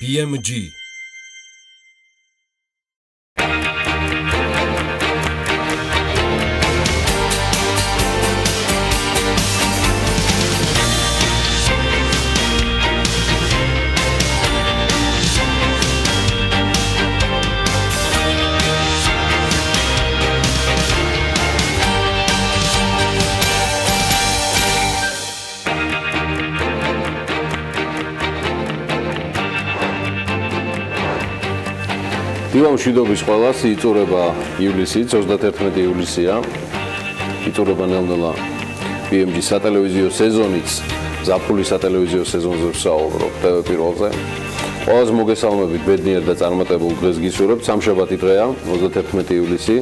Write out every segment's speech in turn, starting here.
BMG დილა მშვიდობის ყველას იწურება ივლისი 31 ივლისია იწურება ნელ-ნელა BMG სატელევიზიო სეზონიც ზაფხულის სატელევიზიო სეზონზე ვსაუბრობ TV პირველზე ყველას მოგესალმებით ბედნიერ და წარმატებულ დღეს გისურვებთ სამშაბათი დღეა 31 ივლისი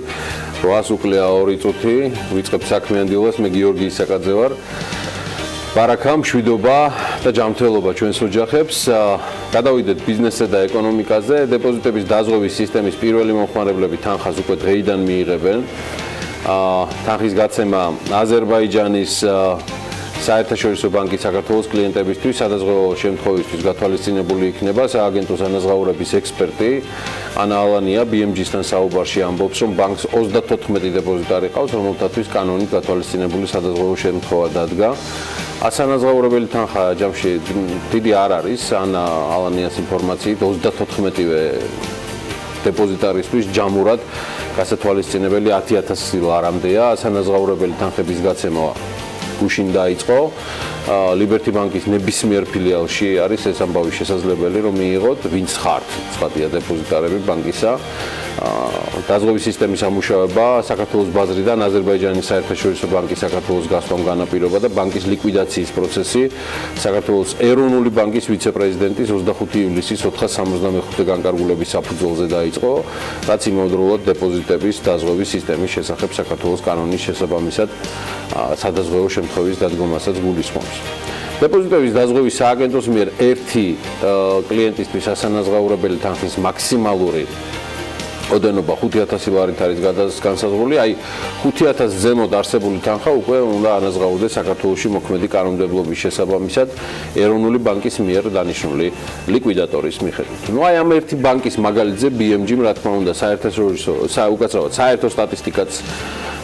800 უკლია 2 წუთი ვიწყებ საქმიან დილას მე გიორგი ისაკაძე ვარ ბარაკა მშვიდობა და ჯანმრთელობა ჩვენს ოჯახებს გადავიდეთ ბიზნესზე და ეკონომიკაზე დეპოზიტების დაზღვევის სისტემის პირველი მომხმარებლები თანხას უკვე დღეიდან მიიღებენ თანხის გაცემა აზერბაიჯანის საერთაშორისო ბანკის საქართველოს კლიენტებისთვის სადაზღვევო შემთხვევისთვის გათვალისწინებული იქნება სააგენტოს ანაზღაურების ექსპერტი ანა ალანია BMG-სთან საუბარში ამბობს რომ ბანკს 34 დეპოზიტარი ყავს რომელთათვის კანონით გათვალისწინებული სადაზღვევო შემთხვევა დადგა ასანაზღაურებელი თანხა ჯამში დიდი არ არის ანა ალანიას ინფორმაციით 34-ვე დეპოზიტარისთვის ჯამურად გასათვალისწინებელი 10,000 ლარამდეა ასანაზღაურებელი თანხების გაცემა გუშინ დაიწყო Liberty Bank-ის ნებისმიერ ფილიალში არის ეს ამბავი შესაძლებელი რომ მიიღოთ ვინც ხართ ცხადია დეპოზიტარები ბანკისა დაზღვევის სისტემის ამუშავება საქართველოს ბაზრიდან აზერბაიჯანის საერთაშორისო ბანკის საქართველოს გასვლამ განაპირობა და ბანკის ლიკვიდაციის პროცესი საქართველოს ეროვნული ბანკის ვიცე-პრეზიდენტის 25 ივლისის 465 განკარგულების საფუძველზე დაიწყო რაც იმავდროულად დეპოზიტების დაზღვევის სისტემის შესახებ საქართველოს კანონის შესაბამისად სადაზღვევო შემთხვევის დადგომასაც გულისხმობს დეპოზიტების დაზღვევის სააგენტოს მიერ ერთი კლიენტისთვის ასანაზღაურებელი თანხის მაქსიმალური ოდენობა 5,000 ლარით არის განსაზღვრული, აი 5,000 ზემოთ არსებული თანხა უკვე უნდა ანაზღაურდეს საქართველოში მოქმედი კანონმდებლობის შესაბამისად ეროვნული ბანკის მიერ დანიშნული ლიკვიდატორის მიხედვით. ნუ აი ამ ერთი ბანკის მაგალითზე BMG-მ რა თქმა უნდა უკაცრავად საერთო სტატისტიკაც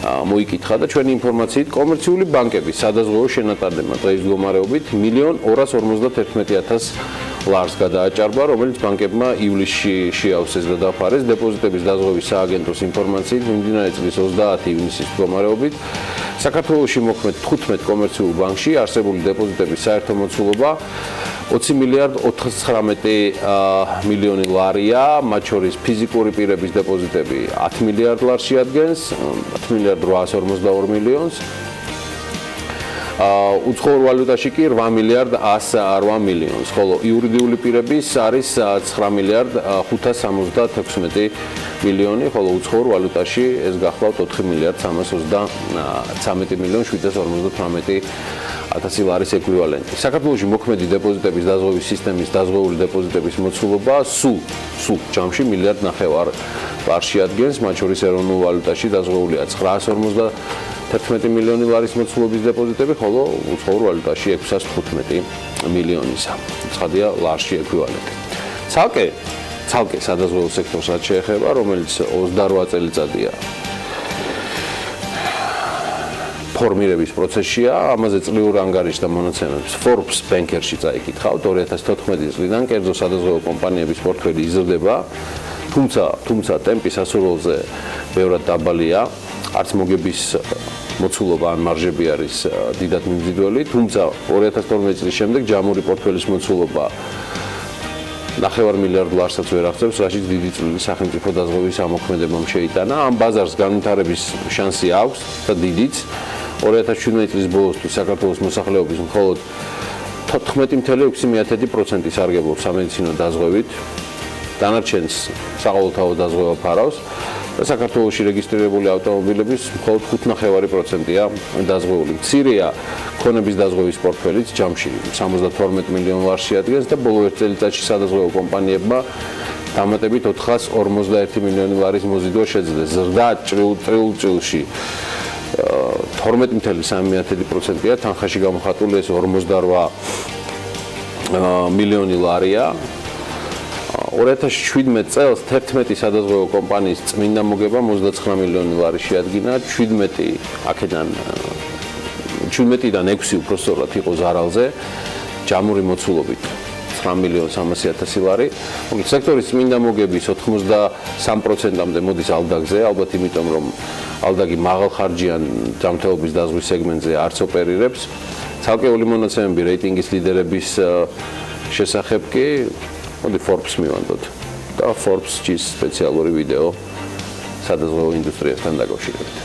მოიკითხა და ჩვენი ინფორმაციით კომერციული ბანკების სადაზღვევო შენატარდება დღის მდგომარეობით 1,251,000 ლარს გადააჭარბა, რომელიც ბანკებმა ივლისში შეავსეს და დაფარეს დეპოზიტების დაზღვევის სააგენტოს ინფორმაციით მიმდინარე წლის 30 ივნისის მდგომარეობით საქართველოში მოქმედ 15 კომერციულ ბანკში არსებული დეპოზიტების საერთო მოცულობა 20,419 მილიონი ლარია, მათ შორის ფიზიკური პირების დეპოზიტები 10 მილიარდ ლარს შეადგენს, 10,842 მილიონს უცხოურ ვალუტაში კი 8 მილიარდ 108 მილიონს, ხოლო იურიდიული პირების არის 9 მილიარდ 576 მილიონი, ხოლო უცხოურ ვალუტაში ეს გახლავთ 4 მილიარდ 333 მილიონი 758,000 ლარის ეკვივალენტი. საქართველოში მოქმედი დეპოზიტების დაზღვევის სისტემის დაზღვეული დეპოზიტების მოცულობა სულ ჯამში 1,5 მილიარდ ლარს შეადგენს, მათ შორის ეროვნულ ვალუტაში დაზღვეულია 950 მილიონი ლარის მოცულობის დეპოზიტები, ხოლო უცხოურ ვალუტაში 615 მილიონისა. ცხადია ლარში ეკვივალენტი. ცალკე სადაზღვევო სექტორს რაც შეეხება, რომელიც 28 წელიწადია ფორმირების პროცესშია, ამაზე წლიურ ანგარიშს და მონაცემებს Forbes Banker-ში წაიკითხავთ 2014 წლიდან კერძო სადაზღვევო კომპანიების პორტფელი იზრდება, თუმცა ტემპი სასურველზე ბევრად დაბალია, არც მოგების მოცულობა ან მარჟები არის დიდად მიმზიდველი, თუმცა 2012 წლის შემდეგ ჯამური პორტფელის მოცულობა 9 მილიარდ ლარსაც ვერ აღწევს, რაშიც დიდი წვლილი სახელმწიფო დაზღვევის ამოქმედებამ შეიტანა. ამ ბაზარს განვითარების შანსი აქვს და დიდიც 2017 წლის ბოლოსთვის საქართველოს მოსახლეობის მხოლოდ 14,6% სარგებლობს სამედიცინო დაზღვევით, დანარჩენს საყოველთაო დაზღვევა ფარავს და საქართველოში რეგისტრირებული ავტომობილების მხოლოდ 5,9%-ია დაზღვეული. მცირეა ქონების დაზღვევის პორტფელიც ჯამში 72 მილიონ ლარს შეადგენს და ბოლო ერთ წელიწადში სადაზღვევო კომპანიებმა დამატებით 451 მილიონი ლარის მოზიდვა შეძლეს. ზრდა ტრიულ წილში 12,3%-ია, თანხაში გამოხატული ეს 48 მილიონი ლარია. 2017 წელს 11 სადაზღვევო კომპანიის წმინდა მოგება 29 მილიონი ლარი შეადგინა, 17-დან 6 უпростоრად იყო ზარალზე, ჯამური მოცულობით 9 მილიონ 300,000 ლარი. სექტორის წმინდა მოგების 83%-მდე მოდის ალდაგზე, ალბათ იმიტომ რომ ალდაგი მაღალხარჯიან ჯანმრთელობის დაზღვის სეგმენტზე არც ოპერირებს. ცალკეული მონაცემები რეიტინგის ლიდერების შესახებ კი მოდი Forbes მივანდოთ და Forbes-ის სპეციალური ვიდეო სადაზღვევო ინდუსტრიასთან დაკავშირებით.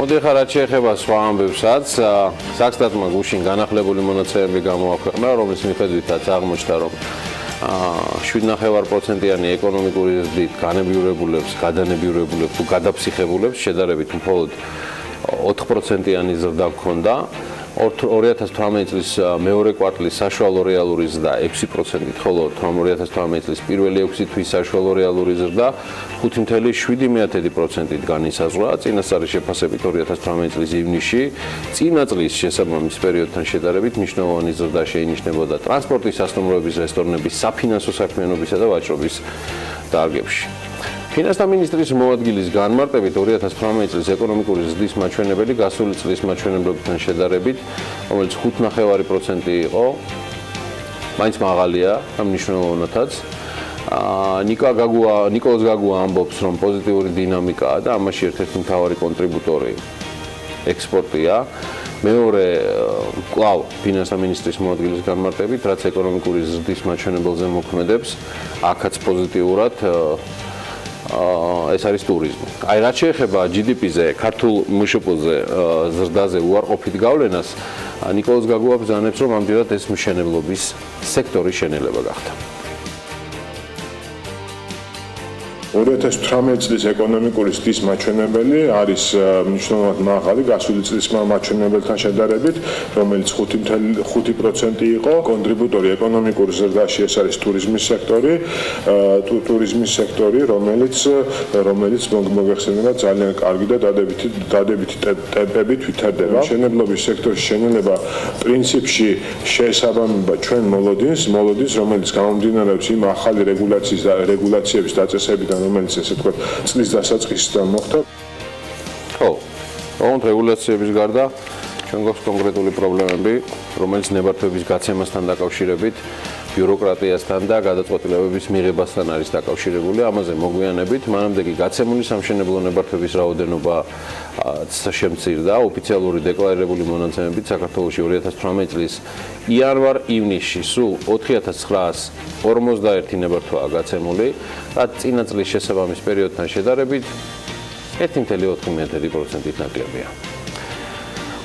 მოდი ხარ რაც შეეხება სხვა ამბებსაც, საქსტატმა გუშინ განახლებული მონაცემები გამოაქვეყნა, რომლის მიხედვითაც აღმოჩნდა, რომ 7.5%-იანი ეკონომიკური ზრდით განებიურებულებს, გადანებიურებულებს თუ გადაფსიხებულებს შედარებით მხოლოდ 4%-იანი ზრდა ჰქონდა. 2018 წლის მეორე კვარტლის საშუალო რეალური ზრდა 6%-ით, ხოლო 2018 წლის პირველი 6 თვის საშუალო რეალური ზრდა 5.7%-ით განისაზღვრა. წინასწარი შეფასებით 2018 წლის ივნისში წინა წლის შესაბამის პერიოდთან შედარებით მნიშვნელოვანი ზრდა შეინიშნებოდა ტრანსპორტის, სასტუმროების, რესტორნების, საფინანსო საქმიანობისა და ვაჭრობის დარგებში. ფინანსთა მინისტრის მოადგილის განმარტებით 2018 წლის ეკონომიკური ზრდის მაჩვენებელი გასული წლის მაჩვენებლებთან შედარებით, რომელიც 5.5% იყო, მაინც მაღალია ამ მნიშვნელოვნათაც. ნიკოლოზ გაგუა ამბობს, რომ პოზიტიური დინამიკაა და ამაში ერთ-ერთი მთავარი კონტრიბუტორი ექსპორტია. მეორე კვლავ ფინანსთა მინისტრის მოადგილის განმარტებით, რაც ეკონომიკური ზრდის მაჩვენებელზე მოქმედებს, აქაც პოზიტიურად ეს არის ტურიზმი. აი რაც შეეხება GDP-ზე, ქართულ მშპ-ზე ზრდაზე უარყოფით გავლენას, ნიკოლოზ გაგუა ბრძანებს, რომ ამდენად ეს მშენებლობის სექტორის შენელება გახდა. 2018 წლის ეკონომიკური ზრდის მაჩვენებელი არის მნიშვნელოვნად მაღალი გასული წლის მაჩვენებელთან შედარებით, რომელიც 5.5% იყო. კონტრიბუტორი ეკონომიკურ ზრდაში ეს არის ტურიზმის სექტორი, რომელიც მოგეხსენება ძალიან კარგი და დადებითი ტემპებით ვითარდება. მშენებლობის სექტორის შენელება პრინციპში შეესაბამება ჩვენ მოლოდინს, რომელიც გამომდინარეობს იმ ახალი რეგულაციების დაწესებიდან, რომელიც ესე ვთქვათ, წლის დასაწყისიდან მოხდა. ხო, ოღონდ რეგულაციების გარდა ჩვენ გვაქვს კონკრეტული პრობლემები, რომელიც ნებართვების გაცემასთან დაკავშირებით, ბიუროკრატიასთან და გადაწყვეტილებების მიღებასთან არის დაკავშირებული. ამაზე მოგვიანებით, მანამდე კი გაცემული სამშენებლო ნებართვების რაოდენობა შემცირდა. ოფიციალური დეკლარირებული მონაცემებით საქართველოში 2018 წლის იანვარ-ივნისში სულ 4.941 ნებართვაა გაცემული, რაც წინა წლის შესაბამის პერიოდთან შედარებით 1.4%-ით ნაკლებია.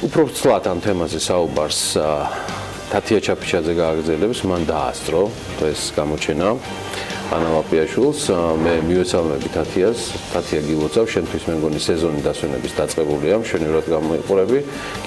უფრო ცლად ამ თემაზე საუბარს თათია ჩაფიჩაძე გააგრძელებს, მან დაასწრო ეს გამოჩენა ანალაპიაშვილს. მე მივესალმები თათიას, თათია გილოცავ, შენთვის მე მგონი სეზონი დასვენების დაწყებულია, მშვენივრად გამოიყურები,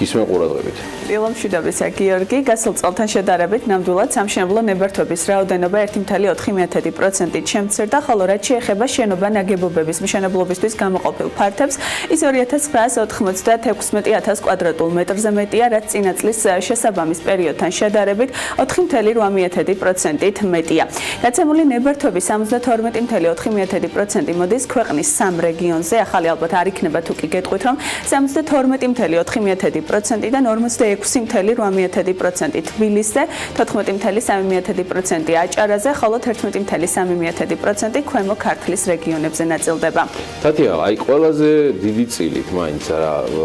გისმენ ყურადღებით. დილა მშვიდობისა, გიორგი, გასულ წელთან შედარებით ნამდვილად სამშენებლო ნებართვების რაოდენობა 1.4%-ით შემცირდა, ხოლო რაც შეეხება შენობა ნაგებობების მშენებლობისთვის გამოყოფილ ფართებს, ის 2,996,000 კვადრატულ მეტრზე მეტია, რაც წინა წლის შესაბამის პერიოდთან შედარებით 4.8%-ით მეტია. გაცემული ნებართვები ნებერთვების 72.4% მოდის ქვეყნის 3 რეგიონზე, ახალი ალბათ არ იქნება თუ კი გეტყვით, რომ 72.4%-დან 46.8% თბილისზე, 14.3% აჭარაზე, ხოლო 11.3% ქვემო ქართლის რეგიონებზე ნაწილდება. თათია, აი ყველაზე დიდი წილით მაინც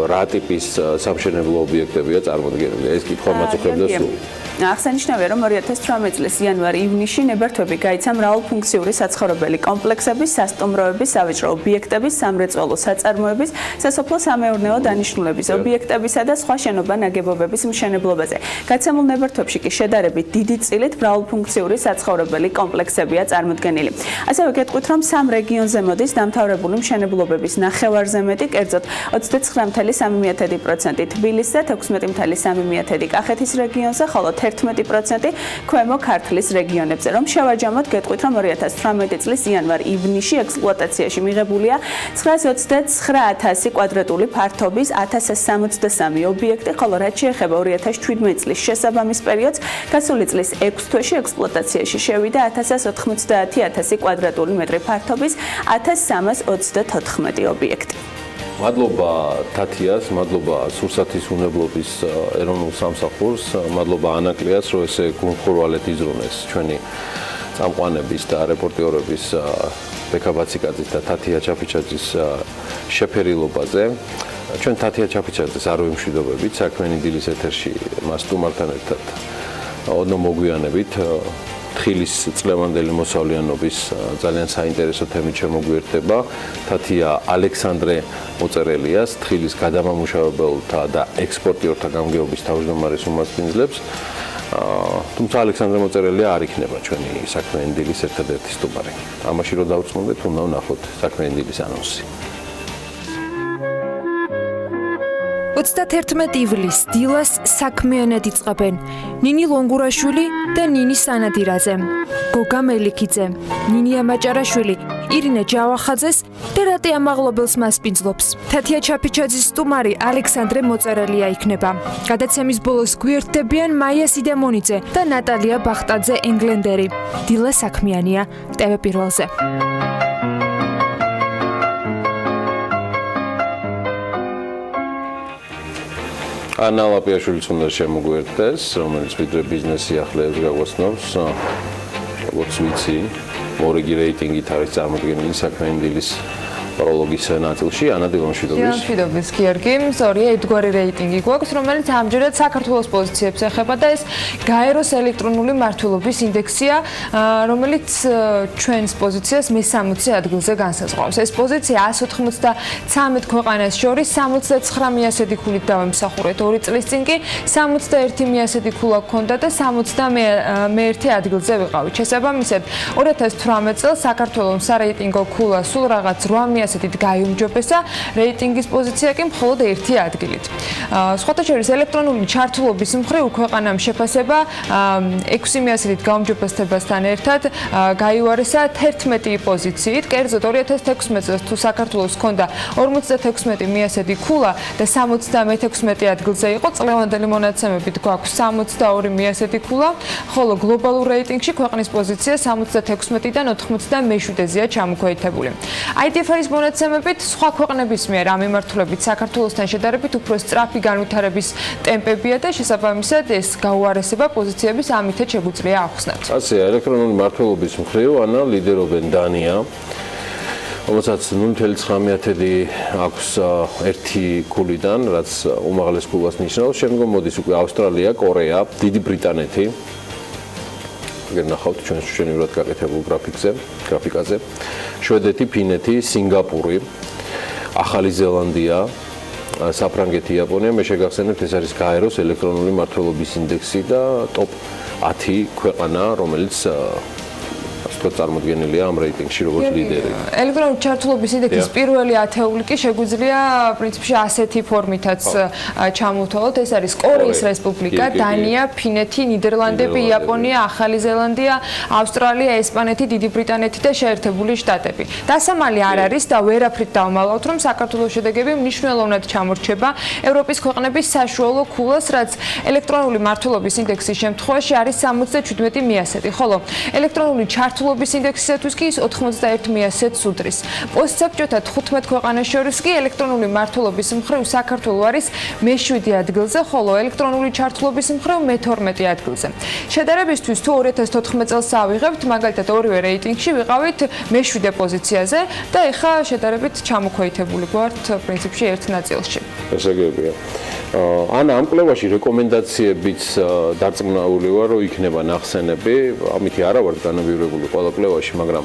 რა ტიპის სამშენებლო ობიექტებია წარმოდგენილი? ეს კითხვა მაწუხებდა სულ. აღსანიშნავია, რომ 2018 წლის იანვარ-ივნისში ნებერთვები გაიცა მრავალფუნქციური საცხოვრებელი კომპლექსების, სასტუმროების, სავაჭრო ობიექტების, სამრეწველო საწარმოების, სასოფლო-სამეურნეო დანიშნულების ობიექტებისა და სხვა შენობა ნაგებობების მშენებლობაზე. გაცემულ ნებერთვებში კი შედარებით დიდი წილით მრავალფუნქციური საცხოვრებელი კომპლექსებია წარმოდგენილი. ასევე გეტყვით, რომ 3 რეგიონზე მოდის დამთავრებული მშენებლობების ნახევარზე მეტი, კერძოდ 29.3% თბილისზე, 16.3% კახეთის რეგიონზე, ხოლო 11% ქვემო ქართლის რეგიონებზე. რომ შევაჯამოთ, გეტყვით, რომ 2018 წლის იანვარ-ივნისში ექსპლუატაციაში მიღებულია 929,000 კვადრატული ფართობის 1063 ობიექტი, ხოლო რაც შეეხება 2017 წლის შესაბამის პერიოდს, გასული წლის 6 თვეში ექსპლუატაციაში შევიდა 1090,000 კვადრატული მეტრი ფართობის 1334 ობიექტი. მადლობა თათიას, მადლობა სურსათის უნებლობის ეროვნულ სამსახურს, მადლობა ანაკლიას, რომ ესე გულხურვალეთ იზრუნეს ჩვენი წამყვანების და რეპორტიორების ბექა ბაციკაძის და თათია ჩაფიჩაძის შეფერილობაზე. ჩვენ თათია ჩაფიჩაძეს არ ვიმშვიდობებით, საქმიანი დილის ეთერში მას სტუმართან ერთად ოდნავ მოგვიანებით თხილის წლევანდელი მოსავლიანობის ძალიან საინტერესო თემით შემოგვიერთდება. თათია ალექსანდრე მოწერელიას, თხილის გადამამუშავებელთა და ექსპორტიორთა გამგეობის თავმჯდომარის უმასპინძლებს. თუმცა ალექსანდრე მოწერელია არ იქნება ჩვენი საქმიანი დილის ერთადერთი სტუმარი. ამაში რომ დავწმუნდეთ, უნდა ვნახოთ საქმიანი დილის ანონსი. 31 ივლისს დილას საქმიანად იწყებენ ნინი ლონგურაშვილი და ნინი სანადირაძე, გოგა მელიქიძე, ნინია მაჭარაშვილი, ირინე ჯავახაძეს და რატი ამაღლობელს მასპინძლობს. თათია ჩაფიჩაძის სტუმარი ალექსანდრე მოწერელია იქნება. გადაცემის ბოლოს გვერდებიან მაია სიდამონიძე და ნატალია ბახტაძე ენგლენდერი. დილა საქმიანია TV პირველზე. ანა ლაპიაშვილიც უნდა შემოგვიერთდეს, რომელიც ვიდრე ბიზნესი ახლებს გაგვაცნობს, როგორც ვიცი, მორიგი რეიტინგით არის წარმოდგენილი საქმიანი დილის პროლოგის ნაწილში. ანა დილამშვიდობის. დილამშვიდობის, გიორგი. სწორია, ერთგვარი რეიტინგი გვაქვს, რომელიც ამჯერად საქართველოს პოზიციებს ეხება და ეს გაეროს ელექტრონული მმართველობის ინდექსია, რომელიც ჩვენს პოზიციას მე-60 ადგილზე განსაზღვრავს. ეს პოზიცია 193 ქვეყანას შორის 69 მიასედი ქულით დავემსახურეთ. 2 წლის წინ კი 61 მიასედი ქულა გქონდა და 61 ადგილზე ვიყავით. შესაბამისად, 2018 წელს საქართველოს სარეიტინგო ქულა სულ რაღაც 8 ასეთით გაიუმჯობესა, რეიტინგის პოზიცია კი მხოლოდ 1 ადგილით. სხვათა შორის ელექტრონული ჩართულობის მხრივ ქვეყანამ შეფასება 6 ასეთით გაუმჯობესებასთან ერთად გაიუარესა 11 პოზიციით. კერძოდ 2016 წელს თუ საქართველოს ჰქონდა 56 მიასედი ქულა და 76 ადგილზე იყო, წლევანდელი მონაცემებით გვაქვს 62 მიასედი ქულა, ხოლო გლობალურ რეიტინგში ქვეყნის პოზიცია 76-დან 97-ზეა ჩამოქვეითებული. ITF-ის მონაცემებით სხვა ქვეყნების მიერ ამ მიმართულებით საქართველოსთან შედარებით უფრო სწრაფი განვითარების ტემპებია და შესაბამისად ეს გაუარესება პოზიციების ამითად შეგვიძლია ახსნათ. ასე ელექტრონული მმართველობის მხრივ ანა ლიდერობენ დანია, რომელსაც 0.9 აქვს 1 ქულიდან, რაც უმაღლეს ქულას ნიშნავს. შემდგომ მოდის უკვე ავსტრალია, კორეა, დიდი ბრიტანეთი. გენახავთ ჩვენს შენივრად გაკეთებულ გრაფიკაზე. შვედეთი, ფინეთი, სინგაპური, ახალი ზელანდია, საფრანგეთი, იაპონია. მე შეგახსენებთ, ეს არის გაეროს ელექტრონული მმართველობის ინდექსი და ტოპ 10 ქვეყანა, რომელიც წარმოდგენილია ამ რეიტინგში როგორც ლიდერი. ელექტრონული ჩართულობის ინდექსის პირველი ათეული კი შეგვიძლია პრინციპში ასეთი ფორმითაც ჩამოვთვალოთ. ეს არის კორეის რესპუბლიკა, დანია, ფინეთი, ნიდერლანდები, იაპონია, ახალი ზელანდია, ავსტრალია, ესპანეთი, დიდი ბრიტანეთი და შეერთებული შტატები. დასამალი არ არის და ვერაფრით დავმალავთ, რომ საქართველოს შედეგები მნიშვნელოვნად ჩამორჩება ევროპის ქვეყნების საშუალო ქულას, რაც ელექტრონული მმართველობის ინდექსის შემთხვევაში არის 77 მიასედი, ხოლო ელექტრონული ჩართულობის მართლობის ინდექსისათვის კი ის 91%-ს უდრის. პოსტსაბჭოთა 15 ქვეყანას შორის კი ელექტრონული მართლობის მხრივ საქართველო არის მე-7 ადგილზე, ხოლო ელექტრონული ჩართულობის მხრივ მე-12 ადგილზე. შედარებისთვის თუ 2014 წელს ავიღებთ, მაგალითად ორივე რეიტინგში ვიყავით მე-7 პოზიციაზე და ეხლა შედარებით ჩამოქვეითებული გვართ პრინციპში ერთ ნაწილში. გასაგებია. ამ კვლევაში რეკომენდაციებიც დარწმუნებული ვარ, რომ იქნება ნახსენები, ამით არა ვარ განაპირობებული ყველა კვლევაში, მაგრამ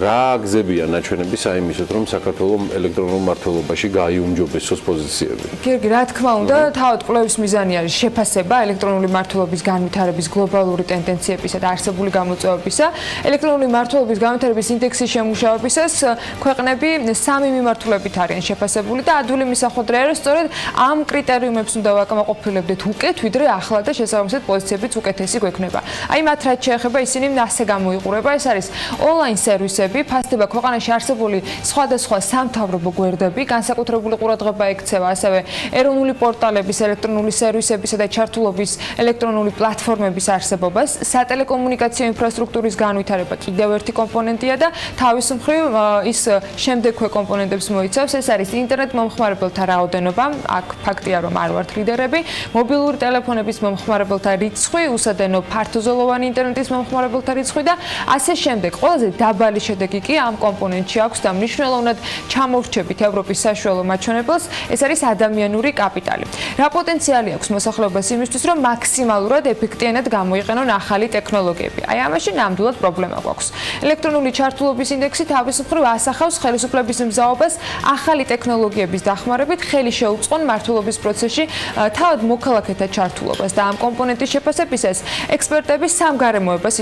რა გზებია ნაჩვენები საიმისოდ, რომ საქართველოს ელექტრონულ მართლობაში გაიუმჯობესოს პოზიციები. გიორგი, რა თქმა უნდა, თავად კვლევის მიზანი არის შეფასება ელექტრონული მართლობის განვითარების გლობალური ტენდენციებისა და არსებული გამოწვევებისა. ელექტრონული მართლობის განვითარების ინდექსის შემუშავებისას ქვეყნები 3 მიმართულებით არიან შეფასებული და ადვილი მისახვედრია, რომ სწორედ ამ კრიტერიუმებს უნდა ვაკმაყოფილებდეთ უკეთ, ვიდრე ახლა და შესაბამისად პოზიციებიც უკეთესი გვექნება. აი მათ რაც შეეხება, ისინი ასე გამოიყურება, ეს არის ონლაინ სერვისები, ფასდება ქვეყანაში არსებული სხვადასხვა სამთავრობო გვერდები, განსაკუთრებული ყურადღება ექცევა ასევე ეროვნული პორტალების, ელექტრონული სერვისებისა და ჩართულობის ელექტრონული პლატფორმების არსებობას, სატელეკომუნიკაციო ინფრასტრუქტურის განვითარება კიდევ ერთი კომპონენტია და თავის მხრივ ის შემდეგქვე კომპონენტებს მოიცავს, ეს არის ინტერნეტ მომხმარებელთა რაოდენობა, აქ ფაქტია რომ არ ვართ ლიდერები, მობილური ტელეფონების მომხმარებელთა რიცხვი, უსადენო ფართოზოლოვანი ინტერნეტის მომხმარებელთა რიცხვი და ასე შემდეგ. ყველაზე დაბალი შედეგი კი ამ კომპონენტში აქვს და მნიშვნელოვნად ჩამოვრჩებით ევროპის საშუალო მაჩვენებელს, ეს არის ადამიანური კაპიტალი. რა პოტენციალი აქვს მოსახლეობას იმისთვის, რომ მაქსიმალურად ეფექტიანად გამოიყენონ ახალი ტექნოლოგიები? აი ამაში ნამდვილად პრობლემა გვაქვს. ელექტრონული ჩართულობის ინდექსი თავის მხრივ ასახავს ხელისუფლების მზაობას ახალი ტექნოლოგიების დახმარებით ხელი შეუწყონ მართლობის პროცესში თავად მოქალაქეთა ჩართულობას და ამ კომპონენტის შეფასებისას ექსპერტები სამგარემოებას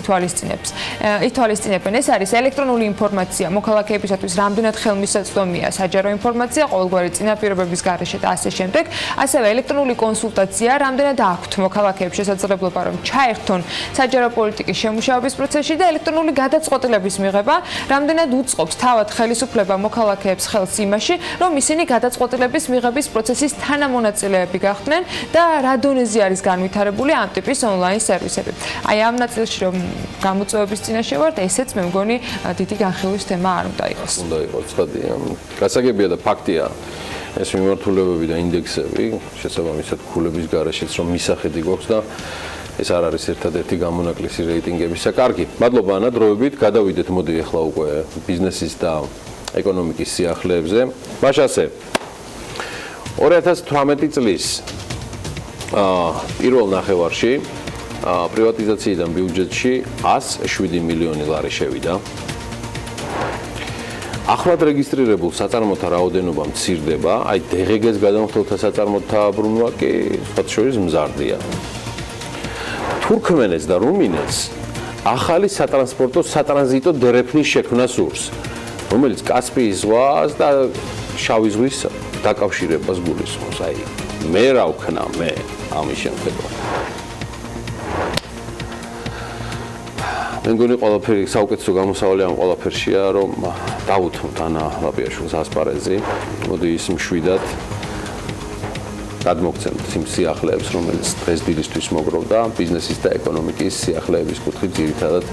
ითვალისწინებენ. ეს არის ელექტრონული ინფორმაცია მოქალაქეებისათვის რამდენად ხელმისაწვდომია საჯარო ინფორმაცია ყოველგვარი წინაპირობების გარეშე და ასე შემდეგ. ასევე ელექტრონული კონსულტაცია რამდენად აქვთ მოქალაქეებს შესაძლებლობა რომ ჩაერთონ საჯარო პოლიტიკის შემუშავების პროცესში და ელექტრონული გადაწყვეტილების მიღება რამდენად უწყობს თავად ხელისუფლება მოქალაქეებს ხელს იმაში, რომ ისინი გადაწყვეტილების მიღების პროცესის თანამონაწილეები გახდნენ და რა დონეზე არის განვითარებული ამ ტიპის ონლაინ სერვისები. აი ამ ნაწილში რომ გამოწვევების წინაშე ვართ, ესეც მე მგონი დიდი განხილვის თემა არ უნდა იყოს. უნდა იყოს, ხადია. გასაგებია და ფაქტია ეს მიმართულებები და ინდექსები შესაბამისად ქულების გარეშეც რომ მისახედი გვაქვს და ეს არ არის ერთადერთი გამონაკლისი რეიტინგებისა. კარგი, მადლობა ანა, დროებით გადავიდეთ მოდი ახლა უკვე ბიზნესის და ეკონომიკის სიახლეებზე. მაშასე 2018 წლის პირველ ნახევარში პრივატიზაციიდან ბიუჯეტში 107 მილიონი ლარი შევიდა. ახლად რეგისტრირებულ საწარმოთა რაოდენობა მცირდება, აი დღეგეს გადამხდელთა საწარმოთა ბრუნვა კი სხვათა შორის მზარდია. თურქმენეთს და რუმინეთს ახალი სატრანზიტო დერეფნის შექმნა სურს, რომელიც კასპიის ზღვას და შავი ზღვის დაკავშირებას გულისხმობს. აი მე რა ვქნა მე ამის შემდეგო. მე მგონი ყველაფერი საუკეთესო გამოსავალი ამ ყველაფერშია, რომ დავუთმოთ ანა ლაპიაშვილს ასპარეზი, მოდი ის მშვიდად გადმოგცემთ იმ სიახლეებს, რომელიც დღეს დილისთვის მოგროვდა ბიზნესის და ეკონომიკის სიახლეების კუთხით ძირითადად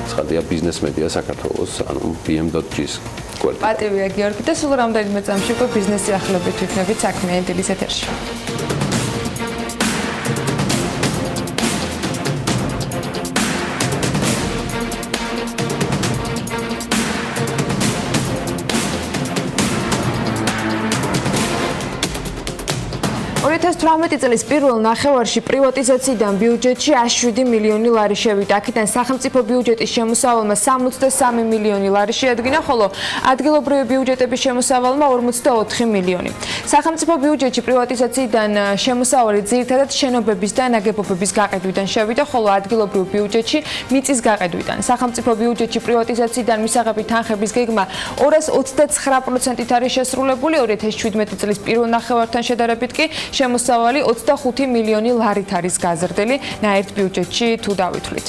ცხადია ბიზნეს მედია საქართველოს, ანუ bm.g's გვერდი. პატივია გიორგი და სულ რამდენიმე წამში უკვე ბიზნეს სიახლეებით ვიქნებით საქმიანი დილის ეთერში. წლის პირველ ნახევარში პრივატიზაციიდან ბიუჯეტში 107 მილიონი ლარი შევიდა. აქედან სახელმწიფო ბიუჯეტის შემოსავალმა 63 მილიონი ლარი შეადგინა, ხოლო ადგილობრივი ბიუჯეტების შემოსავალმა 44 მილიონი. სახელმწიფო ბიუჯეტში პრივატიზაციიდან შემოსავალი ძირითადად შენობების და ნაგებობების გაყიდვიდან შევიდა, ხოლო ადგილობრივ ბიუჯეტში მიწის გაყიდვიდან. სახელმწიფო ბიუჯეტში პრივატიზაციიდან მისაღები თანხების გეგმა 229%-ით არის შესრულებული, 2017 წლის პირველ ნახევართან შედარებით კი შემოსავალი 25 მილიონი ლარით არის გაზრდილი ნაერთ ბიუჯეტში თუ დავითვლით.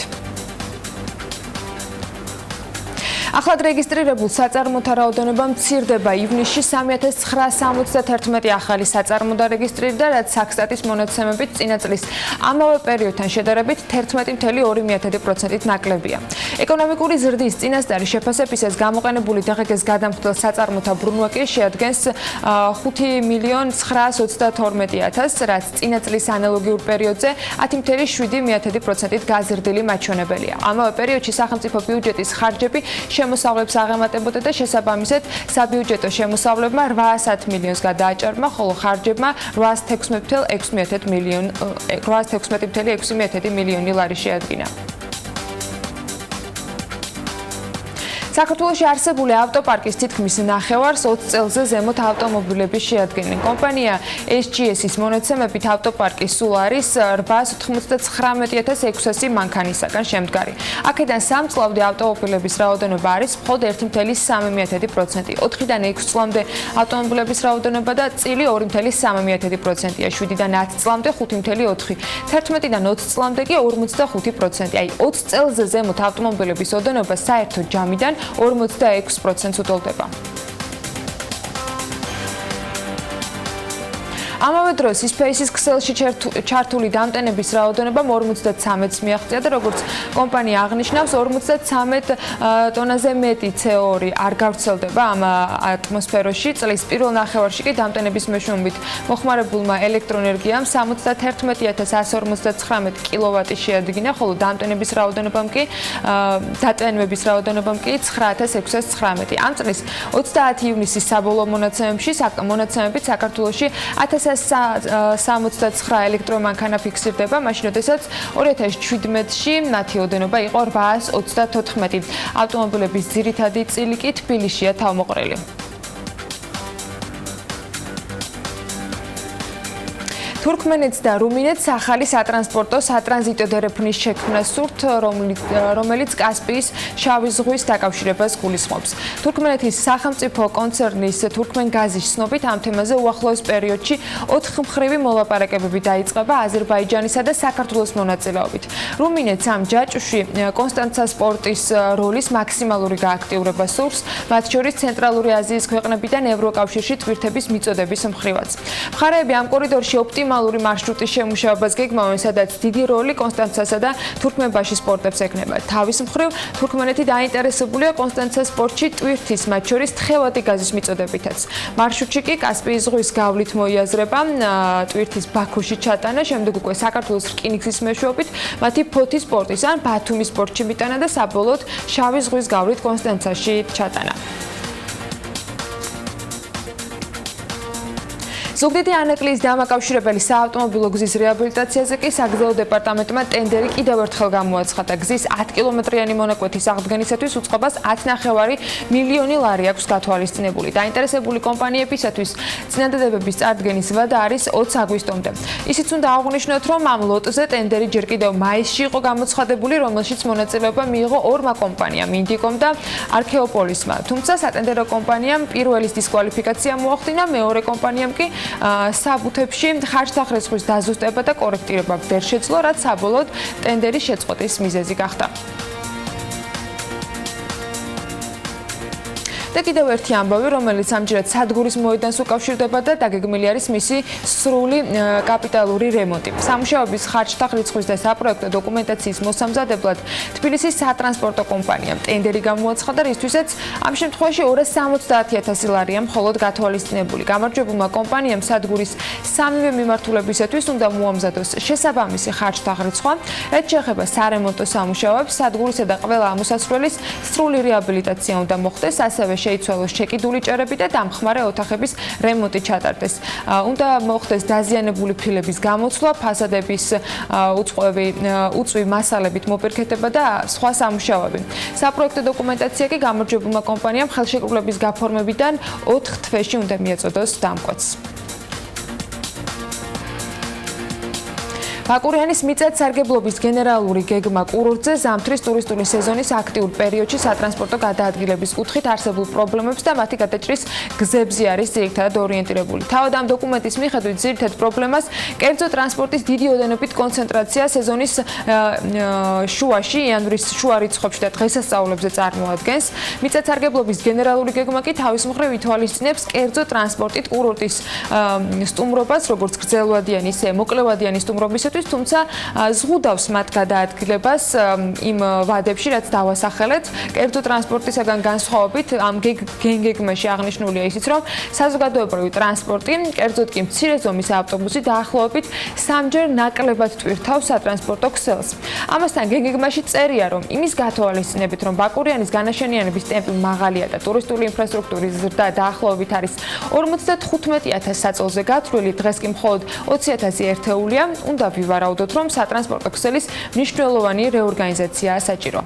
ახლად რეგისტრირებულ საწარმოთა რაოდენობა მცირდება. ივნისში 3971 ახალი საწარმო დარეგისტრირდა, რაც საქსტატის მონაცემებით წინა წლის ამავე პერიოდთან შედარებით 11.2%-ით ნაკლებია. ეკონომიკური ზრდის წინასწარი შეფასებისას გამოყენებული დღეს გადამხდელ საწარმოთა ბრუნვა კი შეადგენს 5.932.000, რაც წინა წლის ანალოგიურ პერიოდზე 10.7%-ით გაზრდილი მაჩვენებელია. ამავე პერიოდში სახელმწიფო ბიუჯეტის ხარჯები შემოსავლებს აღემატებოდა და შესაბამისად საბიუჯეტო შემოსავლებმა 810 მილიონს გადააჭარბა, ხოლო ხარჯებმა 816.6 მილიონი ლარი შეადგინა. საქართველოში არსებული ავტოპარკის თითქმის ნახევარს 20 წელზე ზემოთ ავტომობილები შეადგენენ. კომპანია SGS-ის მონაცემებით ავტოპარკი სულ არის 899.600 მანქანისაგან შემდგარი. აქედან 3 წლამდე ავტომობილების რაოდენობა არის მხოლოდ 1.3%. 4-დან 6 წლამდე ავტომობილების რაოდენობა და წილი 2.3%-ია. 7-დან 10 წლამდე 5.4%. 11-დან 20 წლამდე კი 45%. აი 20 წელზე ზემოთ ავტომობილების ოდენობა საერთო ჯამიდან 46%-ს უტოლდება. ამავე დროს SpaceX ქსელში ჩართული დამტენების რაოდენობა 53-ს მიაღწია და როგორც კომპანია აღნიშნავს, 53 ტონაზე მეტი CO2 არ გავრცელდება ამ ატმოსფეროში. წლის პირველ ნახევარში კი დამტენების მეშვეობით მოხმარებულმა ელექტროენერგიამ 71.159 კილოვატი შეადგინა, ხოლო დამტენების რაოდენობამ კი 9,619. ამ წლის 30 ივნისის საბოლოო მონაცემებით საქართველოში 1069 ელექტრომანქანა ფიქსირდება, მაშინ როდესაც 2017-ში მათი ოდენობა იყო 834. ავტომობილების ძირითადი წილი კი თბილისშია თავმოყრილი. თურქმენეთს და რუმინეთს ახალი სატრანზიტო დერეფნის შექმნა სურთ, რომელიც კასპიის შავი ზღვის დაკავშირებას გულისხმობს. თურქმენეთის სახელმწიფო კონცერნის თურქმენგაზის ცნობით ამ თემაზე უახლოეს პერიოდში 4 მხრივი მოლაპარაკებები დაიწყება აზერბაიჯანისა და საქართველოს მონაწილეობით. რუმინეთს ამ ჯაჭვში კონსტანცას პორტის როლის მაქსიმალური გააქტიურება სურს, მათ შორის ცენტრალური აზიის ქვეყნებიდან ევროკავშირში ტვირთების მიწოდების მხრივაც. მხარეები ამ კორიდორში ოპტიმალური მარშრუტის შემუშავებას გეგმავენ, სადაც დიდი როლი კონსტანცასა და თურქმენბაშის პორტებს ექნება. თავის მხრივ, თურქმენეთი დაინტერესებულია კონსტანცას პორტში ტვირთის, მათ შორის თხევადი გაზის მიწოდებითაც. მარშრუტში კი კასპიის ზღვის გავლით მოიაზრება ტვირთის ბაქოში ჩატანა, შემდეგ უკვე საქართველოს რკინიგზის მეშვეობით მათი ფოთის პორტის ან ბათუმის პორტში მიტანა და საბოლოოდ შავი ზღვის გავლით კონსტანცაში ჩატანა. ზუგდიდი ანეკლიის დამაკავშირებელი საავტომობილო გზის რეაბილიტაციაზე კი საგზაო დეპარტამენტმა ტენდერი კიდევ ერთხელ გამოაცხადა. გზის 10 კილომეტრიანი მონაკვეთის აღდგენისათვის უწყებას 10.5 მილიონი ლარი აქვს გათვალისწინებული. დაინტერესებული კომპანიებისათვის წინადადებების წარდგენის ვადა არის 20 აგვისტომდე. ისიც უნდა აღვნიშნოთ, რომ ამ ლოტზე ტენდერი ჯერ კიდევ მაისში იყო გამოცხადებული, რომელშიც მონაწილეობა მიიღო ორმა კომპანიამ, ინდიკომ და არქეოპოლისმა. თუმცა სატენდერო კომპანიამ პირველის დისკვალიფიკაცია მოახდინა, მეორე კომპანიამ კი საბუთებში ხარჯთა ხრესხვის დაზუსტება და კორექტირება ვერ შეძლო, რაც საბოლოოდ ტენდერის შეწყვეტის მიზეზი გახდა. და კიდევ ერთი ამბავი, რომელიც ამჯერად სადგურის მოედანს უკავშირდება და დაგეგმილი არის მისი სრული კაპიტალური რემონტი. სამუშაოების ხარჯთა რიცხვის და საპროექტო დოკუმენტაციის მოსამზადებლად თბილისის სატრანსპორტო კომპანიამ ტენდერი გამოაცხადა, რისთვისაც ამ შემთხვევაში 270.000 ლარია მხოლოდ გათვალისწინებული. გამარჯვებულმა კომპანიამ სადგურის სამივე მიმართულებისათვის უნდა მოამზადოს შესაბამისი ხარჯთა რიცხვა, რაც შეეხება სარემონტო სამუშაოებს, სადგურისა და ყველა ამოსასვლელის სრული რეაბილიტაცია უნდა მოხდეს, ასევე შეიცვალოს შეკიდული ჭერები და დამხმარე ოთახების რემონტი ჩატარდეს. უნდა მოხდეს დაზიანებული ფილების გამოცვლა, ფასადების უწვი მასალებით მოპირკეთება და სხვა სამუშაოები. საპროექტო დოკუმენტაცია კი გამარჯვებულმა კომპანიამ ხელშეკრულების გაფორმებიდან 4 თვეში უნდა მიეწოდოს დამკვეთს. ბაკურიანის მიწათსარგებლობის გენერალური გეგმა კურორტზე ზამთრის ტურისტული სეზონის აქტიურ პერიოდში სატრანსპორტო გადაადგილების კუთხით არსებულ პრობლემებს და მათი გადაჭრის გზებზე არის ძირითადად ორიენტირებული. თავად ამ დოკუმენტის მიხედვით ძირითად პრობლემას კერძო ტრანსპორტის დიდი ოდენობით კონცენტრაცია სეზონის შუაში, იანვრის შუა რიცხვებში და დღესასწაულებზე წარმოადგენს. მიწათსარგებლობის გენერალური გეგმა კი თავის მხრივ ითვალისწინებს კერძო ტრანსპორტით კურორტის სტუმრობას, როგორც გრძელვადიანი, ისე მოკლევადიანი სტუმრობისათვის, თუმცა ზღუდავს მათ გადაადგილებას იმ ვადებში, რაც დავასახელეთ. კერძო ტრანსპორტისაგან განსხვავებით, ამ გეგმაში აღნიშნულია ისიც, რომ საზოგადოებრივი ტრანსპორტი, კერძოდ კი მცირე ზომის ავტობუსი დაახლოებით 3-ჯერ ნაკლებად ტვირთავს სატრანსპორტო ქსელს. ამასთან გეგმაში წერია, რომ იმის გათვალისწინებით, რომ ბაკურიანის განაშენიანების ტემპი მაღალია და ტურისტული ინფრასტრუქტურის ზრდა დაახლოებით არის 55,000 საწოლზე გათვლილი, დღეს კი მხოლოდ 20,000 ერთეულია, უნდა ვივარაუდოთ, რომ სატრანსპორტო ქსელის მნიშვნელოვანი რეორგანიზაციაა საჭირო.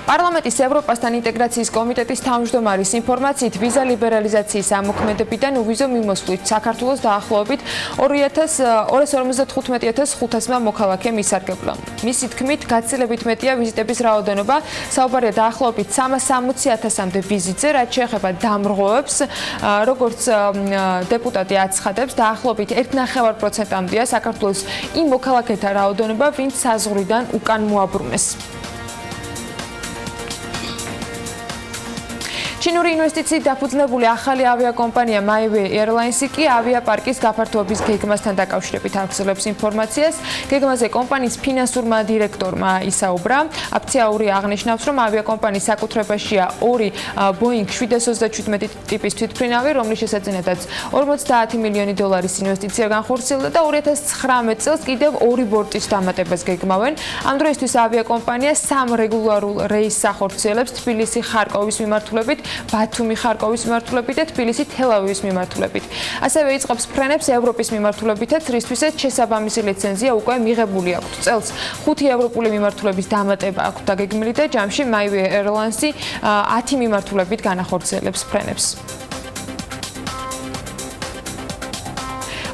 პარლამენტის ევროპასთან ინტეგრაციის კომიტეტის თავმჯდომარის ინფორმაციით, ვიზა ლიბერალიზაციის ამოქმედებიდან უვიზო მიმოსვლით საქართველოს დაახლოებით 255,500 მოქალაქე მისარგებლა. მისი თქმით, გაცილებით მეტია ვიზიტების რაოდენობა, საუბარია დაახლოებით 360,000-მდე ვიზიტზე, რაც შეეხება დამრღვევებს, როგორც დეპუტატი აცხადებს, დაახლოებით 1,5%-მდეა საქართველოს იმ მოქალაქეთა რაოდენობა, ვინც საზღვრიდან უკან მოაბრუნეს. ჩინური ინვესტიციით დაფუძნებული ახალი ავიაკომპანია MyWay Airlines-ი კი ავიაპარკის გაფართოების გეგმასთან დაკავშირებით აღწევს ინფორმაციას. გეგმაზე კომპანიის ფინანსურმა დირექტორმა ისაუბრა. აფიციალური აღნიშნავს, რომ ავიაკომპანიის საკუთრებაშია 2 Boeing 737 ტიპის თვითმფრინავი, რომლის შესაძენადაც 50 მილიონი დოლარის ინვესტიცია განხორციელდა და 2019 წელს კიდევ 2 ბორტის დამატებას გეგმავენ. ამ დროისთვის ავიაკომპანია 3 რეგულარულ რეისს ახორციელებს თბილისი ხარკოვის მიმართულებით, ბათუმი ხარკოვის მიმართულებით და თბილისი თელ-ავივის მიმართულებით. ასევე იწყებს ფრენებს ევროპის მიმართულებითაც, რისთვისაც შესაბამისი ლიცენზია უკვე მიღებული აქვს. წელს 5 ევროპული მიმართულების დამატება აქვს დაგეგმილი და ჯამში MyWay Airlines-ი 10 მიმართულებით განახორციელებს ფრენებს.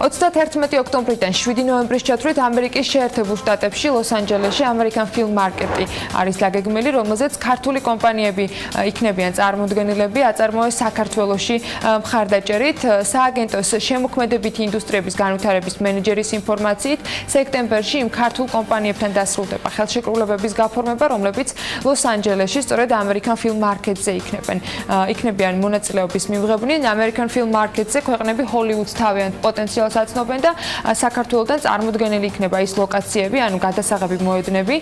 31 ოქტომბრიდან 7 ნოემბრის ჩათვლით ამერიკის შეერთებულ შტატებში, ლოს-ანჯელესში American Film Market-ი არის დაგეგმილი, რომელზეც ქართული კომპანიები იქნებიან წარმოდგენილები, აწარმოეს საქართველოში მხარდაჭერით. სააგენტოს შემოქმედებითი ინდუსტრიების განვითარების მენეჯერის ინფორმაციით, სექტემბერში იმ ქართულ კომპანიებთან დასრულდება ხელშეკრულებების გაფორმება, რომლებიც ლოს-ანჯელესში სწორედ American Film Market-ზე იქნებიან მონაწილეობის მიღებნი. American Film Market-ზე ქვეყნები ჰოლივუდს თავიანთ პოტენციალს აცნობენ და საქართველოსთან წარმოდგენილი იქნება ის ლოკაციები, ანუ გადასაღები მოედნები,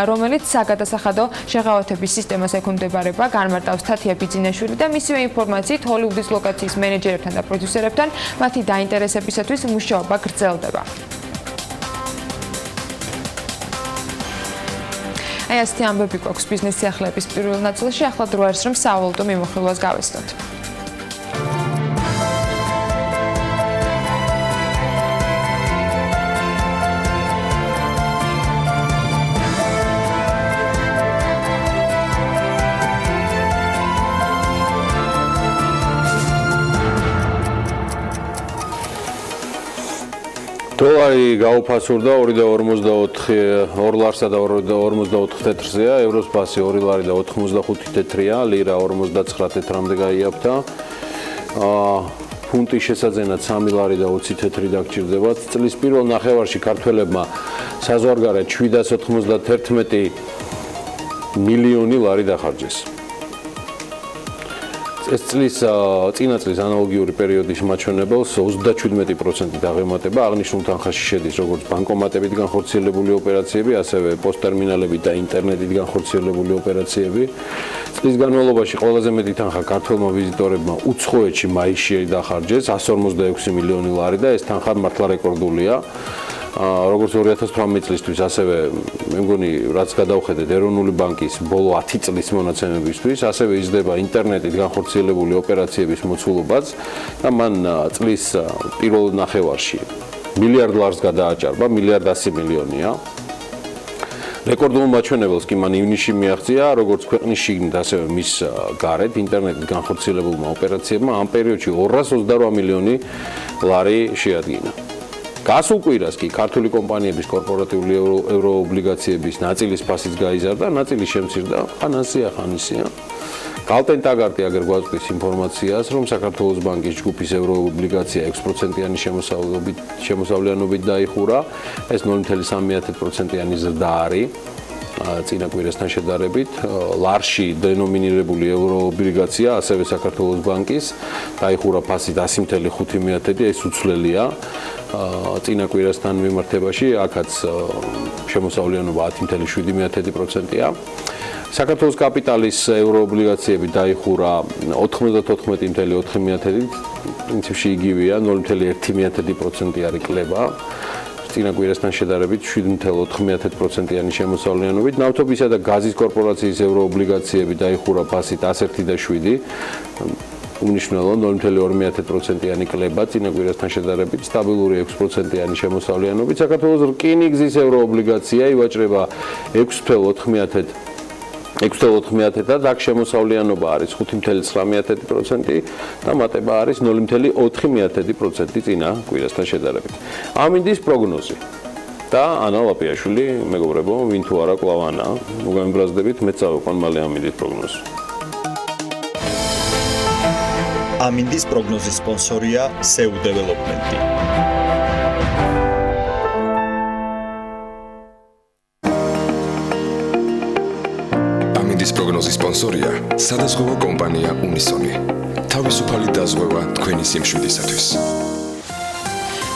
რომელიც საგადასახადო შეღავათების სისტემას ექვემდებარება, განმარტავს თათია ბიძინაშვილი და მისივე ინფორმაციით ჰოლივუდის ლოკაციის მენეჯერებთან და პროდიუსერებთან მათი დაინტერესებისათვის მუშაობა გრძელდება. აი ასეთი ამბები გვაქვს ბიზნეს სიახლეების პირველ ნაწილში, ახლა დრო არის რომ სავალუტო მიმოხილვას გავესწროთ. დოლარი გაუფასურდა 2 ლარსა და 54 თეთრზეა, ევროს ბაზი 2 ლარი და 85 თეთრია, ლირა 59 თეთრამდე გაიაფთა. ფუნტი შესაძენად 3 ლარი და 20 თეთრი დაგჭირდებათ. წლის პირველ ნახევარში ქართველებმა საზღვარგარეთ 791 მილიონი ლარი დახარჯეს. ეს წინა წლის ანალოგიური პერიოდის მაჩვენებელს 37% დაღემატება აღნიშნულ თანხაში შედის როგორც ბანკომატებით განხორციელებული ოპერაციები, ასევე პოსტტერმინალებით და ინტერნეტით განხორციელებული ოპერაციები. წლის განმავლობაში ყველაზე მეტი თანხა ქართველმა ვიზიტორებმა უცხოეთში მაისში დახარჯეს 156 მილიონი ლარი და ეს თანხა მართლა რეკორდულია. როგორც 2018 წლისთვის, ასევე მე მგონი რაც გადავხედეთ ეროვნული ბანკის ბოლო 10 წლის მონაცემებისთვის, ასევე იზრდება ინტერნეტით განხორციელებული ოპერაციების მოცულობაც და მან წლის პირველ ნახევარში $1 მილიარდ გადააჭარბა, $1.1 მილიარდია. რეკორდულ მაჩვენებელს კი მან ივნისში მიაღწია, როგორც ქვეყნის შიგნით, ასევე მის გარეთ ინტერნეტით განხორციელებულმა ოპერაციებმა ამ პერიოდში 228 მილიონი ლარი შეადგინა. გასულ კვირას კი ქართული კომპანიების კორპორატიული ევროობლიგაციების ნაწილის ფასიც გაიზარდა, ნაწილი შემცირდა, ხანასია ხანისია. Galten Tagarti აგერ გვაწვდის ინფორმაციას, რომ საქართველოს ბანკის ჯგუფის ევროობლიგაცია 6%-იანი შემოსავლიანობით დაიხურა, ეს 0.3%-იანი ზრდა არის. წინა კვირასთან შედარებით, ლარში დენომინირებული ევროობლიგაცია, ასევე საქართველოს ბანკის დაიხურა ფასით 100.5%, ეს უცვლელია. წინა კვირასთან მიმართებაში, აქაც შემოსავლიანობა 10.7%-ია. საქართველოს კაპიტალის ევროობლიგაციები დაიხურა 94.4%, პრინციპში იგივეა, 0.1% არის კლება. წინა კვირასთან შედარებით 7.4%-იანი შემოსავლიანობით. ნავთობისა და გაზის კორპორაციის ევროობლიგაციები დაიხურა ფასით 107. უმნიშვნელო 0.2%-იანი კლება წინა კვირასთან შედარებით, სტაბილური 6%-იანი შემოსავლიანობით. საქართველოს რკინიგზის ევროობლიგაცია ივაჭრება 6.4% და აქ შემოსავლიანობა არის 5.9% და მატება არის 0.4% წინა კვირასთან შედარებით. ამინდის პროგნოზი და ანა ლაპიაშვილი, მეგობრებო, ვინ თუ არა კლავანა, მოგამბრაზდებით, მეც წავიყვან მალე ამინდის პროგნოზი. ამინდის პროგნოზის სპონსორია SEU Development. ამინდის პროგნოზის სპონსორია სადაზღვევო კომპანია უნისონი. თავისუფალი დაზღვევა თქვენი სიმშვიდისათვის.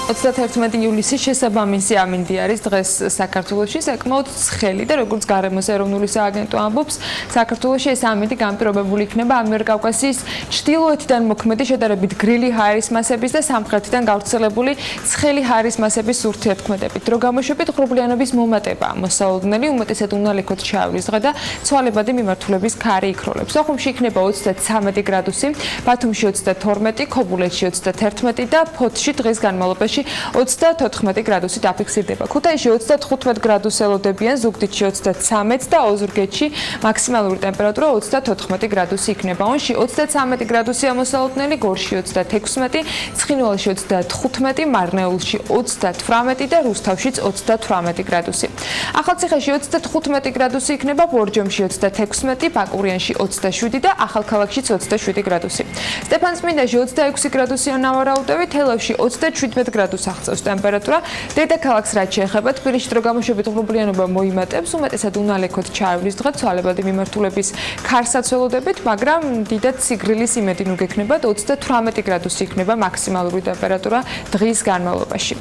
31 ივლისის შესაბამისი ამინდი არის დღეს საქართველოში საკმაოდ ცხელი და როგორც გარემოს ეროვნული სააგენტო ამბობს, საქართველოში ეს ამინდი განპირობებული იქნება ამიერკავკასიის ჩრდილოეთიდან მოქმედი შედარებით გრილი ჰაერის მასების და სამხრეთიდან გავრცელებული ცხელი ჰაერის მასების ურთიერთქმედებით. დრო გამოშვებით ღრუბლიანობის მომატება მოსალოდნელი, უმეტესად უნალექოთ ჩაივლის დღე და ცვალებადი მიმართულების ქარი იქროლებს. სოხუმში იქნება 33 გრადუსი, ბათუმში 32, ქობულეთში 31 და ფოთში დღის განმავლობაში 34 გრადუსი დაფიქსირდება. ქუთაისში 35 გრადუსს ელოდებიან, ზუგდიდში 33 და ოზურგეთში მაქსიმალური ტემპერატურა 34 გრადუსი იქნება. ონში 33 გრადუსია მოსალოდნელი, გორში 36, ცხინვალში 35, მარნეულში 38 და რუსთავშიც 38 გრადუსი. ახალციხეში 35 გრადუსი იქნება, ბორჯომში 36, ბაკურიანში 27 და ახალქალაქშიც 27 გრადუსი. სტეფანწმინდაში 26 გრადუსია ნავარაუდევი, თელავში 27 გრადუსს აღწევს ტემპერატურა. დედაქალაქს რაც შეეხება, თბილისში დრო გამოშვებით ღრუბლიანობა მოიმატებს, უმეტესად უნალექოთ ჩაივლის დღე, ცვალებადი მიმართულების ქარსაც ველოდებით, მაგრამ დიდად სიგრილის იმედი ნუ გექნებათ, 38 გრადუსი იქნება მაქსიმალური ტემპერატურა დღის განმავლობაში.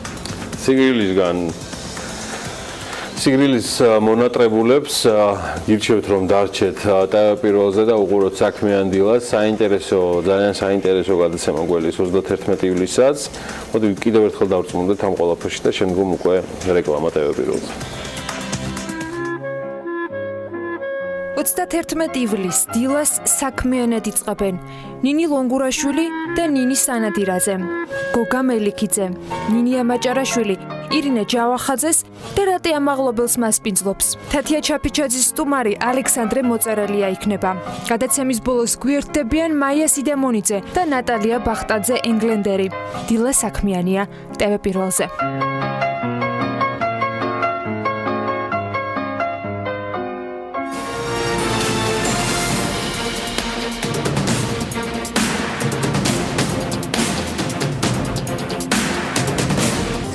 სიგრილის მონატრებულებს გირჩევთ რომ დარჩეთ ტელეპიროზე და უყუროთ საქმიან დილას, ძალიან საინტერესო გადაცემა გველის 31 ივლისსაც. მოდი კიდევ ერთხელ დავწმუნდეთ ამ ყველაფერში და შემდგომ უკვე რეკლამა ტელეპიროზე. 31 ივლისს დილას საქმიანად იწყებენ ნინი ლონგურაშვილი და ნინი სანადირაძე, გოგა მელიქიძე, ნინია მაჭარაშვილი, ირინე ჯავახაძეს და რატი ამაღლობელს მასპინძლობს. თათია ჩაფიჩაძის სტუმარი ალექსანდრე მოწერელია იქნება. გადაცემის ბოლოს გვერდებიან მაია სიდემონიძე და ნატალია ბახტაძე ენგლენდერი. დილა საქმიანია ტევ პირველზე.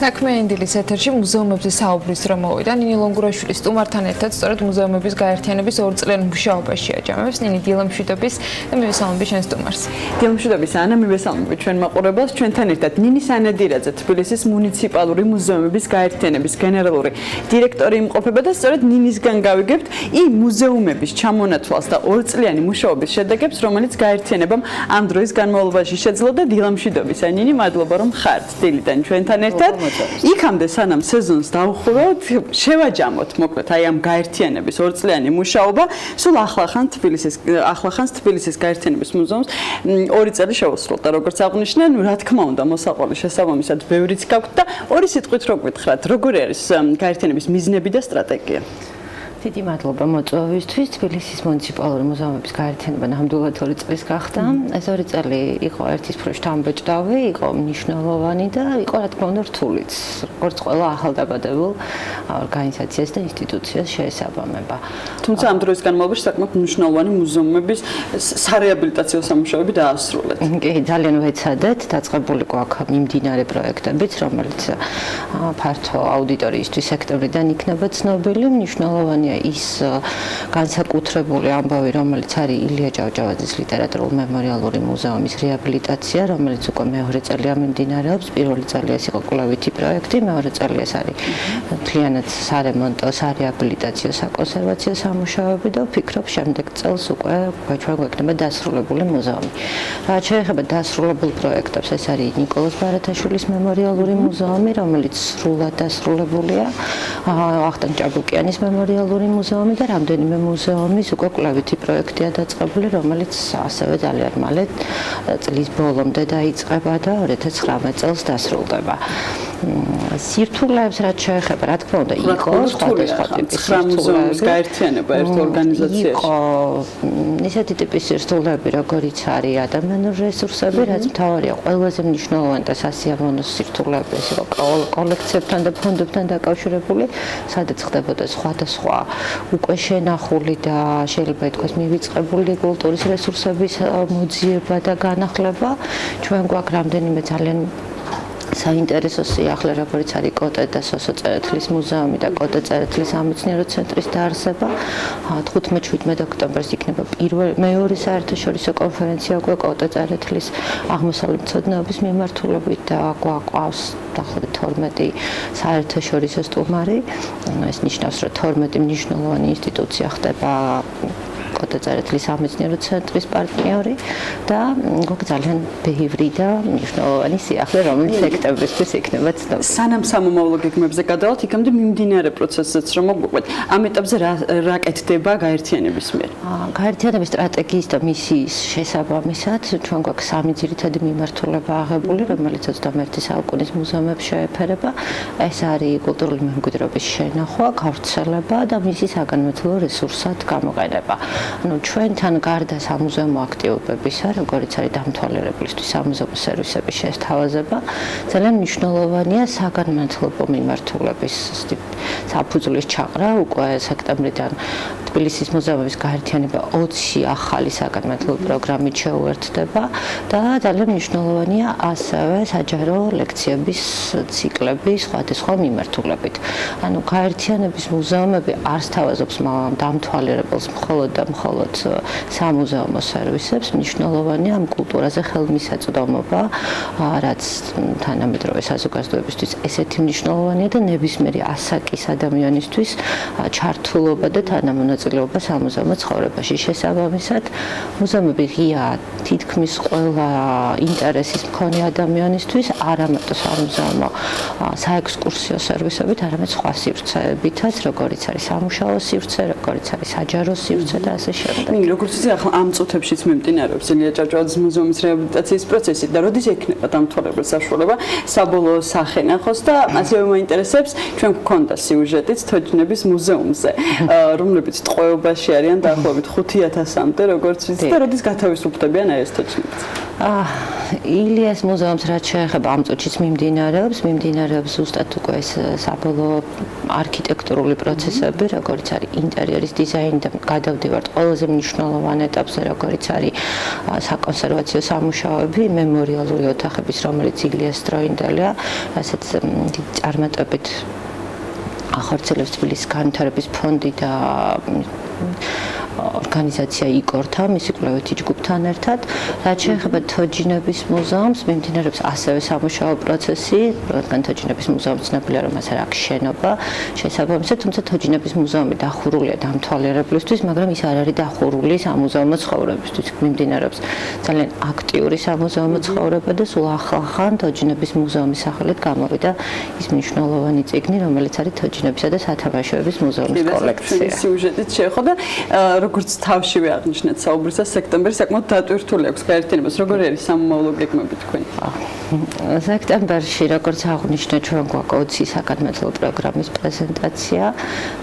საქმიანი დილის ეთერში მუზეუმებზე საუბრის დრო მოვიდა. ნინი ლონგურაშვილის სტუმართან ერთად სწორედ მუზეუმების გაერთიანების 2 წლიან მუშაობაში აჯამებს. ნინი დილა მშვიდობის და მივესალმები შენ სტუმარს. დილა მშვიდობის ანა, მივესალმები ჩვენ მაყურებელს. ჩვენთან ერთად ნინი სანადირაძე, თბილისის მუნიციპალური მუზეუმების გაერთიანების გენერალური დირექტორი იმყოფება და სწორედ ნინისგან გავიგებთ იმ მუზეუმების ჩამონათვალს და 2 წლიანი მუშაობის შედეგებს, რომელიც გაერთიანებამ ამ დროის განმავლობაში შეძლო და დილა მშვიდობის. ნინი, მადლობა რომ ხართ დილიდან ჩვენთან ერთად. იქამდე სანამ სეზონს დავუხუროთ, შევაჯამოთ მოკლედ აი ამ გაერთიანების 2 წლიანი მუშაობა, სულ ახლახანს თბილისის გაერთიანების მუზეუმს 2 წელი შეუსრულდა, როგორც აღნიშნე, რა თქმა უნდა, მოსაყვალი შესაბამისად ბევრიც გაქვთ და 2 სიტყვით რო გითხრათ, როგორი არის გაერთიანების მიზნები და სტრატეგია? დიდი მადლობა მოწვევისთვის. თბილისის მუნიციპალური მუზეუმების გაერთიანება ნამდვილად 2 წლის გახდა. ეს 2 წელი იყო ერთის პროექტ ამბეჭდავი, იყო მნიშვნელოვანი და იყო რა თქმა უნდა რთულიც. როგორც ყველა ახალდაბადებულ ორგანიზაციას და ინსტიტუციას შეესაბამება. თუმცა ამ დროის განმავლობაში საკმაოდ მნიშვნელოვანი მუზეუმების სარეაბილიტაციო სამუშაოები დაასრულეთ. კი, ძალიან ვეცადეთ, დაწყებული გვაქვს მიმდინარე პროექტებიც, რომელიც ფართო აუდიტორიისთვის სექტორიდან იქნება ცნობილი. მნიშვნელოვანია ის განსაკუთრებული ამბავი, რომელიც არის ილია ჭავჭავაძის ლიტერატურულ-მემორიალური მუზეუმის რეაბილიტაცია, რომელიც უკვე მეორე წელია მიმდინარეობს. პირველი წელი ეს იყო კვლევითი პროექტი, მეორე წელი ეს არის მთლიანად სარემონტო, სარეაბილიტაციო, საკონსერვაციო სამუშაოები და ვფიქრობ შემდეგ წელს უკვე ჩვენ გვექნება დასრულებული მუზეუმი. რაც შეეხება დასრულებულ პროექტებს, ეს არის ნიკოლოზ ბარათაშვილის მემორიალური მუზეუმი, რომელიც სრულად დასრულებულია, ვახტანგ ჭაბუკიანის მემორიალური მუზეუმი და რამდენიმე მუზეუმის უკვე კვლევითი პროექტია დაწყებული, რომელიც ასევე ძალიან მალე წლის ბოლომდე დაიწყება და 2019 წელს დასრულდება. სირთულეებს რაც შეეხება, რა თქმა უნდა, იყო სხვადასხვა ტიპის მუზეუმის გაერთიანება ერთ ორგანიზაციაში. იყო ისეთი ტიპის სირთულეები, როგორიც არის ადამიანური რესურსები, რაც მთავარია ყველაზე მნიშვნელოვანი და სასიამოვნო სირთულეები ეს იყო კოლექციებთან და ფონდებთან დაკავშირებული, სადაც ხდებოდა სხვადასხვა უკვე შენახული და შეიძლება ითქვას მივიწყებული კულტურის რესურსების მოძიება და განახლება. ჩვენ გვაქვს რამდენიმე ძალიან საინტერესო სიახლე, როგორც არის კოტე და სოსო წერეთლის მუზეუმი და კოტე წერეთლის სამეცნიერო ცენტრის დაარსება. 15-17 ოქტომბერს იქნება მეორე საერთაშორისო კონფერენცია უკვე კოტე წერეთლის აღმოსავლეთ მცოდნეობის მიმართულებით და გვაყავს დაახლოებით 12 საერთაშორისო სტუმარი. ეს ნიშნავს, რომ 12 მნიშვნელოვანი ინსტიტუცია ხდება კოტე წერეთლის სამეცნიერო ცენტრის პარტნიორი და ძალიან ბევრი და მნიშვნელოვანი სიახლე, რომელიც სექტემბრისთვის იქნება ცნობილი. სანამ სამომავლო გეგმებზე გადავალთ, იქამდე მიმდინარე პროცესზეც რომ მოგვიყვეთ. ამ ეტაპზე რა კეთდება გაერთიანების მიერ? გაერთიანების სტრატეგიის და მისიის შესაბამისად, ჩვენ გვაქვს 3 ძირითადი მიმართულება აღებული, რომელიც 21 საუკუნის მუზეუმებს შეეფერება. ეს არის კულტურული მემკვიდრეობის შენახვა, გავრცელება და მისი საგანმანათლებლო რესურსად გამოყენება. ჩვენთან გარდა სამუზეუმო აქტივობებისა, როგორც არის დამთვალიერებლისთვის სამუზეუმო სერვისების შესთავაზება, ძალიან მნიშვნელოვანია საგანმანათლებლო მიმართულების საფუძვლის ჩაყრა. უკვე სექტემბრიდან თბილისის მუზეუმების გაერთიანება 20 ახალი საგანმანათლებლო პროგრამით შეუერთდება და ძალიან მნიშვნელოვანია ასევე საჯარო ლექციების ციკლები სხვადასხვა მიმართულებით. გაერთიანების მუზეუმები არ სთავაზობს დამთვალიერებელს მხოლოდ და მხოლოდ სამუზეუმო სერვისებს, მნიშვნელოვანია ამ კულტურაზე ხელმისაწვდომობა, რაც თანამედროვე საზოგადოებისთვის ესეთი მნიშვნელოვანია და ნებისმიერი ასაკის ადამიანისთვის ჩართულობა და თანამონაწილეობა სამუზეუმო ცხოვრებაში. შესაბამისად, მუზეუმები ღია თითქმის ყველა ინტერესის მქონე ადამიანისთვის, არა მარტო სამუზეუმო საექსკურსიო სერვისებით, არამედ სხვა სივრცეებითაც, როგორიც არის სამუშაო სივრცე, როგორიც არის საჯარო სივრცე და ასე შემდეგ. როგორც იცი, ახლა ამ წუთებშიც მიმდინარეობს ილია ჭავჭავაძის მუზეუმის რეაბილიტაციის პროცესი და როდის ექნება დამთვალიერებელს საშუალება საბოლოო სახე ნახოს და ასევე მაინტერესებს, ჩვენ გვქონდა სიუჟეტიც თოჯინების მუზეუმზე, რომლებიც ტყვეობაში არიან დაახლოებით 5000-მდე, როგორც ვიცი და როდის გათავისუფლდებიან ეს თოჯინები? ილიას მუზეუმს რაც შეეხება ამ წუთშიც მიმდინარეობს ზუსტად უკვე ეს საბოლოო არქიტექტურული პროცესები, როგორც არის ინტერიერის დიზაინი და გადავდივართ ყველაზე მნიშვნელოვან ეტაპზე, როგორც არის საკონსერვაციო სამუშაოები, მემორიალური ოთახების, რომელიც ილიას დროინდელია, რასაც წარმატებით ახორციელებს თბილისის განვითარების ფონდი და ორგანიზაცია იკორთა მისი კვლევითი ჯგუფთან ერთად. რაც შეეხება თოჯინების მუზეუმს, მიმდინარეობს ასევე სამუშაო პროცესი, რადგან თოჯინების მუზეუმი ცნობილია, რომ მას არ აქვს შენობა შესაბამისად, თუმცა თოჯინების მუზეუმი დახურულია დამთვალიერებლისთვის, მაგრამ ის არ არის დახურული სამუზეუმო ცხოვრებისთვის. მიმდინარეობს ძალიან აქტიური სამუზეუმო ცხოვრება და სულ ახლახან თოჯინების მუზეუმის სახელით გამოვიდა ის მნიშვნელოვანი წიგნი, რომელიც არის თოჯინებისა და სათამაშოების მუზეუმის კოლექცია. სიუჟეტით შეეხო და როგორც თავშივე აღნიშნეთ საუბრისას სექტემბერი საკმაოდ დატვირთული აქვს გაერთიანებას. როგორი არის სამომავლო გეგმები თქვენი? სექტემბერში, როგორც აღნიშნეთ, ჩვენ გვაქვს საგანმანათლებლო პროგრამის პრეზენტაცია,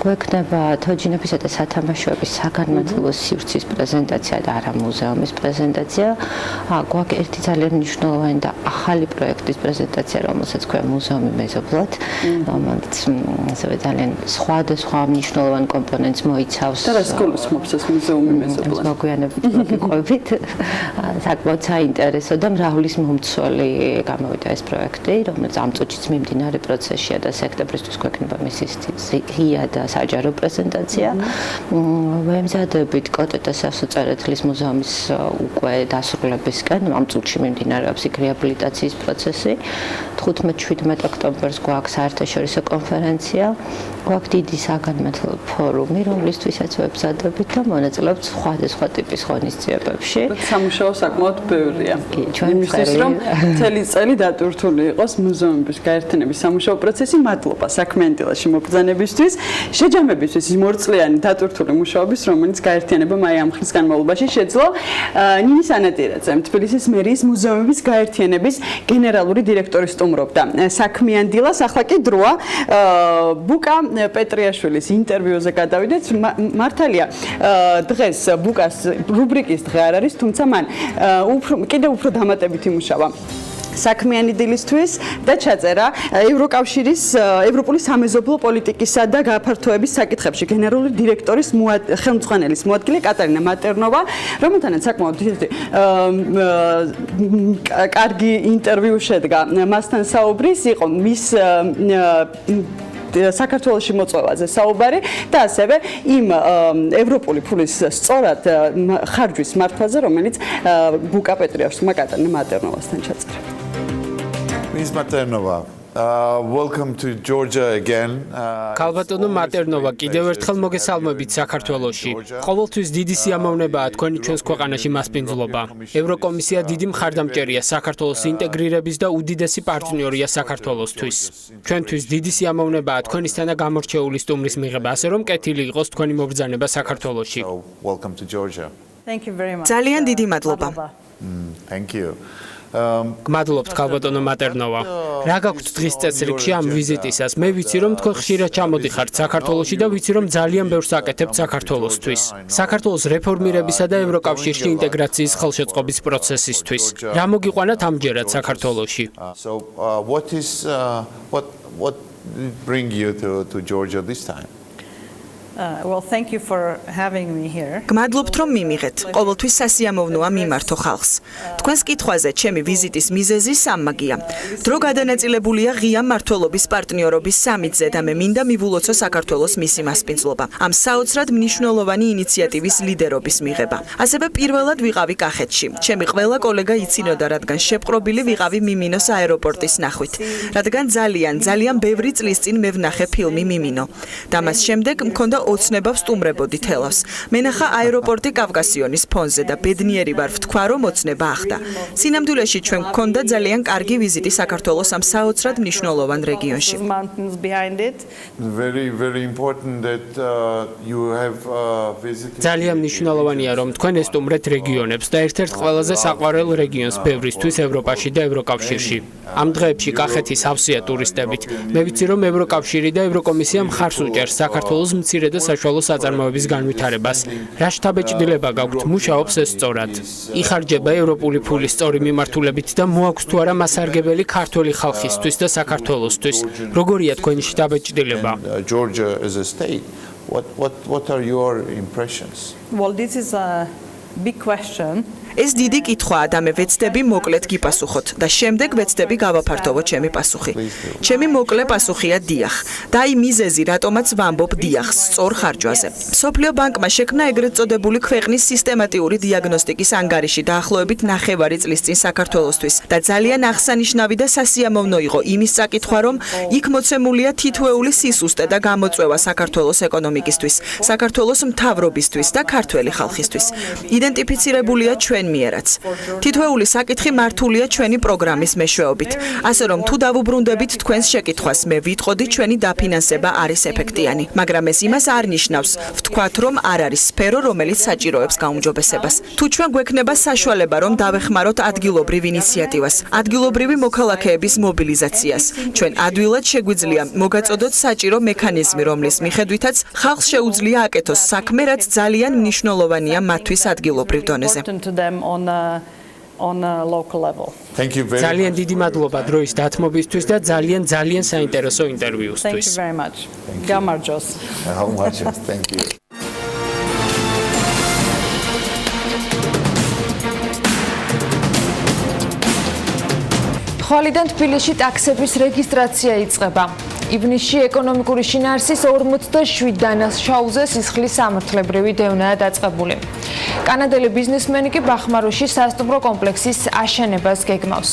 გვექნება თოჯინებისა და სათამაშოების საგანმანათლებლო სივრცის პრეზენტაცია და არა მუზეუმის პრეზენტაცია. გვაქვს ერთი ძალიან მნიშვნელოვანი და ახალი პროექტის პრეზენტაცია, რომელსაც ქვია მუზეუმი მეზობლად, რომელიც ასევე ძალიან სხვადასხვა მნიშვნელოვან კომპონენტს მოიცავს. და რას გულისხმობს ეს მუზეუმი მეზობლად? მოგვიანებით მოგიყვებით. საკმაოდ საინტერესო და მრავლის მომცველი გამოვიდა ეს პროექტი, რომელიც ამ წუთშიც მიმდინარე პროცესია და სექტემბრისთვის გვექნება მისი ღია და საჯარო პრეზენტაცია. ვემზადებით კოტეტა სასოწერეთლის მუზეუმის უკვე დასრულებისკენ, ამ წუთში მიმდინარეობს იქ რეაბილიტაციის პროცესი. 15-17 ოქტომბერს გვაქვს საერთაშორისო კონფერენცია, გვაქვს დიდი საგანმანათლებლო ფორუმი, რომლისთვისაც ვემზადებით და მონაწილეობთ სხვადასხვა ტიპის ღონისძიებებში. სამუშაო საკმაოდ ბევრია. იმისთვის რომ მთელი წელი დატვირთული იყოს მუზეუმების გაერთიანების სამუშაო პროცესი. მადლობა საქმიანი დილაში მობრძანებისთვის, შეჯამებისთვის ის მორწლიანი დატვირთული მუშაობის, რომელიც გაერთიანებამ აი ამ ხნის განმავლობაში შეძლო. ნინი სანადირაძემ, თბილისის მერიის მუზეუმების გაერთიანების გენერალური დირექტორი სტუმრობდა. საქმიანი დილას, ახლა კი დროა ბუკა პეტრიაშვილის ინტერვიუზე გადავიდეთ. მართალია, დღეს ბუკას რუბრიკის დღე არ არის, თუმცა მან კიდევ უფრო დამატებით იმუშავა საქმიანი დილისთვის და ჩაწერა ევროკავშირის ევროპული სამეზობლო პოლიტიკისა და გაფართოების საკითხებში გენერალური დირექტორის ხელმძღვანელის მოადგილე კატერინა მატერნოვა, რომელთანაც საკმაოდ კარგი ინტერვიუ შედგა. მასთან საუბრის იყო მის საქართველოში მოწვევაზე საუბარი და ასევე იმ ევროპული ფულის სწორად ხარჯვის მართვაზე, რომელიც ბუკა პეტრიაშვილმა კატერინა მატერნოვასთან ჩაწერა. Ms. Maternova, welcome to Georgia again. ქალბატონო მატერნოვა, კიდევ ერთხელ მოგესალმებით საქართველოში. ყოველთვის დიდი სიამოვნებაა თქვენი ჩვენს ქვეყანაში მასპინძლობა. ევროკომისია დიდი მხარდამჭერია საქართველოს ინტეგრირების და უდიდესი პარტნიორია საქართველოსთვის. ჩვენთვის დიდი სიამოვნებაა თქვენისთანა გამორჩეული სტუმრის მიღება, ასე რომ კეთილი იყოს თქვენი მობრძანება საქართველოში. Welcome to Georgia. ძალიან დიდი მადლობა. Thank you. გმადლობთ ქალბატონო მატერნოვა. რა გაქვთ დღის წესრიგში ამ ვიზიტისას? მე ვიცი რომ თქვენ ხშირად ჩამოდიხართ საქართველოში და ვიცი რომ ძალიან ბევრს აკეთებთ საქართველოსთვის. საქართველოს რეფორმირებისა და ევროკავშირში ინტეგრაციის ხელშეწყობის პროცესისთვის. რა მოგიყვანათ ამჯერად საქართველოში? What bring you to Georgia this time? გმადლობთ რომ მიმიღეთ. ყოველთვის სასიამოვნოა მიმართო ხალხს. თქვენს კითხვაზე ჩემი ვიზიტის მიზეზი სამმაგია. დრო გადანაწილებულია ღია მმართველობის პარტნიორობის სამიტზე და მე მინდა მივულოცო საქართველოს მისი მასპინძლობა. ამ საოცრად მნიშვნელოვანი ინიციატივის ლიდერობის მიღება. ასევე პირველად ვიყავი კახეთში. ჩემი ყველა კოლეგა იცინოდა, რადგან შეპყრობილი ვიყავი მიმინოს აეროპორტის ნახვით. რადგან ძალიან ბევრი წლის წინ მე ვნახე ფილმი მიმინო. და მას შემდეგ მქონდა ოცნება ვსტუმრებოდი თელავს. მენახა აეროპორტი კავკასიონის ფონზე და ბედნიერი ვარ ვთქვა, რომ ოცნება ახდა. სინამდვილეში ჩვენ გქონდა ძალიან კარგი ვიზიტი საქართველოს ამ საოცრად მნიშვნელოვან რეგიონში. ძალიან მნიშვნელოვანია, რომ თქვენ ესტუმრეთ რეგიონებს და ერთ-ერთ ყველაზე საყვარელ რეგიონს ბევრისთვის ევროპაში და ევროკავშირში. ამ დღეებში კახეთი სავსეა ტურისტებით. მე ვიცი, რომ ევროკავშირი და ევროკომისია მხარს უჭერს საქართველოს მცირე და საშუალო საწარმოების განვითარებას. რა შთაბეჭდილება გაქვთ, მუშაობს ეს სწორად. იხარჯება ევროპული ფული სწორი მიმართულებით და მოაქვს თუ არა მასარგებელი ქართველი ხალხისთვის და საქართველოსთვის. როგორია თქვენი შთაბეჭდილება? Georgia as a state. What are your impressions? Well, this is a big question. ეს დიდი კითხვაა და მე ვეცდები მოკლედ გიპასუხოთ და შემდეგ ვეცდები გავაფართოვო ჩემი პასუხი. ჩემი მოკლე პასუხია დიახ. და აი მიზეზი, რატომაც ვამბობ დიახს სწორ ხარჯვაზე. მსოფლიო ბანკმა შექმნა ეგრეთ წოდებული ქვეყნის სისტემატიური დიაგნოსტიკის ანგარიში დაახლოებით 9 წლის წინ საქართველოსთვის და ძალიან აღსანიშნავი და სასიამოვნო იყო იმის წაკითხვა, რომ იქ მოცემულია თითოეული სისუსტე და გამოწვევა საქართველოს ეკონომიკისთვის, საქართველოს მთავრობისთვის და ქართველი ხალხისთვის. იდენტიფიცირებულია ჩვენ ჩვენ მიერაც. თითოეული საკითხი მართულია ჩვენი პროგრამის მეშვეობით. ასე რომ თუ დავუბრუნდებით თქვენს შეკითხვას, მე ვიტყოდი ჩვენი დაფინანსება არის ეფექტიანი, მაგრამ ეს იმას არ ნიშნავს, ვთქვათ რომ არ არის სფერო, რომელიც საჭიროებს გაუმჯობესებას. თუ ჩვენ გვექნება საშუალება რომ დავეხმაროთ ადგილობრივ ინიციატივას, ადგილობრივი მოქალაქეების მობილიზაციას, ჩვენ ადვილად შეგვიძლია მოგაწოდოთ საჭირო მექანიზმი, რომლის მიხედვითაც ხალხს შეუძლია აკეთოს საქმე, რაც ძალიან მნიშვნელოვანია მათთვის ადგილობრივ დონეზე. ძალიან დიდი მადლობა დროის დათმობისთვის და ძალიან საინტერესო ინტერვიუსთვის. გამარჯოს. Thank you. ხვალიდან თბილისში ტაქსების რეგისტრაცია იწყება. ივნისში ეკონომიკური შინაარსის 47 დანაშაულზე სისხლის სამართლებრივი დევნაა დაწყებული. კანადელი ბიზნესმენი კი ბახმაროში სასტუმრო კომპლექსის აშენებას გეგმავს.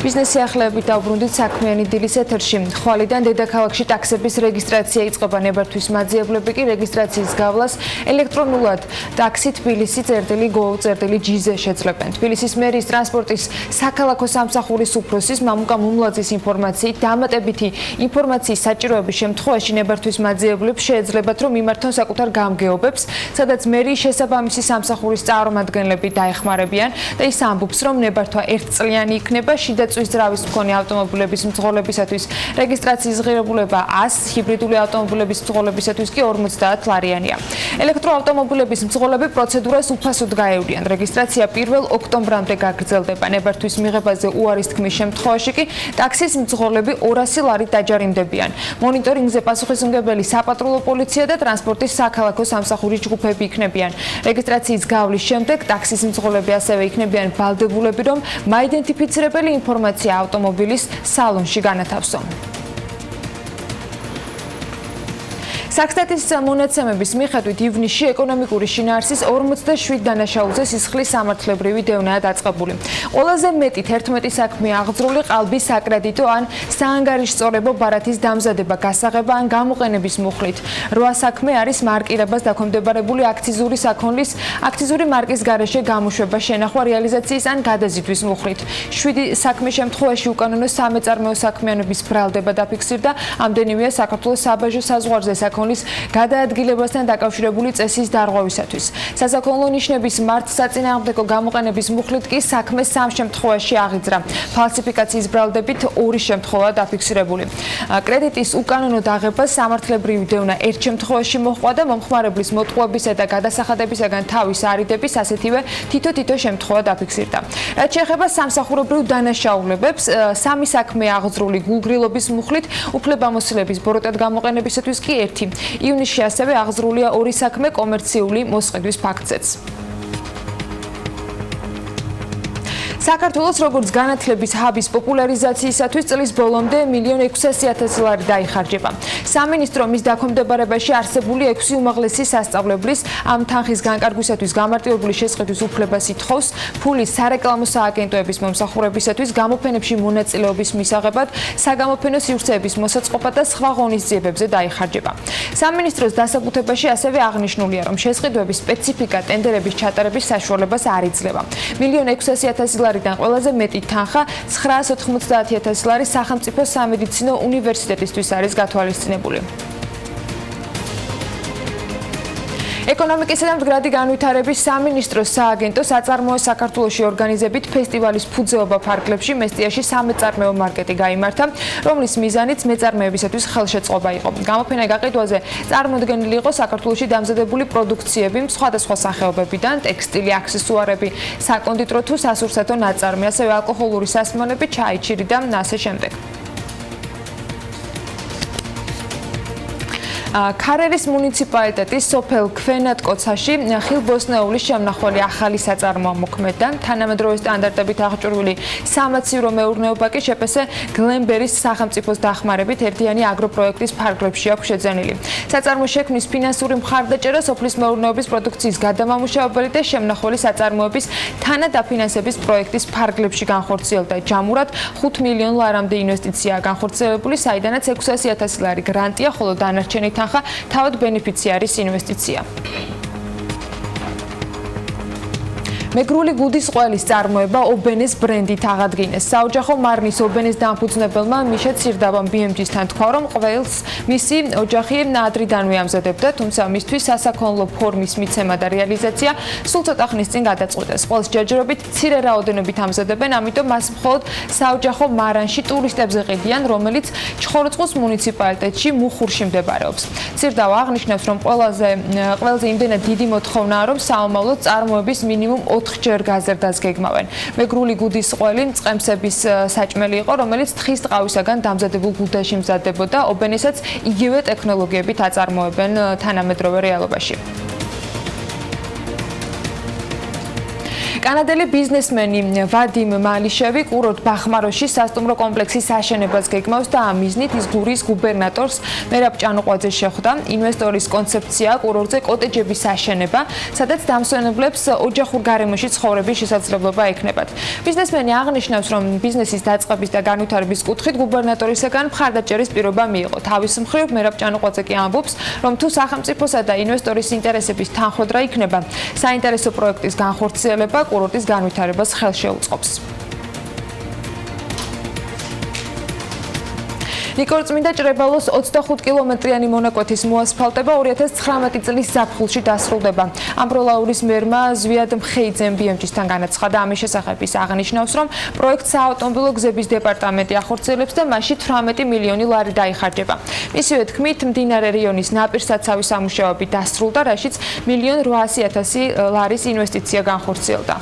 ბიზნესი ახლებით დაუბრუნდით საქმიანი დილის ეთერში. ხვალიდან დედაქალაქში ტაქსების რეგისტრაცია იწყება. ნებართვის მაძიებლები კი რეგისტრაციის გავლას ელექტრონულად ტაქსი თბილისი წერტილი გოუ წერტილი ჯიზე შეძლებენ. თბილისის მერიის ტრანსპორტის საქალაქო სამსახურის უფროსის მამუკა მუმლაძის ინფორმაციით დამატებითი ინფორმაციის საჭიროების შემთხვევაში ნებართვის მაძიებლებს შეეძლებათ რომ მიმართონ საკუთარ გამგეობებს, სადაც მერიის შესაბამისი სამსახურის წარმომადგენლები დაეხმარებიან და ის ამბობს რომ ნებართვა ერთწლიანი იქნება. შიდა წვის ძრავის მქონე ავტომობილების მძღოლებისათვის რეგისტრაციის ღირებულება 100, ჰიბრიდული ავტომობილების მძღოლებისათვის კი 50 ლარიანია. ელექტროავტომობილების მძღოლები პროცედურას უფასოდ გაევლიან. რეგისტრაცია 1 ოქტომბრამდე გაგრძელდება. ნებართვის მიღებაზე უარის თქმის შემთხვევაში კი ტაქსის მძღოლები 200 ლარით დაჯარიმდებიან. მონიტორინგზე პასუხისმგებელი საპატრულო პოლიცია და ტრანსპორტის საქალაქო სამსახურის ჯგუფები იქნებიან. რეგისტრაციის გავლის შემდეგ ტაქსის მძღოლები ასევე იქნებიან ვალდებულები, რომ მაიდენტიფიცირებელი ინფორმაცია ავტომობილის სალონში განათავსონ. საქსტატის მონაცემების მიხედვით ივნისში ეკონომიკური შინაარსის 47 დანაშაულზე სისხლის სამართლებრივი დევნაა დაწყებული. ყველაზე მეტი 11 საქმეა აღძრული ყალბის საკრედიტო ან საანგარიშწორებო ბარათის დამზადება, გასაღება ან გამოყენების მუხლით. 8 საქმე არის მარკირებას დაქვემდებარებული აქციზური საქონლის აქციზური მარკის გარეშე გამოშვება, შენახვა, რეალიზაციის ან გადაზიდვის მუხლით. 7 საქმის შემთხვევაში უკანონო სამეწარმეო საქმიანობის ბრალდება დაფიქსირდა. ამდენივეა საქართველოს საბაჟო საზღვარზე საქონლის გადაადგილებასთან დაკავშირებული წესის დარღვევისათვის. სასაქონლო ნიშნების მართლსაწინააღმდეგო გამოყენების მუხლით კი საქმე 3 შემთხვევაში აღიძრა. ფალსიფიკაციის ბრალდებით 2 შემთხვევა დაფიქსირებული. კრედიტის უკანონო დაღება სამართლებრივი დევნა 1 შემთხვევაში მოჰყვა და მომხმარებლის მოტყუებისა და გადასახადებისაგან თავის არიდების ასეთივე თითო შემთხვევა დაფიქსირდა. რაც შეეხება სამსახურებრივ დანაშაულებებს, 3 საქმე აღძრული გულგრილობის მუხლით, უფლებამოსილების ბოროტად გამოყენებისათვის კი 1. ივნისში ასევე აღძრულია 2 საქმე კომერციული მოსყიდვის ფაქტზეც. საქართველოს როგორც განათლების ჰაბის პოპულარიზაციისათვის წლის ბოლომდე 1,600,000 ლარი დაიხარჯება. სამინისტრო მის დაქვემდებარებაში არსებული 6 უმაღლესი სასწავლებლის ამ თანხის განკარგვისათვის გამარტივებული შესყიდვის უფლებას ითხოვს. ფულის სარეკლამო სააგენტოების მომსახურებისათვის გამოფენებში მონაწილეობის მისაღებად, საგამოფენო სივრცეების მოსაწყობად და სხვა ღონისძიებებზე დაიხარჯება. სამინისტროს დასაბუთებაში ასევე აღნიშნულია, რომ შესყიდვების სპეციფიკა ტენდერების ჩატარების საშუალებას არ იძლევა. 1,600,000 ლარიდან ყველაზე მეტი თანხა 990,000 ლარი სახელმწიფო სამედიცინო უნივერსიტეტისთვის არის გათვალისწინებული. ეკონომიკისა და მდგრადი განვითარების სამინისტროს სააგენტო საწარმოო საქართველოში ორგანიზებით ფესტივალის ფუძეობა ფარგლებში მესტიაში სამეწარმეო მარკეტი გაიმართა, რომლის მიზანიც მეწარმეებისათვის ხელშეწყობა იყო. გამოფენა გაყიდვაზე წარმოდგენილი იყო საქართველოში დამზადებული პროდუქციები სხვადასხვა სახეობებიდან, ტექსტილი, აქსესუარები, საკონდიტრო თუ სასურსათო ნაწარმი, ასევე ალკოჰოლური სასმელები, ჩაი, ჭირი და ასე შემდეგ. ქარერის მუნიციპალიტეტის სოფელ ქვენატკოცაში ხილბოსნეულის შემნახველი ახალი საწარმოა მოქმედდა. თანამედროვე სტანდარტებით აღჭურვილი სამაცივრო მეურნეობა კი შეფესე გლენბერის სახელმწიფოს დახმარებით ერთიანი აგროპროექტის ფარგლებში აქვს შეძენილი. საწარმო შექმნის ფინანსური მხარდაჭერა სოფლის მეურნეობის პროდუქციის გადამამუშავებელი და შემნახველი საწარმოების თანადაფინანსების პროექტის ფარგლებში განხორციელდა. ჯამურად 5 მილიონ ლარამდე ინვესტიციაა განხორციელებული, საიდანაც 600,000 ლარი გრანტია, ხოლო დანარჩენი თავად ბენეფიციარის ინვესტიცია. მეგრული გუდის ყველის წარმოება ობენეს ბრენდით აღადგინეს. საოჯახო მარნის ობენეს დამფუძნებელმა მიშა ციrdabam BMG-სთან თქვა, რომ ყველს მისი ოჯახი ადრიდანვე ამზადებდა, თუმცა მისთვის სასაქონლო ფორმის მიცემა და რეალიზაცია სულ ცოტა ხნის წინ გადაწყვიტეს. ყველს ჯერჯერობით მცირე რაოდენობით ამზადებენ, ამიტომ მას მხოლოდ საოჯახო მარანში ტურისტებზე ყიდიან, რომელიც ჩხოროწყუს მუნიციპალიტეტში მუხურში მდებარეობს. ციrdava აღნიშნავს, რომ ყველაზე იმდენად დიდი მოთხოვნაა, რომ საომავლოდ წარმოების მინიმუმ 4-ჯერ გაზრდას გეგმავენ. მეგრული გუდის ყველი მწყემსების საჭმელი იყო, რომელიც თხის ტყავისაგან დამზადებულ გუდაში მზადდებოდა, ობენესაც იგივე ტექნოლოგიებით აწარმოებენ თანამედროვე რეალობაში. კანადელი ბიზნესმენი ვადიმ მალიშევი კურორტ ბახმაროში სასტუმრო კომპლექსის აშენებას გეგმავს და ამ მიზნით ის გურიის გუბერნატორს მერაბ ჭანუყვაძეს შეხვდა. ინვესტორის კონცეფცია კურორტზე კოტეჯების აშენება, სადაც დამსვენებლებს ოჯახურ გარემოში ცხოვრების შესაძლებლობა ექნებათ. ბიზნესმენი აღნიშნავს, რომ ბიზნესის დაწყების და განვითარების კუთხით გუბერნატორისაგან მხარდაჭერის პირობა მიიღო. თავის მხრივ მერაბ ჭანუყვაძე კი ამბობს, რომ თუ სახელმწიფოსა და ინვესტორის ინტერესების თანხმდრა იქნება, საინტერესო პროექტის განხორციელება კურორტის განვითარებას ხელს შეუწყობს. ნიკორწმინდა ჭრებალოს 25 კილომეტრიანი მონაკვეთის მოასფალტება 2019 წლის ზაფხულში დასრულდება. ამბროლაურის მერმა ზვიად მხეიძემ BMG-სთან განაცხადა. ამის შესახებ ის აღნიშნავს, რომ პროექტს საავტომობილო გზების დეპარტამენტი ახორციელებს და მასში 18 მილიონი ლარი დაიხარჯება. მისივე თქმით, მდინარე რიონის ნაპირსაცავის სამუშაოები დასრულდა, რაშიც 1,800,000 ლარის ინვესტიცია განხორციელდა.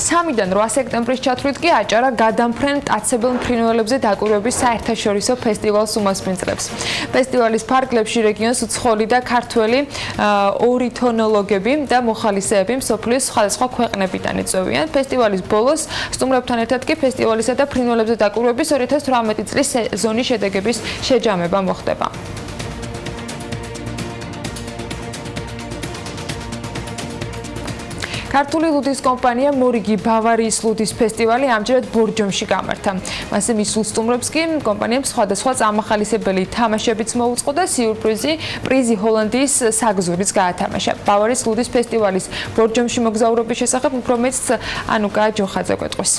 3-დან 8 სექტემბრის ჩათვლით კი აჭარა გადამფრენ მტაცებელ მფრინველებზე დაკვირვების საერთაშორისო ფესტივალს უმასპინძლებს. ფესტივალის ფარგლებში რეგიონს უცხოელი და ქართველი ორნითოლოგები და მოხალისეები მსოფლიოს სხვადასხვა ქვეყნებიდან ეწვევიან. ფესტივალის ბოლოს სტუმრებთან ერთად კი ფესტივალისა და მფრინველებზე დაკვირვების 2018 წლის სეზონის შედეგების შეჯამება მოხდება. ქართული ლუდის კომპანია მორიგი ბავარიის ლუდის ფესტივალი ამჯერად ბორჯომში გამართა. მასზე მისულ სტუმრებს კი კომპანიამ სხვადასხვა წამახალისებელი თამაშებიც მოუწყო და სიურპრიზი პრიზი ჰოლანდიის საგზურიც გაათამაშა. ბავარიის ლუდის ფესტივალის ბორჯომში მოგზაურობის შესახებ უფრო მეც ანუკა ჯოხაძე გვეტყვის.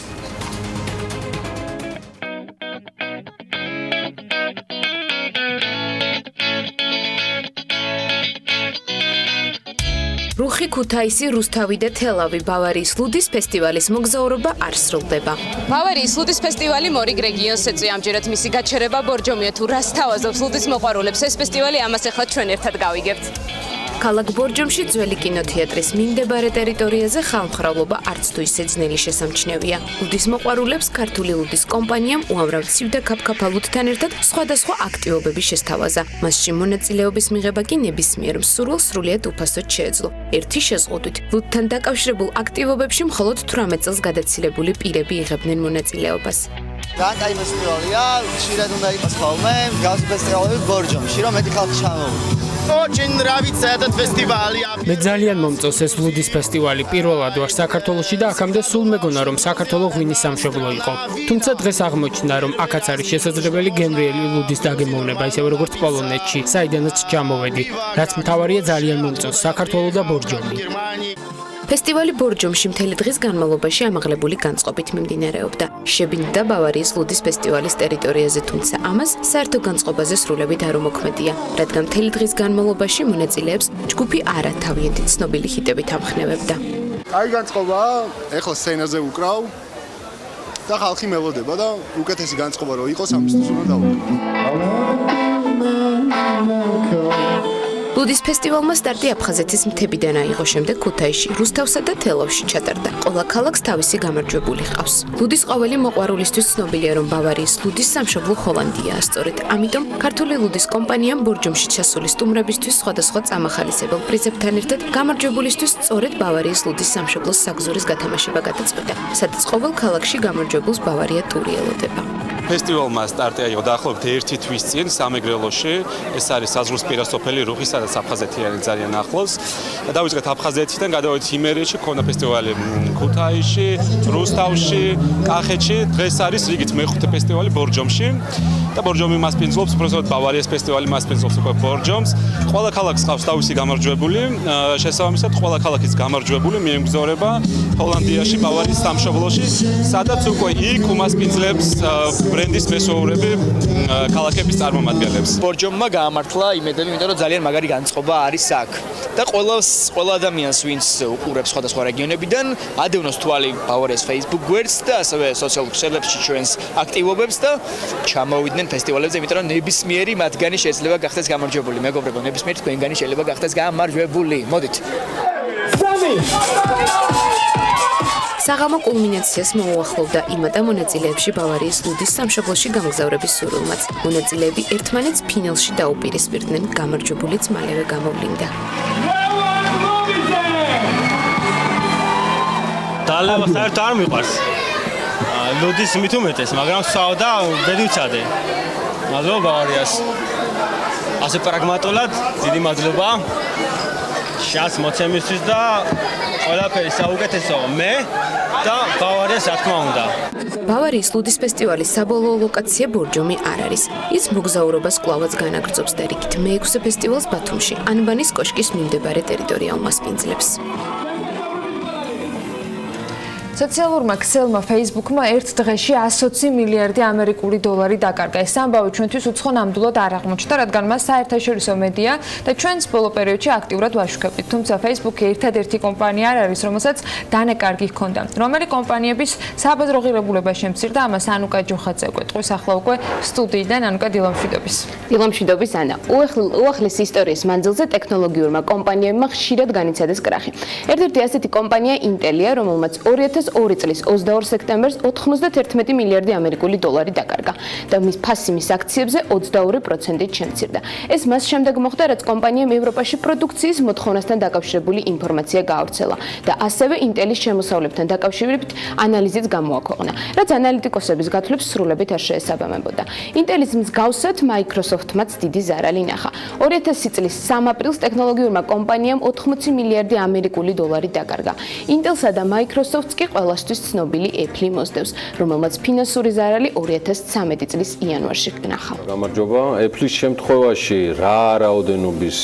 რუხი, ქუთაისი, რუსთავი და თელავი ბავარიის ლუდის ფესტივალის მოგზაურობა არ სრულდება. ბავარიის ლუდის ფესტივალი მორიგ რეგიონს ეწვია. ამჯერად მისი გაჩერება ბორჯომია. თუ რა სთავაზობს ლუდის მოყვარულებს ეს ფესტივალი, ამას ახლა ჩვენ ერთად გავიგებთ. ქალაქ ბორჯომში ძველი კინოთეატრის მიმდებარე ტერიტორიაზე ხალხმრავლობა არც თუ ისე ძნელი შესამჩნევია. ლუდის მოყვარულებს ქართული ლუდის კომპანიამ უამრავ ცივ და ქაფქაფალუდთან ერთად სხვადასხვა აქტივობები შესთავაზა. მასში მონაწილეობის მიღება კი ნებისმიერ მსურველს სრულიად უფასოდ შეეძლო. ერთი შეზღუდვით, ლუდთან დაკავშირებულ აქტივობებში მხოლოდ 18 წელს გადაცილებული პირები იღებდნენ მონაწილეობას. კაი ფესტივალია, ხშირად უნდა იყოს ხოლმე, მსგავსი ფესტივალები ბორჯომში, რომ მეტი ხალხი ჩამოვიდეს. მე ძალიან მომწონს ეს ლუდის ფესტივალი. პირველად ვარ საქართველოში და აქამდე სულ მეგონა რომ საქართველოს ღვინის სამშობლო იყო. თუმცა დღეს აღმოჩნდა რომ აქაც არის შესაძლებელი გემრიელი ლუდის დაგემოვნება, ისევე როგორც პოლონეთში, საიდანაც ჩამოვედი. რაც მთავარია ძალიან მომწონს საქართველოს და ბორჯომი. ფესტივალი ბორჯომში მთელი დღის განმავლობაში ამაღლებული განწყობით მიმდინარეობდა. შებინდა ბავარიის ლუდის ფესტივალის ტერიტორიაზე, თუმცა ამას საერთო განწყობაზე სრულებით არ უმოქმედია, რადგან მთელი დღის განმავლობაში მონაწილეებს ჯგუფი არა თავიანთი ცნობილი ჰიტებით ამხნევებდა. აი განწყობაა, ეხლა სცენაზე უკრავ და ხალხი მელოდება და უკეთესი განწყობა რო იყოს, ამისთვის უნდა დავუკრავ. ლუდის ფესტივალმა სტარტი აფხაზეთის მთებიდან აიღო, შემდეგ ქუთაისში, რუსთავსა და თელავში ჩატარდა. ყველა ქალაქს თავისი გამარჯვებული ჰყავს. ლუდის ყოველი მოყვარულისთვის ცნობილია, რომ ბავარიის ლუდის სამშობლო ჰოლანდიაა. სწორედ ამიტომ ქართული ლუდის კომპანიამ ბორჯომში ჩასული სტუმრებისთვის სხვადასხვა წამახალისებელ პრიზებთან ერთად გამარჯვებულისთვის სწორედ ბავარიის ლუდის სამშობლოს საგზურის გათამაშება გადაწყვიტა, სადაც ყოველ ქალაქში გამარჯვებულს ბავარია ტური ელოდება. ფესტივალმა სტარტი აიღო დაახლოებით 1 თვის წინ სამეგრელოში. ეს არის საზღვრისპირა სოფელი რუხისა და აფხაზეთიანი ძალიან ახლოს. დავიწყეთ აფხაზეთიდან, გადავიდეთ იმერეთში, ქონდა ფესტივალი ქუთაისში, რუსთავში, კახეთში. დღეს არის რიგით მეხუთე ფესტივალი ბორჯომში. და ბორჯომი მასპინძლობს, უბრალოდ ბავარიის ფესტივალი მასპინძლობს უკვე ბორჯომს. ყველა ქალაქს ყავს თავისი გამარჯვებული. შესაბამისად, ყველა ქალაქის გამარჯვებული მიემგზავრება ჰოლანდიაში, ბავარიის სამშობლოში, სადაც უკვე იქ უმასპინძლებს ბრენდის მესვეურები ქალაქების წარმომადგენლებს. ბორჯომმა გაამართლა იმედები, იმიტომ რომ ძალიან მაგარი განწყობა არის აქ. და ყველა ადამიანს, ვინც უყურებს სხვადასხვა რეგიონებიდან, ადევნოს თვალი ბავარიის Facebook გვერდს და ასევე სოციალურ ქსელებში ჩვენს აქტივობებს და ჩამოვიდნენ ფესტივალებზე, იმიტომ რომ ნებისმიერი მათგანი შეიძლება გახდეს გამარჯვებული. მეგობრებო, ნებისმიერი თქვენგანი შეიძლება გახდეს გამარჯვებული. მოდით. საღამო კულმინაციას მოუახლოვდა იმადა მონაწილეებში ბავარიის ლუდის სამშობლოში გამგზავრების სურვილმაც. მონაწილეები ერთმანეთს ფინალში დაუპირისპირდნენ, გამარჯვებულიც მალევე გამოვლინდა. დალევა საერთოდ არ მიყვარს. ლუდის მით უმეტეს, მაგრამ სვავ და ბედი ვცადე. მადლობა ბავარიას. ასე პრაგმატულად, დიდი მადლობა. შანს მოცემისთვის და ყველაფერი საუკეთესოა მე და ბავარიას რა თქმა უნდა. ბავარიის ლუდის ფესტივალის საბოლოო ლოკაცია ბორჯომი არ არის. ის მოგზაურობას კვლავაც განაგრძობს და რიგით მე-6 ფესტივალს ბათუმში, ანბანის კოშკის მიმდებარე ტერიტორია უმასპინძლებს. სოციალურმა ქსელმა Facebook-მა ერთ დღეში 120 მილიარდი ამერიკული დოლარი დაკარგა. ეს ამბავი ჩვენთვის უცხო ნამდვილად არ აღმოჩნდა, რადგან მას საერთაშორისო მედია და ჩვენს ბოლო პერიოდში აქტიურად ვაშუქებთ. თუმცა Facebook-ი ერთადერთი კომპანია არ არის, რომელსაც დანაკარგი ჰქონდა. რომელი კომპანიების საბაზრო ღირებულება შემცირდა, ამას ანუკა ჯოხაძე გვეტყვის. ახლა უკვე სტუდიიდან ანუკა დილამშვიდობის. დილამშვიდობის ანა. უახლეს ისტორიის მანძილზე ტექნოლოგიურმა კომპანიებმა ხშირად განიცადეს კრახი. ერთ-ერთი ასეთი კომპანია Intel-ია, რომელმაც 2002 წლის 22 სექტემბერს 91 მილიარდი ამერიკული დოლარი დაკარგა და მის ფასი აქციებზე 22%-ით შემცირდა. ეს მას შემდეგ მოხდა, რაც კომპანიამ ევროპაში პროდუქციის მოთხოვნასთან დაკავშირებული ინფორმაცია გაავრცელა და ასევე Intel-ის შემოსავლებთან დაკავშირებით ანალიზიც გამოაქვეყნა, რაც ანალიტიკოსების გათვლებს სრულებით არ შეესაბამებოდა. Intel-ის მსგავსად Microsoft-მაც დიდი ზარალი ნახა. 2000 წლის 3 აპრილს ტექნოლოგიურმა კომპანიამ 80 მილიარდი ამერიკული დოლარი დაკარგა. Intel-სა და Microsoft-ს კი ყველასთვის ცნობილი Apple მოსდევს, რომელმაც ფინანსური ზარალი 2013 წლის იანვარში ნახა. გამარჯობა. Apple-ის შემთხვევაში რა რაოდენობის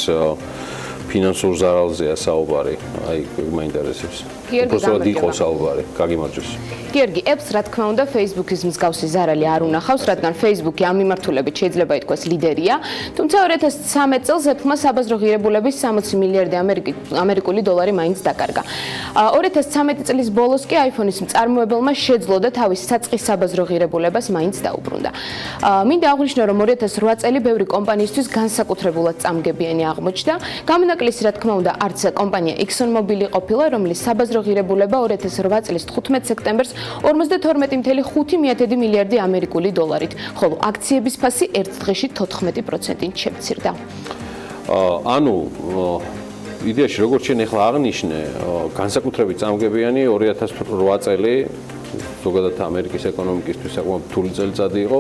ფინანსურ ზარალზეა საუბარი? აი, მაინტერესებს. უბრალოდ იყო საუბარი. გაგიმარჯოს. გიორგი, Apple-ს რა თქმა უნდა Facebook-ის მსგავსი ზარალი არ უნახავს, რადგან Facebook-ი ამ მიმართულებით შეიძლება ითქვას ლიდერია, თუმცა 2013 წელს Apple-მა საბაზრო ღირებულების 60 მილიარდი ამერიკული დოლარი მაინც დაკარგა. 2013 წლის ბოლოს კი iPhone-ის მწარმოებელმა შეძლო და თავის საწყის საბაზრო ღირებულებას მაინც დაუბრუნდა. მინდა აღვნიშნო, რომ 2008 წელი ბევრი კომპანიისთვის განსაკუთრებულად წამგებიანი აღმოჩნდა. გამონაკლისი რა თქმა უნდა არც კომპანია ExxonMobil ყოფილა, რომლის საბაზრო ღირებულება 2008 წლის 15 სექტემბერს 52.5 მილიარდი ამერიკული დოლარით, ხოლო აქციების ფასი ერთ დღეში 14%-ით შემცირდა. ანუ იდეაში როგორც შენ ახლა აღნიშნე, განსაკუთრებით წამგებიანი 2008 წელი ზოგადად ამერიკის ეკონომიკისთვის საკმაოდ რთული წელიწადი იყო.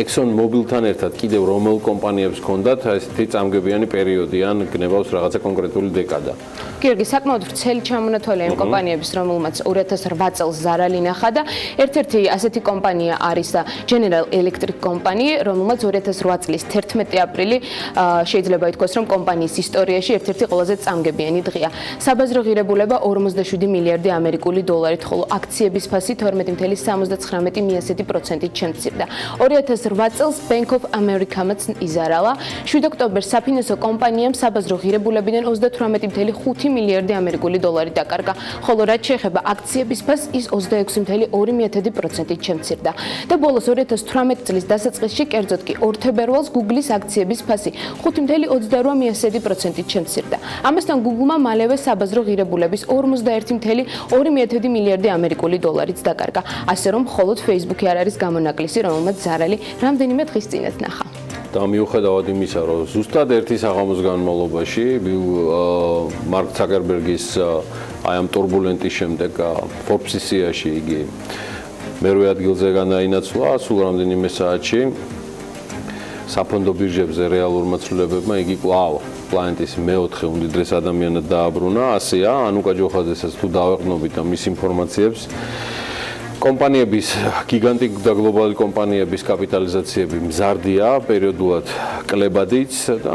ExxonMobil-თან ერთად კიდევ რომელ კომპანიებს ჰქონდათ ესეთი წამგებიანი პერიოდი ან გნებავს რაღაცა კონკრეტული დეკადა? გიორგი, საკმაოდ ვრცელი ჩამონათვალია იმ კომპანიების, რომელმაც 2008 წელს ზარალი ნახა და ერთ-ერთი ასეთი კომპანია არის General Electric Company, რომელმაც 2008 წლის 11 აპრილი შეიძლება ითქვას, რომ კომპანიის ისტორიაში ერთ-ერთი ყველაზე წამგებიანი დღეა. საბაზრო ღირებულება 47 მილიარდი ამერიკული დოლარით, ხოლო აქციების ფასი 12.99%-ით შემცირდა. 2008 წელს Bank of America-მაც იზარალა. 7 ოქტომბერს საფინანსო კომპანიამ საბაზრო ღირებულებიდან 38.5 მილიარდი ამერიკული დოლარი დაკარგა, ხოლო რაც შეეხება აქციების ფასს, ის 26.2%-ით შემცირდა. და ბოლოს 2018 წლის დასაწყისში, კერძოდ კი 2 თებერვალს Google-ის აქციების ფასი 5.28%-ით შემცირდა. ამასთან Google-მა მალევე საბაზრო ღირებულების 41.2 მილიარდი ამერიკული დოლარიც დაკარგა. ასე რომ მხოლოდ Facebook-ი არ არის გამონაკლისი, რომელმაც ზარალი რამდენიმე დღის წინათ ნახა. და მიუხედავად იმისა, რომ ზუსტად ერთი საღამოს განმავლობაში მარკ ცუკერბერგის აი ამ ტურბულენტის შემდეგ Forbes-ის სიაში იგი მერვე ადგილზე განაინაცვლა სულ რამდენიმე საათში. საფონდო ბირჟებზე რეალურმა ცვლილებებმა იგი კვლავ პლანეტის მეოთხე უმდიდრეს ადამიანად დააბრუნა. ასეა, ანუკა ჯოხაძესაც თუ დავეყნობით და მის ინფორმაციებს კომპანიების, გიგანტი და გლობალური კომპანიების კაპიტალიზაციები მზარდია, პერიოდულად კლებადიც და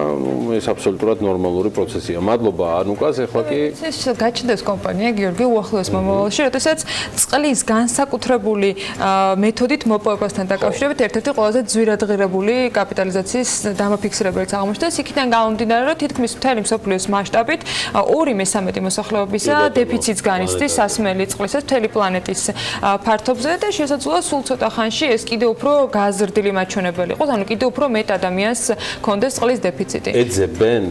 ეს აბსოლუტურად ნორმალური პროცესია. მადლობა ანუკას, ახლა კი ეს გაჩნდეს კომპანია გიორგი უახლოეს მომავალში, როდესაც წყლის განსაკუთრებული მეთოდით მოპოვებასთან დაკავშირებით ერთ-ერთი ყველაზე ძვირადღირებული კაპიტალიზაციის დამაფიქსირებელიც აღმოჩნდა. იქიდან გამომდინარე, რომ თითქმის მთელი მსოფლიოს მასშტაბით 2/13 მოსახლეობისა დეფიციტს განიცდის სასმელი წყლისას მთელი პლანეტის ფართობზე და შესაძლოა სულ ცოტა ხანში ეს კიდევ უფრო გაზრდილი მაჩვენებელი იყოს, ანუ კიდევ უფრო მეტ ადამიანს კონდეს წყლის დეფიციტი. ეძებენ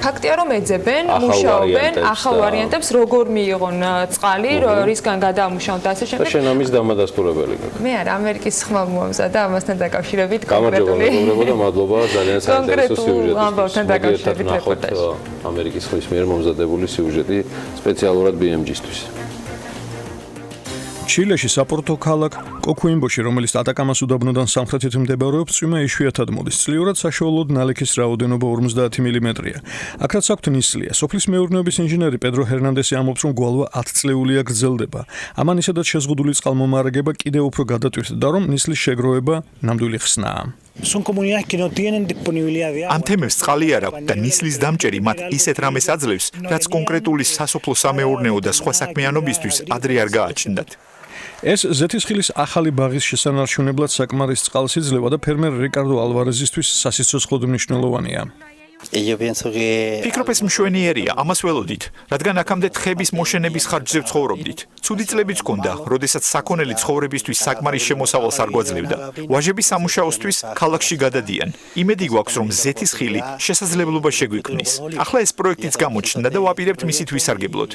ფაქტია რომ ეძებენ, მუშაობენ ახალ ვარიანტებს, როგორ მიიღონ წყალი, რისგან გადაამუშავონ და ასე შემდეგ. და შენ ამის დამადასტურებელი გქონდა. მე არ ამერიკის ხმალ მომზადა ამასთან დაკავშირებით კონკრეტული. გამარჯობა და მადლობა ძალიან საინტერესო სიუჟეტისთვის. ამბავთან დაკავშირებით რეპორტაჟი. ამერიკის ხმის მიერ მომზადებული სიუჟეტი სპეციალურად BMG-ისთვის. ჩილეში საპორტო ქალაქ კოქუიმბოში, რომელიც ატაკამას უდაბნოდან სამხრეთით მდებარეობს, წვიმა იშვიათად მოდის. წლიურად საშუალოდ ნალექის რაოდენობა 50 მმ-ია. აქ რაც აქვთ ნისლია. სოფლის მეურნეობის ინჟინერი პედრო ჰერნანდესი ამბობს, რომ გვალვა 10 წლეულია გრძელდება. ამან ისედაც შეზღუდული წყალმომარაგება კიდევ უფრო გადატვირთდა და რომ ნისლის შეგროვება ნამდვილი ხსნაა. ამ თემებს წყალი არ აქვს და ნისლის დამჭერი მათ ისეთ რამეს აძლევს, რაც კონკრეტული სასოფლო სამეურნეო და სხვა საქმიანობისთვის ადრე არ გააჩნდათ. ეს ზეთისხილის ახალი ბაღის შესანარჩუნებლად საკმარის წყალს იძლევა და ფერმერ რიკარდო ალვარეზისთვის სასიცოცხლოდ მნიშვნელოვანია. ფიქრობ ეს მშვენიერია, ამას ველოდით, რადგან აქამდე თხების მოშენების ხარჯზე ვცხოვრობდით. ცუდი წლებიც ჰქონდა, როდესაც საქონელი ცხოვრებისთვის საკმარის შემოსავალს არ გვაძლევდა. ვაჟები სამუშაოსთვის ქალაქში გადადიან. იმედი გვაქვს, რომ ზეთისხილი შესაძლებლობა შეგვიქმნის. ახლა ეს პროექტიც გამოჩნდა და ვაპირებთ მისი თვისარგებლოდ.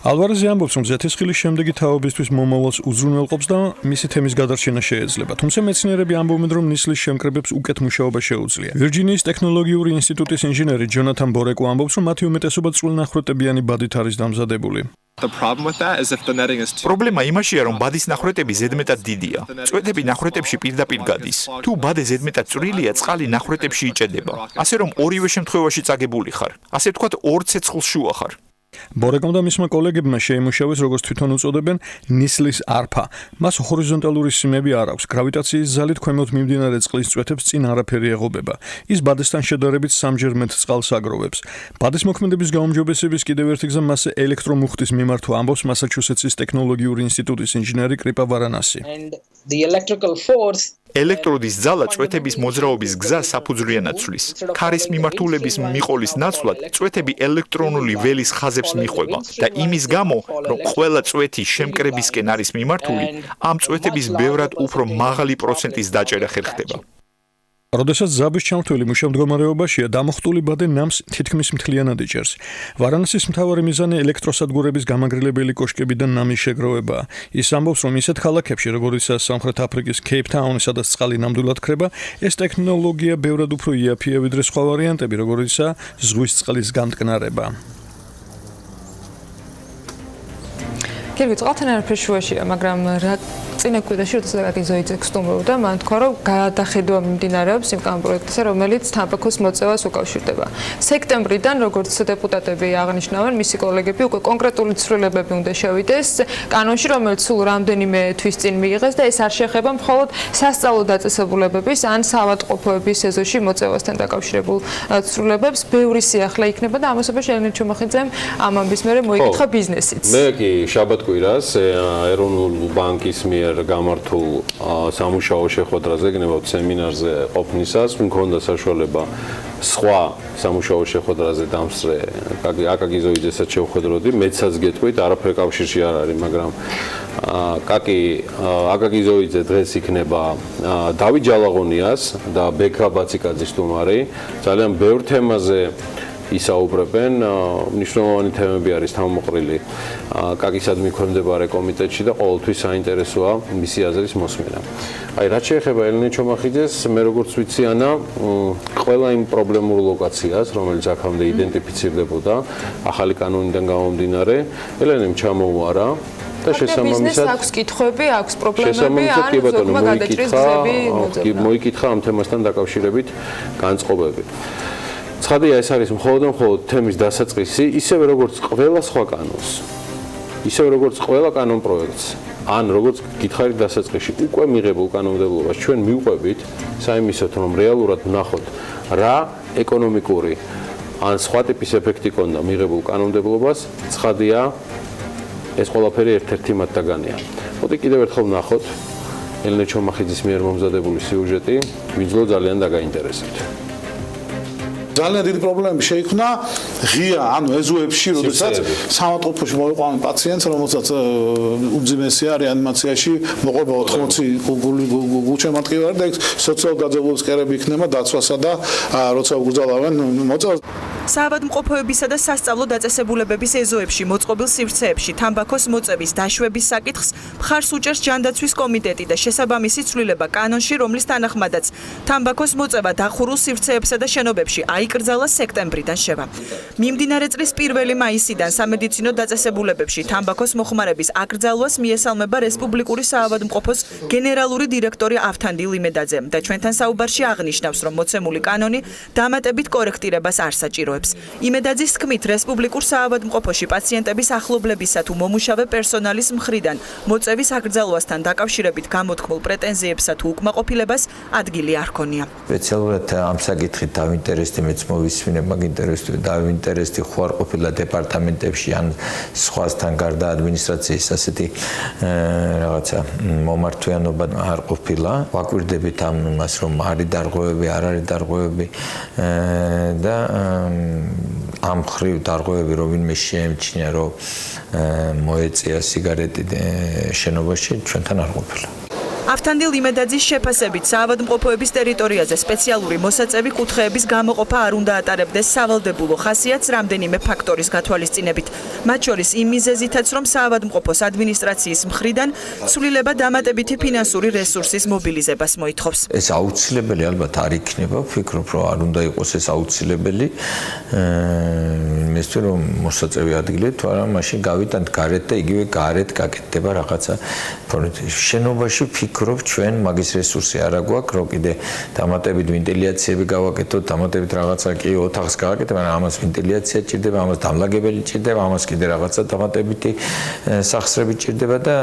ალვარეზი ამბობს, რომ ზეთისხილის შემდეგი თაობისთვის მომავალს უზრუნველყოფს და მისი თემის გადარჩენა შეეძლება. თუმცა მეცნიერები ამბობენ, რომ ნისლის შემკრებებს უკეთ მუშაობა შეუძლია. ვირჯინიის ტექნოლოგიური ინსტიტუტის ინჟინერი ჯონათან ბორეკო ამბობს, რომ მათი უმეტესობა წყვილნახრეტებიანი ბადით არის დამზადებული. პრობლემა იმაშია, რომ ბადის ნახრეტები ზედმეტად დიდია. წვეთები ნახრეტებში პირდაპირ გადის. თუ ბადე ზედმეტად წვრილია, წყალი ნახრეტებში იჭედება. ასე რომ ორივე შემთხვევაში წაგებული ხარ. ასე ვთქვათ, ორ ცეცხლს შუა ხარ. ბორეკომ და მისმა კოლეგებმა შეიმუშავეს, როგორც თვითონ უწოდებენ, ნისლის არფა. მას ჰორიზონტალური სიმები არ აქვს. გრავიტაციის ზალით ქვემოთ მიმდინარე წყლის წვეთებს წინ არაფერი ეღობება. ის ბადესთან შედარებით სამჯერ მეტ წყალს აგროვებს. ბადის მოქმედების გაუმჯობესების კიდევ ერთი გზა მასზე ელექტრომუხტის მიმართვა, ამბობს მასაჩუსეტსის ტექნოლოგიური ინსტიტუტის ინჟინერი კრიპა ვარანასი. ელექტროდის ძალა წვეთების მოძრაობის გზას საფუძვლიანად ცვლის. ქარის მიმართულების მიყოლის ნაცვლად წვეთები ელექტრონული ველის ხაზებს მიხვება და იმის გამო, რომ ყველა წვეთი შემკრებისკენ არის მიმართული, ამ წვეთების ბევრად უფრო მაღალი პროცენტის დაჭერა ხერხდება. როდესაც ზაბის ჩამრთველი მუშავმდგომარეობაშია, დამუხტული ბადე ნამს თითქმის მთლიანად იჭერს. ვარანასის მთავარი მიზანი ელექტროსადგურების გამაგრილებელი კოშკებიდან ნამის შეგროვებაა. ის ამბობს, რომ ისეთ ქალაქებში, როგორიცაა სამხრეთ აფრიკის კეიპტაუნი, სადაც წყალი ნამდვილად ქრება, ეს ტექნოლოგია ბევრად უფრო იაფია ვიდრე სხვა ვარიანტები, როგორიცაა ზღვის წყლის გამტკნარება. გიორგი, წყალთან არაფერი შუაშია, მაგრამ რა წინა კვირაში როდესაც აკაკი ზოიძე გსტუმრობდა, მან თქვა, რომ გადახედვა მიმდინარეობს იმ პროექტზე, რომელიც თამბაქოს მოწევას უკავშირდება. სექტემბრიდან, როგორც დეპუტატები აღნიშნავენ, მისი კოლეგები უკვე კონკრეტული ცვლილებები უნდა შევიდეს კანონში, რომელიც სულ რამდენიმე თვის წინ მიიღეს და ეს არ შეეხება მხოლოდ სასწავლო დაწესებულებების ან საავადმყოფოების ეზოში მოწევასთან დაკავშირებულ ცვლილებებს. ბევრი სიახლე იქნება და ამასობაში ელენე ჩუმახიძემ ამ ამბის მერე მოიკითხა ბიზნესიც. მე კი შაბათ-კვირას ეროვნულ ბანკის მიერ გამართულ სამუშაო შეხვედრაზე, გნებავთ სემინარზე ყოფნისას, მქონდა საშუალება სხვა სამუშაო შეხვედრაზე დამსწრე აკაკი ზოიძესაც შევხვედროდი, მეცაც გეტყვით, არაფერი კავშირში არ არის, მაგრამ აკაკი ზოიძე დღეს იქნება დავით ჯალაღონიას და ბექა ბაციკაძის სტუმარი, ძალიან ბევრ თემაზე ისაუბრებენ, მნიშვნელოვანი თემები არის თავმოყრილი კაკისადმი ქვემდებარე კომიტეტში და ყოველთვის საინტერესოა მისი აზრის მოსმენა. აი, რაც შეეხება ელენე ჩომახიძეს, მე როგორც ვიცი, ანა, ყველა იმ პრობლემურ ლოკაციას, რომელიც აქამდე იდენტიფიცირდებოდა ახალი კანონიდან გამომდინარე, ელენემ ჩამოუარა და შესაბამისად აქვს კითხვები, აქვს პრობლემები, ან ზოგმა გადაჭრის გზები მოძებნა. მოიკითხა ამ თემასთან დაკავშირებით განწყობები. ცხადია, ეს არის მხოლოდ თემის დასაწყისი, ისევე როგორც ყველა სხვა კანონს. ისევე როგორც ყველა კანონ პროექტს, ან როგორც გითხარით დასაწყისში, უკვე მიღებულ კანონმდებლობას ჩვენ მივყვებით საიმისოდ, რომ რეალურად ვნახოთ, რა ეკონომიკური ან სხვა ტიპის ეფექტი ქონდა მიღებულ კანონმდებლობას, ცხადია, ეს ყველაფერი ერთ-ერთი მათგანია. მოდი კიდევ ერთხელ ვნახოთ ელენე ჩომახიძის მიერ მომზადებული სიუჟეტი, ვინც ძალიან დაგაინტერესებთ. ძალიან დიდი პრობლემები შეიქმნა ღია, ანუ ეზოებში, როდესაც სამავთყოფოში მოიყვანენ პაციენტს, რომელსაც უმძიმესია რეანიმაციაში მოყვება 80 გულშემატკივარი და ეს სოციალურ-დაძაბულობის კერები იქნება დაცვასა და როცა უგრძალავენ მოწევას. საავადმყოფოებისა და სასწავლო დაწესებულებების ეზოებში მოწყობილ სივრცეებში თამბაქოს მოწევის დაშვების საკითხს მხარს უჭერს ჯანდაცვის კომიტეტი და შესაბამისი ცვლილება კანონში, რომლის თანახმადაც თამბაქოს მოწევა დახურულ სივრცეებსა და შენობებში აიკრძალა სექტემბრიდან შევა. მიმდინარე წლის 1 მაისიდან სამედიცინო დაწესებულებებში თამბაქოს მოხმარების აკრძალვას მიესალმება რესპუბლიკური საავადმყოფოს გენერალური დირექტორი ავთანდილ იმედაძე და ჩვენთან საუბარში აღნიშნავს, რომ მოცემული კანონი დამატებით კორექტირებას არ საჭიროებს. იმედაძის თქმით, რესპუბლიკურ საავადმყოფოში პაციენტების ახლობლებისა თუ მომუშავე პერსონალის მხრიდან მოწევის აკრძალვასთან დაკავშირებით გამოთქმულ პრეტენზიებსა თუ უკმაყოფილებას ადგილი არ ჰქონია. სპეციალურად ამ საკითხით დავინტერესდი, მეც მოვისმინე, მაგ დავინტერესდი ხوار ყოფილა დეპარტამენტებში ან სხვასთან გარდა ადმინისტრაციის ასეთი რაღაცა მომართვიანობა არ ყოფილა. ვაკვირდებით ამ იმას, რომ არის დარღვევები, არ არის დარღვევები და ამ ხრივ დარღვევები რომ ვინმე შეემჩნია, რომ მოეწია სიგარეტი შენობაში, ჩვენთან არ ყოფილა. ავთანდილ იმედაძის შეფასებით საავადმყოფოების ტერიტორიაზე სპეციალური მოსაწევი კუთხეების გამოყოფა არ უნდა ატარებდეს სავალდებულო ხასიათს რამდენიმე ფაქტორის გათვალისწინებით. მათ შორის იმ მიზეზითაც, რომ საავადმყოფოს ადმინისტრაციის მხრიდან ცვლილება დამატებითი ფინანსური რესურსის მობილიზებას მოითხოვს. ეს აუცილებელი ალბათ არ იქნება, ვფიქრობ, რომ არ უნდა იყოს ეს აუცილებელი. იმისთვის რომ მოსაწევი ადგილი თუ არა, მაშინ გავიტანთ გარეთ და იგივე გარეთ გაკეთდება რაღაცა შენობაში. ვფიქრობ, ჩვენ მაგის რესურსი არ აგვაქვს, რომ კიდე დამატებით ვენტილიაციები გავაკეთოთ, დამატებით რაღაცა კი ოთახს გავაკეთებ, მაგრამ ამას ვენტილიცია ჭირდება, ამას დამლაგებელი ჭირდება, ამას კიდე რაღაცა დამატებითი სახსრები ჭირდება და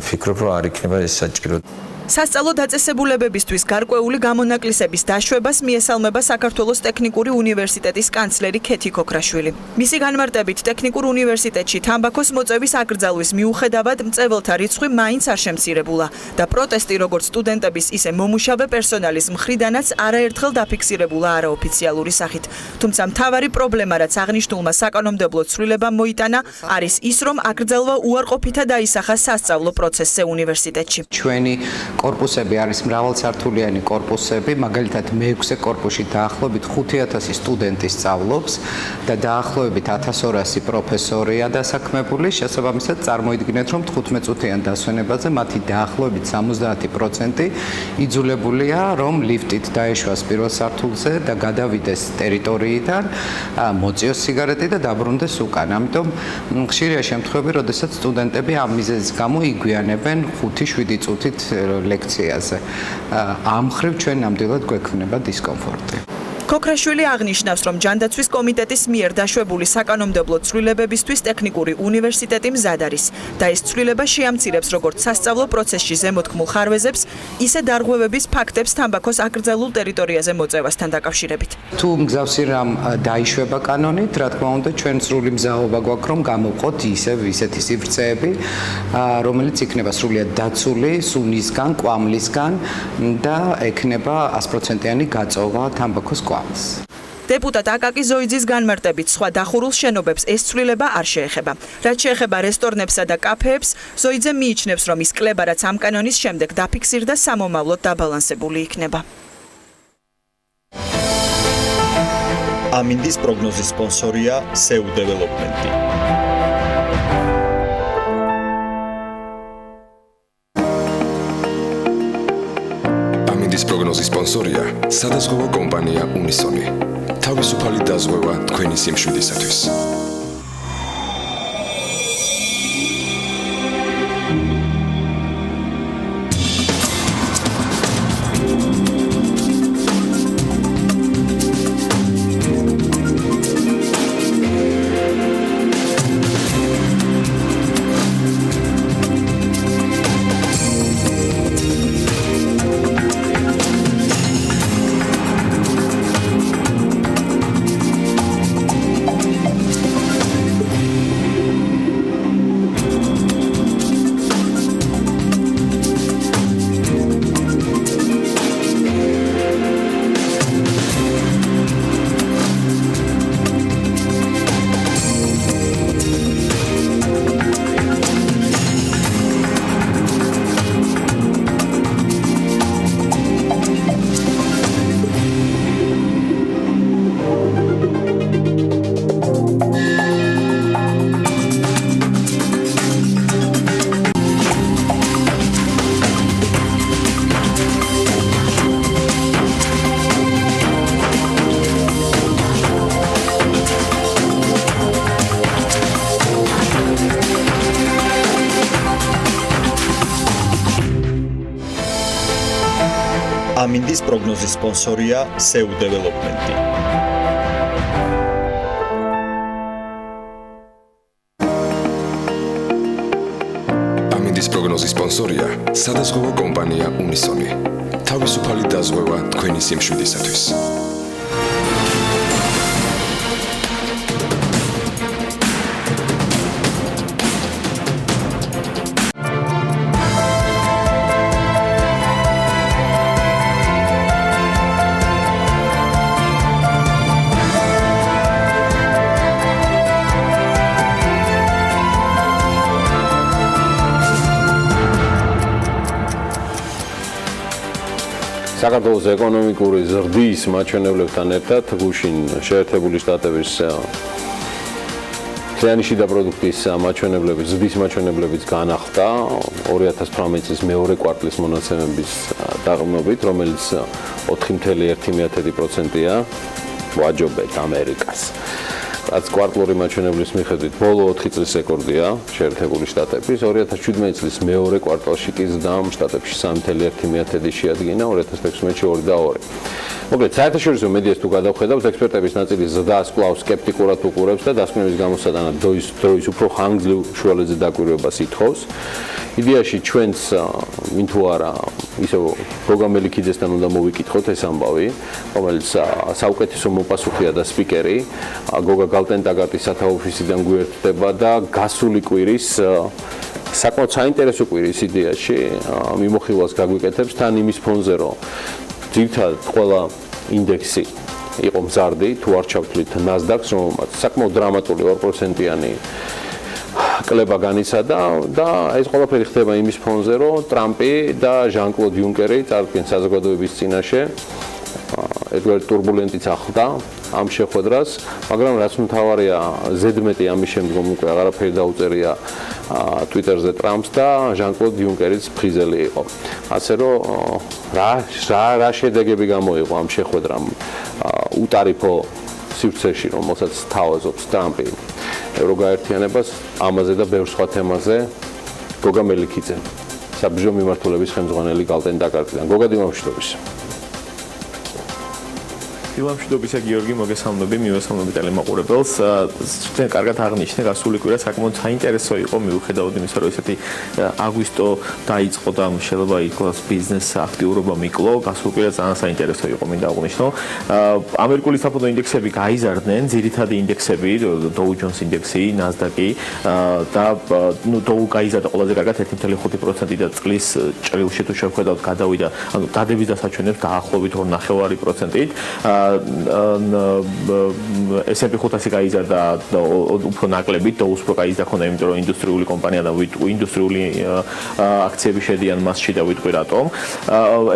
ვფიქრობ, რომ არ იქნება ეს საჭირო. სასწავლო დაწესებულებებისთვის გარკვეული გამონაკლისების დაშვებას მიესალმება საქართველოს ტექნიკური უნივერსიტეტის კანცლერი ქეთი ქოქრაშვილი. მისი განმარტებით, ტექნიკურ უნივერსიტეტში თამბაქოს მოწევის აკრძალვის მიუხედავად მწეველთა რიცხვი მაინც არ შემცირებულა და პროტესტი როგორც სტუდენტების, ისე მომუშავე პერსონალის მხრიდანაც არაერთხელ დაფიქსირებულა არაოფიციალური სახით. თუმცა მთავარი პრობლემა, რაც აღნიშნულმა საკანონმდებლო ცვლილებამ მოიტანა, არის ის, რომ აკრძალვა უარყოფითა დაისახა სასწავლო პროცესზე უნივერსიტეტში. ჩვენი კორპუსები არის მრავალსართულიანი კორპუსები, მაგალითად მე-6 კორპუსში დაახლოებით 5000 სტუდენტი სწავლობს და დაახლოებით 1200 პროფესორია დასაქმებული. შესაბამისად, წარმოიდგინეთ, რომ 15 წუთიან დასვენებაზე მათი დაახლოებით 70% იძულებულია, რომ ლიფტით დაეშვას პირველ სართულზე და გადავიდეს ტერიტორიიდან, მოწიოს სიგარეტი და დაბრუნდეს უკან. ამიტომ ხშირია შემთხვევები, როდესაც სტუდენტები ამ მიზეზის გამო იგვიანებენ 5-7 წუთით ლექციაზე. ამ ხრივ ჩვენ ნამდვილად გვექმნება დისკომფორტი. ქოქრაშვილი აღნიშნავს, რომ ჯანდაცვის კომიტეტის მიერ დაშვებული საკანონმდებლო ცვლილებებისთვის ტექნიკური უნივერსიტეტი მზად არის და ეს ცვლილება შეამცირებს როგორც სასწავლო პროცესში ზემოთქმულ ხარვეზებს, ისე დარღვევების ფაქტებს თამბაქოს აკრძალულ ტერიტორიაზე მოწევასთან დაკავშირებით. თუ მსგავსი რამ დაიშვება კანონით, რა თქმა უნდა, ჩვენ სრული მზაობა გვაქვს, რომ გამოვყოთ ისეთი სივრცეები, რომელიც იქნება სრულიად დაცული სუნისგან, კვამლისგან და ექნება 100%-იანი გაწოვა თამბაქოს დეპუტატ აკაკი ზოიძის განმარტებით, სხვა დახურულ შენობებს ეს ცვლილება არ შეეხება. რაც შეეხება რესტორნებსა და კაფეებს, ზოიძე მიიჩნევს, რომ ის კლება, რაც ამ კანონის შემდეგ დაფიქსირდა, სამომავლოდ დაბალანსებული იქნება. ამინდის პროგნოზის სპონსორია SEU Development. ამინდის პროგნოზის სპონსორია სადაზღვევო კომპანია უნისონი. თავისუფალი დაზღვევა თქვენი სიმშვიდისათვის. ამინდის პროგნოზის სპონსორია სრულად დეველოპმენტი. ამინდის პროგნოზის სპონსორია სადაზღვევო კომპანია უნისონი. თავისუფალი დაზღვევა თქვენი სიმშვიდისათვის. საქართველოს ეკონომიკური ზრდის მაჩვენებლებთან ერთად გუშინ შეერთებული შტატების მთლიანი შიდა პროდუქტის მაჩვენებლებიც, ზრდის მაჩვენებლებიც განახლდა 2018 წლის მეორე კვარტლის მონაცემების დაყრდნობით, რომელიც 4.1%-ია. ვაჯობეთ ამერიკას. რაც კვარტლური მაჩვენებლის მიხედვით ბოლო 4 წლის რეკორდია შეერთებული შტატების 2017 წლის მეორე კვარტალში კი ზრდამ შტატებში 3.1% შეადგინა 2016-ში 2.2. მოკლედ საერთაშორისო მედიას თუ გადავხედავთ ექსპერტების ნაწილი ზრდას კვლავ სკეპტიკურად უყურებს და დასკვნების გამოსატანად დროის უფრო ხანგრძლივ შუალედზე დაკვირვებას ითხოვს. იდეაში ჩვენც ვინ თუ არა ისევ გოგა მელიქიძესთან უნდა მოვიკითხოთ ეს ამბავი, რომელიც საუკეთესო მოპასუხეა და სპიკერი. გოგა გალტენტაგარტის სათავო-ოფისიდან გვერდდება და გასული კვირის საკმაოდ საინტერესო კვირის იდეაში მიმოხილვას გაგვიკეთებს თან იმის ფონზე, რომ ძირითადად ყველა ინდექსი იყო მზარდი, თუ არ ჩავთვლით NASDAQ-ს, რომელმაც საკმაოდ დრამატული 2%-იანი კლება განიცადა და ეს ყველაფერი ხდება იმის ფონზე, რომ ტრამპი და ჟან-კლოდ იუნკერი წარდგნენ საზოგადოების წინაშე. ერთგვარი ტურბულენტიც ახლდა ამ შეხვედრას, მაგრამ რაც მთავარია, ზედმეტი ამის შემდგომ უკვე აღარაფერი დაუწერია Twitter-ზე ტრამპს და ჟან-კლოდ იუნკერიც ფხიზელი იყო. ასე რომ რა შედეგები გამოიღო ამ შეხვედრამ უტარიფო სივრცეში, რომელსაც თავაზობს ტრამპი ევროგაერთიანებას, ამაზე და ბევრ სხვა თემაზე გოგა მელიქიძე, საბჭო მიმართულების ხელმძღვანელი გალტენტაგარტიდან. გოგა დიმამშვიდობის. დილამშვიდობისა გიორგი, მოგესალმები, მივესალმები ტელემაყურებელს. თქვენ კარგად აღნიშნეთ, გასული კვირა საკმაოდ საინტერესო იყო, მიუხედავად იმისა, რომ ესეთი აგვისტო დაიწყო და შეიძლება ითქვას ბიზნეს აქტიურობა მიკლო, გასული კვირა ძალიან საინტერესო იყო, მინდა აღვნიშნო. ამერიკული საფონდო ინდექსები გაიზარდნენ, ძირითადი ინდექსები, Dow Jones ინდექსი, NASDAQ-ი და Dow გაიზარდა ყველაზე კარგად 1.5% და წლის ჭრილში თუ შევხედავთ, გადავიდა, ანუ დადების დასაჩვენებს დაახლოებით 2.5%-ით. S&P 500 გაიზარდა უფრო ნაკლები, Dow-ს უფრო გაიზარდა ქონა, იმიტომ რომ ინდუსტრიული კომპანია და ინდუსტრიული აქციები შედიან მასში და ვიტყვი რატომ.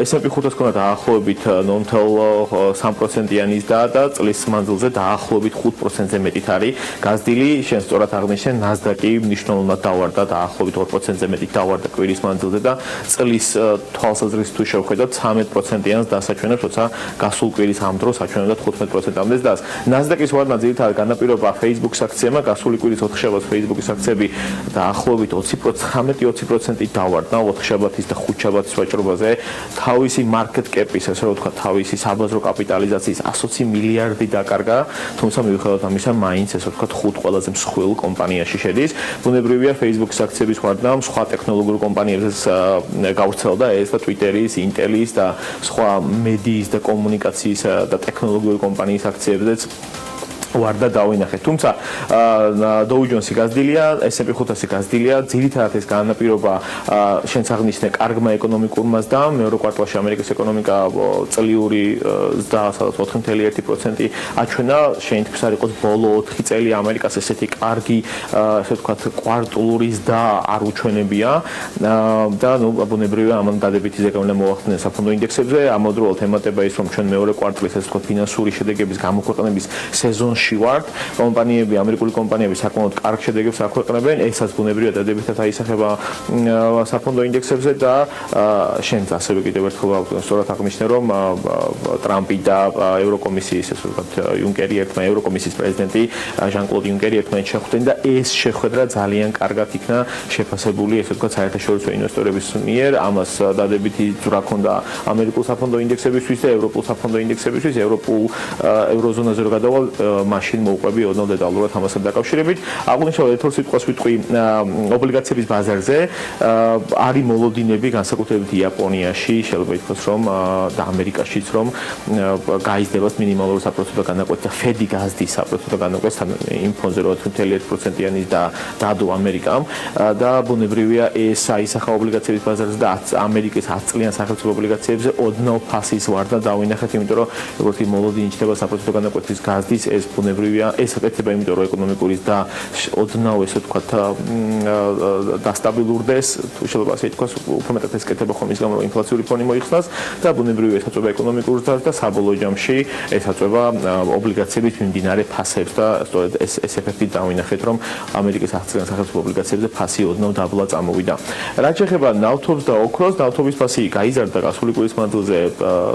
S&P 500 ქონა დაახლოებით 0.3%-იანის და წლის მანძილზე დაახლოებით 5%-ზე მეტით არის გაზრდილი. შენ სწორად აღნიშნე, NASDAQ-ი მნიშვნელოვნად დავარდა, დაახლოებით 2%-ზე მეტით დავარდა კვირის მანძილზე და წლის თვალსაზრისით თუ შევხედავთ 13%-იანს დასაჩვენებს, როცა გასულ კვირის ამ დროს აჩვენებდა 15%-ამდე ზრდას. NASDAQ-ის ვარდნა ძირითადად განაპირობა Facebook-ის აქციებმა, გასული კვირის 4 შაბათს Facebook-ის აქციები დაახლოებით 19-20% დავარდა 4 შაბათის და 5 შაბათის ვაჭრობაზე. თავისი market cap-ის, ასე რომ ვთქვა, თავისი საბაზრო კაპიტალიზაციის 120 მილიარდი დაკარგა, თუმცა მიუხედავად ამისა, მაინც ესე ვთქვა, 5 ყველაზე მსხვილ კომპანიაში შედის. ბუნებრივია Facebook-ის აქციების ვარდნა სხვა ტექნოლოგიურ კომპანიებზეც გავრცელდა ეს და Twitter-ის, Intel-ის და სხვა მედიის და კომუნიკაციის და ტექნოლოგიური კომპანიის აქციებზეც ვარდა დავინახეთ. თუმცა Dow Jones-ი გაზრდილია, S&P 500-ი გაზრდილია, ძირითადად ეს განაპირობა შენც აღნიშნე კარგმა ეკონომიკურმა ზრდამ, მეორე კვარტალში ამერიკის ეკონომიკა წლიური ზრდა სადაც 4.1% აჩვენა, შეინთქმის არ იყოს ბოლო 4 წელი ამერიკას ესეთი კარგი, ასე ვთქვათ, კვარტალური ზრდა არ უჩვენებია და ნუ ბუნებრივია ამან დადებითი ზეგავლენა მოახდინეს საფონდო ინდექსებზე. ამავდროულად ემატება ის, რომ ჩვენ მეორე კვარტლის, ასე ვთქვათ, ფინანსური შედეგების გამოქვეყნების სეზონში ფონში ვართ. კომპანიები, ამერიკული კომპანიები საკმაოდ კარგ შედეგებს აქვეყნებენ, ესაც ბუნებრივია დადებითად აისახება საფონდო ინდექსებზე და შენც ასევე კიდევ ერთხელ სწორად აღნიშნე, რომ ტრამპი და ევროკომისიის ესე ვთქვათ იუნკერი ერთმა ევროკომისიის პრეზიდენტი ჟან-კლოდ იუნკერი ერთმანეთს შეხვდნენ და ეს შეხვედრა ძალიან კარგად იქნა შეფასებული ესე ვთქვათ საერთაშორისო ინვესტორების მიერ. ამას დადებითი ძვრა ჰქონდა ამერიკულ საფონდო ინდექსებისთვის და ევროპულ საფონდო ინდექსებისთვის. ევროზონაზე რო გადავალ, მაშინ მოვყვები ოდნავ დეტალურად ამასთან დაკავშირებით. აღვნიშნავ ერთ-ერთ სიტყვას ვიტყვი ობლიგაციების ბაზარზე. არის მოლოდინები განსაკუთრებით იაპონიაში, შეიძლება ითქვას, რომ და ამერიკაშიც, რომ გაიზრდება მინიმალური საპროცენტო განაკვეთი და ფედი გაზდის საპროცენტო განაკვეთს იმ ფონზე 0.1%-იანი დადო ამერიკამ და ბუნებრივია ეს აისახა ობლიგაციების ბაზარზე და ამერიკის 10 წლიან სახელმწიფო ობლიგაციებზე ოდნავ ფასის ვარდა დავინახეთ, იმიტომ რომ როგორც კი მოლოდინი ჩნდება საპროცენტო განაკვეთის გაზდის, ეს ბუნებრივია, ეს აკეთება, იმიტომ რომ ეკონომიკურის და ოდნავ ესე ვთქვათ დასტაბილურდეს, თუ შეიძლება ასე ითქვას, უფრო მეტად ეს კეთება ხომ ის გამო რომ ინფლაციური ფონი მოიხსნას და ბუნებრივია ეს აწובה ეკონომიკურ ზრდას და საბოლოო ჯამში ეს აწובה ობლიგაციების მიმდინარე ფასებს და სწორედ ეს ეფექტი დავინახეთ, რომ ამერიკის 10 წლიან სახელმწიფო ობლიგაციებზე ფასი ოდნავ დაბლა წამოვიდა. რაც შეეხება ნავთობს და ოქროს, ნავთობის ფასი გაიზარდა გასული კვირის მანძილზე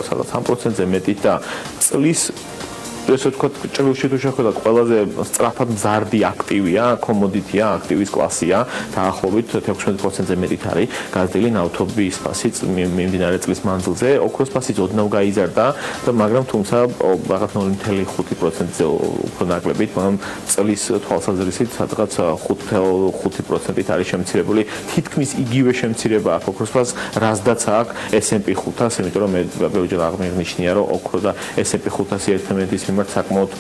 სადღაც 3%-ზე მეტით და წლის ესე ვთქვათ, ჭრილში თუ შეხვედრათ, ყველაზე სწრაფად მზარდი აქტივია, კომოდიტია, აქტივის კლასია, დაახლოებით 16%-ზე მეტით არის გაზრდილი ნავთობის ფასი მიმდინარე წლის მანძილზე. ოქროს ფასიც ოდნავ გაიზარდა, მაგრამ თუმცა რაღაც 0.5%-ზე უფრო ნაკლებით, მაგრამ წლის თვალსაზრისით სადღაც 5.5%-ით არის შემცირებული. თითქმის იგივე შემცირება აქვს ოქროს ფასს, რაზდაც აქვს S&P 500, იმიტომ რომ მე ბევრჯერ აღნიშნია, რომ ოქრო და S&P 500 ერთმანეთის საკმაოდ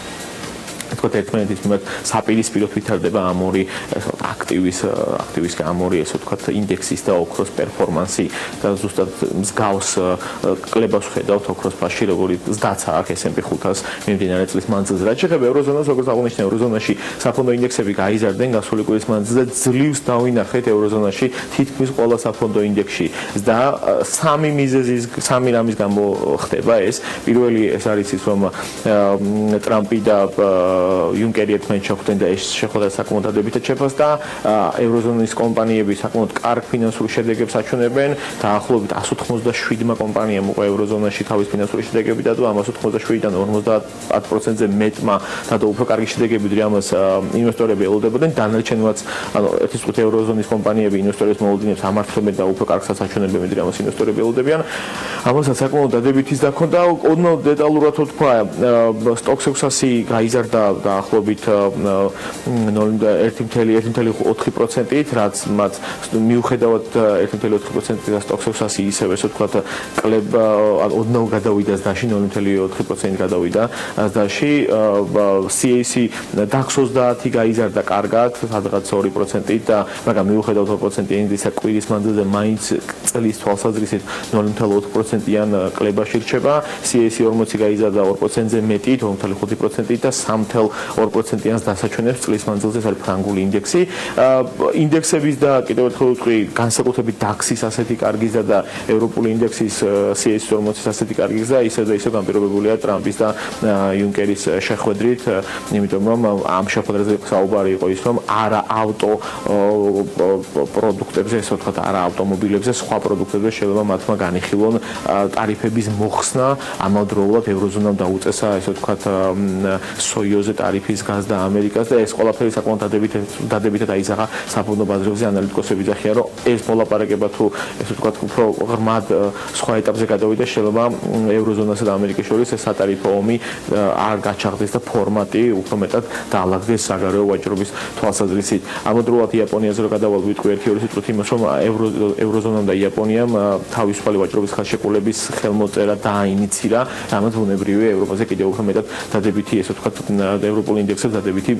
თქო ერთმანეთის მიმართ საპირისპიროდ ვითარდება ამ ორი აქტივის ამ ორი ესე ვთქვათ ინდექსის და ოქროს პერფორმანსი და ზუსტად მსგავს კლებას ვხედავთ ოქროს ფასში, როგორი ზდაცა აქვს S&P 500-ს მიმდინარე წლის მანძილზე. რაც შეეხება ევროზონას, როგორც აღნიშნე, ევროზონაში საფონდო ინდექსები გაიზარდნენ გასული კვირის მანძილზე, ძლივს დავინახეთ ევროზონაში თითქმის ყველა საფონდო ინდექსში და სამი რამის გამო ხდება ეს. პირველი ეს არის ის, რომ ტრამპი და იუნკერი ერთმანეთს შეხვდნენ და ეს შეხვედრა საკმაოდ დადებითად შეფასდა. ევროზონის კომპანიები საკმაოდ კარგ ფინანსურ შედეგებს აჩვენებენ. დაახლოებით 187-მა კომპანიამ უკვე ევროზონაში თავის ფინანსური შედეგები დადო, ამ 187-დან 50%-ზე მეტმა დადო უფრო კარგი შედეგები, რამაც ინვესტორები ელოდებოდნენ. დანარჩენმაც, ანუ ერთი წუთი ევროზონის კომპანიები ინვესტორებს მოლოდინებს ამართლებენ და უფრო კარგსაც აჩვენებენ, რამაც ინვესტორები ელოდებიან. ამასაც საკმაოდ დადებითიც დაქონდა. ოდნავ დეტალურად თქვა, სტოკ 600 გაიზარდა დაახლოებით 1.4%-ით, რაც მათ მიუხედავად 1.4%-ით და სტოკ 600 ისევ ესე ვთქვათ კლება ოდნავ გადავიდა ზდაში 0.4%-ით გადავიდა ზდაში. CAC DAX 30 გაიზარდა კარგად, სადღაც 2%-ით და მაგრამ მიუხედავად 2%-ისა კვირის მანძილზე მაინც წლის თვალსაზრისით 0.4%-იან კლებაში რჩება. CAC 40 გაიზარდა 2%-ზე მეტით, 2.5%-ით და 3.2%-იანს დასაჩვენებს წლის მანძილზე, ეს არის ფრანგული ინდექსი. ინდექსების და კიდევ ერთხელ ვთქვი, განსაკუთრებით DAX-ის ასეთი კარგი ზრდა და ევროპული ინდექსის CAC 40-ის ასეთი კარგი ზრდა ისე და ისე განპირობებულია ტრამპის და იუნკერის შეხვედრით, იმიტომ რომ ამ შეხვედრაზე საუბარი იყო ის, რომ არა ავტო პროდუქტებზე, ესე ვთქვათ, არა ავტომობილებზე, სხვა პროდუქტებზე შეიძლება მათმა განიხილონ ტარიფების მოხსნა, ამავდროულად ევროზონამ დაუწესა, ესე ვთქვათ, სოიოზე ტარიფის გაზდა ამერიკას და ეს ყველაფერი საკმაოდ დადებითად აისახა საფონდო ბაზრებზე. ანალიტიკოსები ძახიან, რომ ეს მოლაპარაკება თუ ესე ვთქვათ უფრო ღრმად სხვა ეტაპზე გადავიდა, შეიძლება ევროზონასა და ამერიკის შორის ეს სატარიფო ომი არ გაჩაღდეს და ფორმატი უფრო მეტად დაალაგდეს საგარეო ვაჭრობის თვალსაზრისით. ამავდროულად იაპონიაზე რო გადავალ ვიტყვი ერთი-ორი სიტყვით იმას, რომ ევროზონამ და იაპონიამ თავისუფალი ვაჭრობის ხელშეკრულების ხელმოწერა დააინიცირა, რამაც ბუნებრივია ევროპაზე კიდევ უფრო მეტად დადებითი ესე ვთქვათ ევროპულ ინდექსებს დადებითი